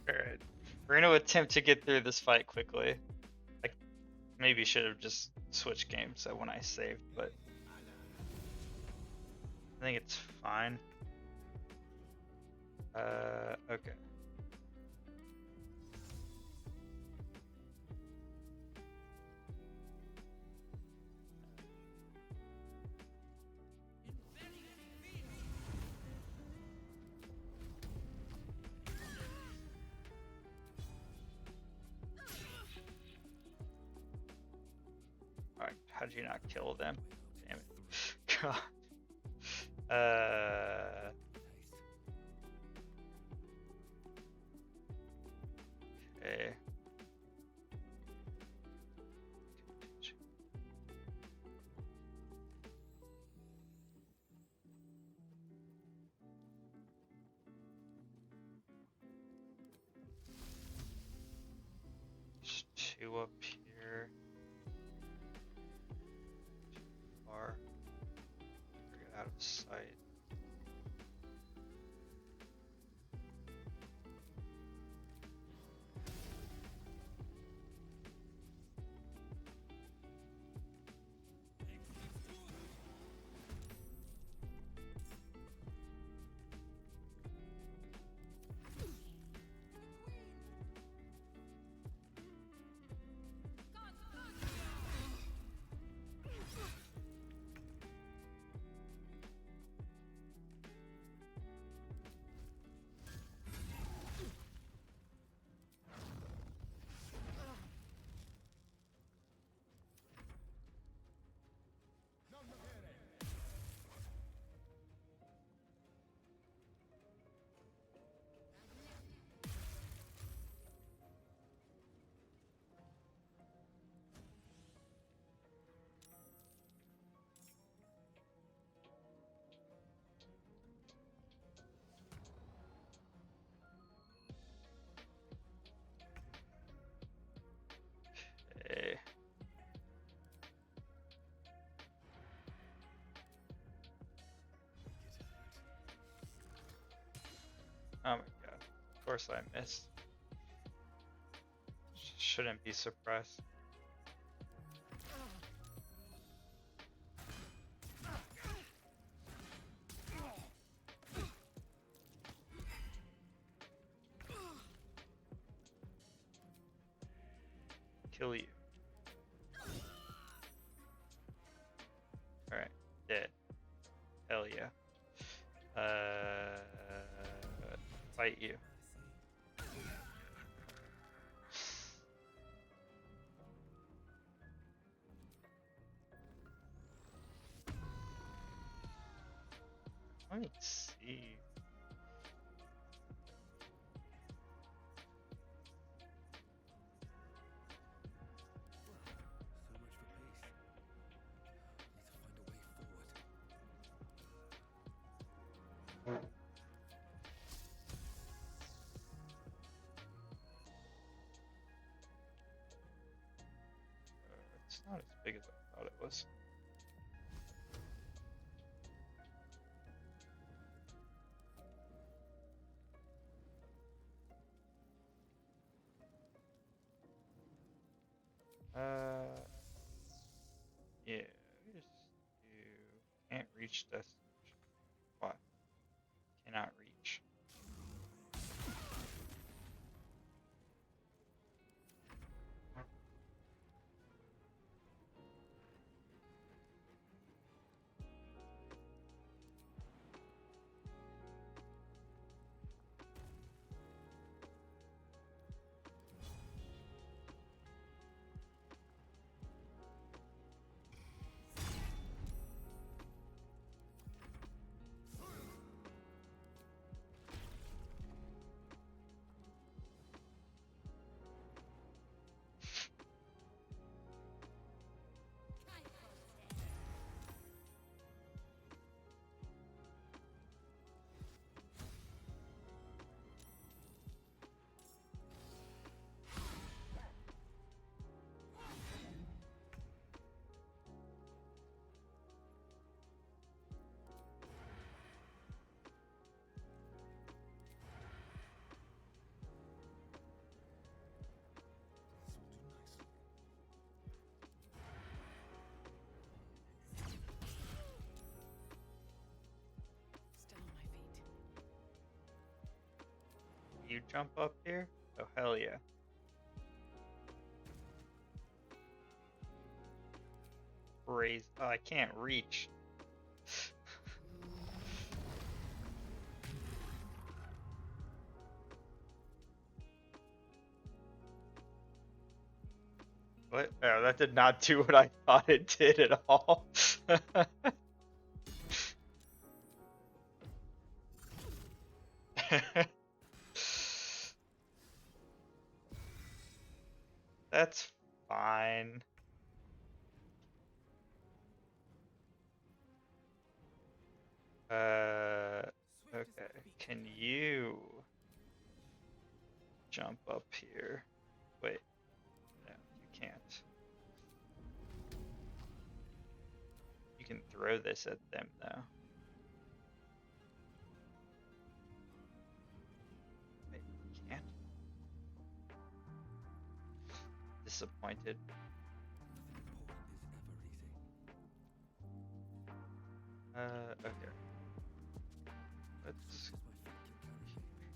Alright. We're gonna attempt to get through this fight quickly. I maybe should have just switched games when I saved, but I think it's fine. Okay. Alright, how'd you not kill them? Damn it. God. Okay. Just two up here. Too far. Get out of sight. Okay. Oh my god. Of course I missed. Shouldn't be surprised. Kill you. Alright, dead. Hell yeah. Fight you. Let me see. So much for peace. Need to find a way forward. It's not as big as I thought it was. Yeah, we just do can't reach destination. Why? Cannot reach. you jump up here? Oh, hell yeah. Raise. Oh, I can't reach. What? Oh, that did not do what I thought it did at all. That's fine. Okay. Can you jump up here? Wait. No, you can't. You can throw this at them, though. Wait, you can't? Disappointed. Okay. Let's... Nothing important is ever easy.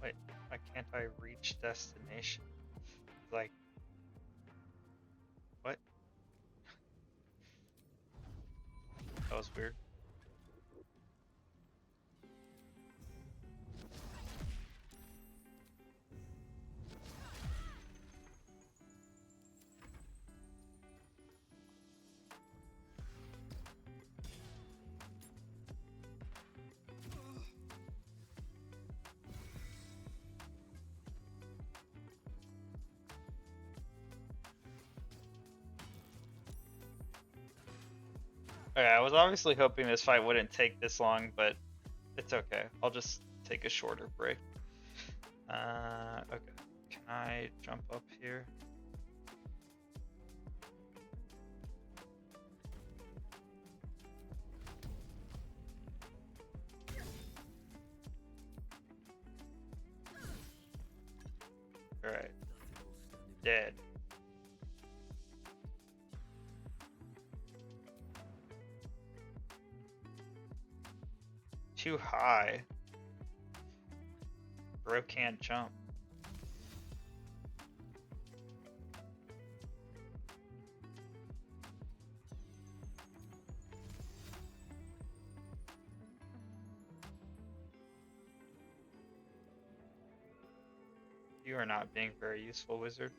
Wait, why can't I reach destination? Like... What? That was weird. Okay, I was obviously hoping this fight wouldn't take this long, but it's okay. I'll just take a shorter break. Okay. Can I jump up here? Alright. Dead. Too high. Bro can't jump. You are not being very useful, wizard.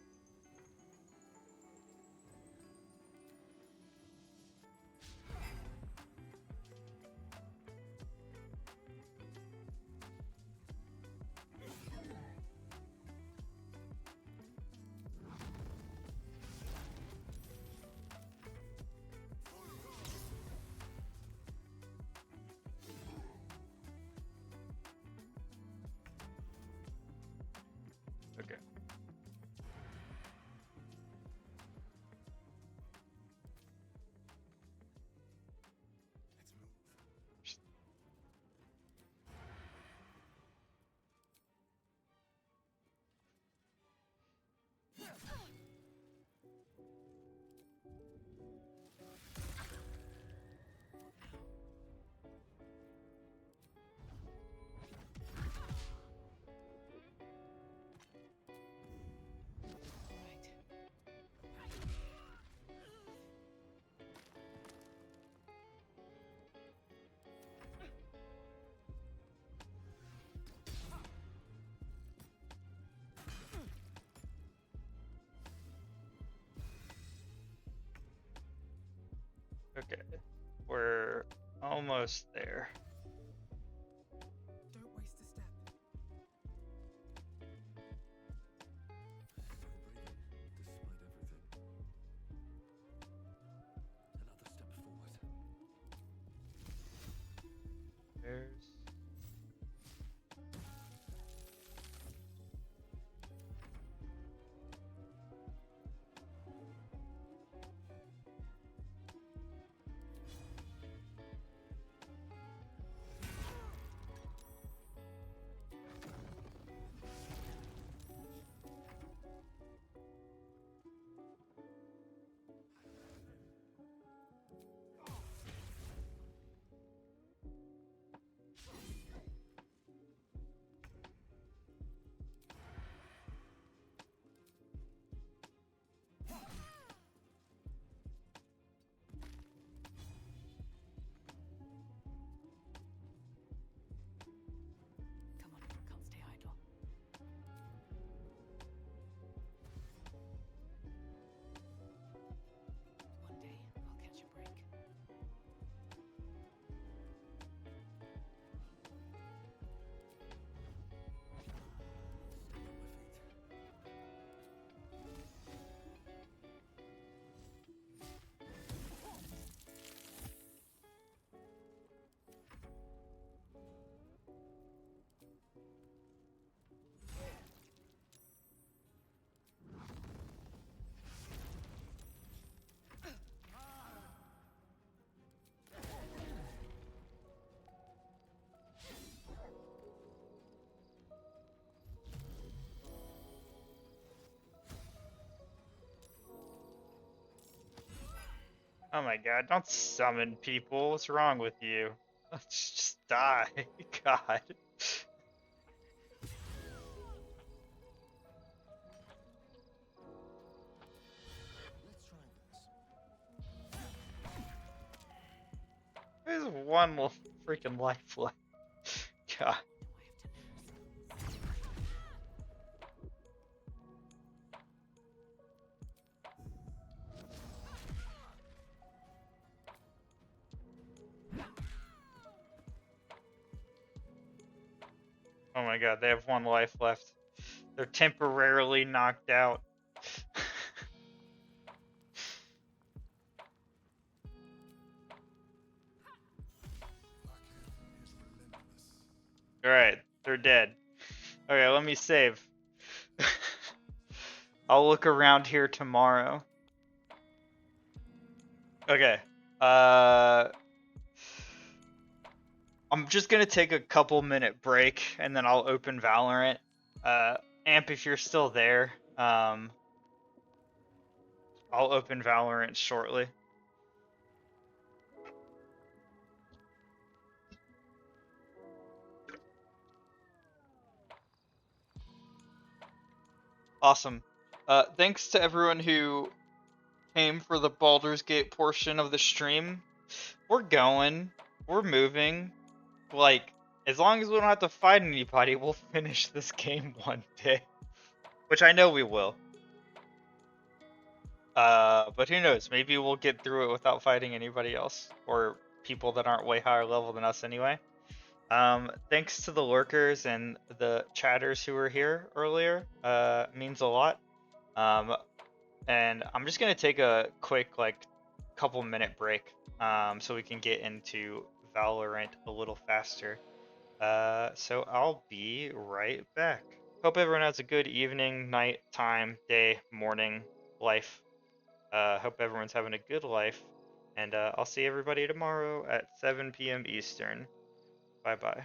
Okay. almost there. Don't waste a step. Still breathing, despite everything. Another step forward. There's. Come on, can't stay idle. One day, I'll catch a break. Stay on my feet. Oh my god, don't summon people. What's wrong with you? Let's just die. God. Let's try this. There's one freaking life left. God. Oh my god, they have one life left. They're temporarily knocked out. Alright, they're dead. Okay, let me save. I'll look around here tomorrow. Okay. I'm just gonna take a couple minute break and then I'll open Valorant. Amp, if you're still there, I'll open Valorant shortly. Awesome. Thanks to everyone who came for the Baldur's Gate portion of the stream. We're going. We're moving. Like, as long as we don't have to fight anybody, we'll finish this game one day. Which I know we will. But who knows? Maybe we'll get through it without fighting anybody else. Or people that aren't way higher level than us anyway. Thanks to the lurkers and the chatters who were here earlier. Means a lot. And I'm just gonna take a quick, like, couple minute break. So we can get into Valorant a little faster. So I'll be right back. Hope everyone has a good evening, night, time, day, morning, life. Hope everyone's having a good life. And I'll see everybody tomorrow at 7 p.m. Eastern. Bye-bye.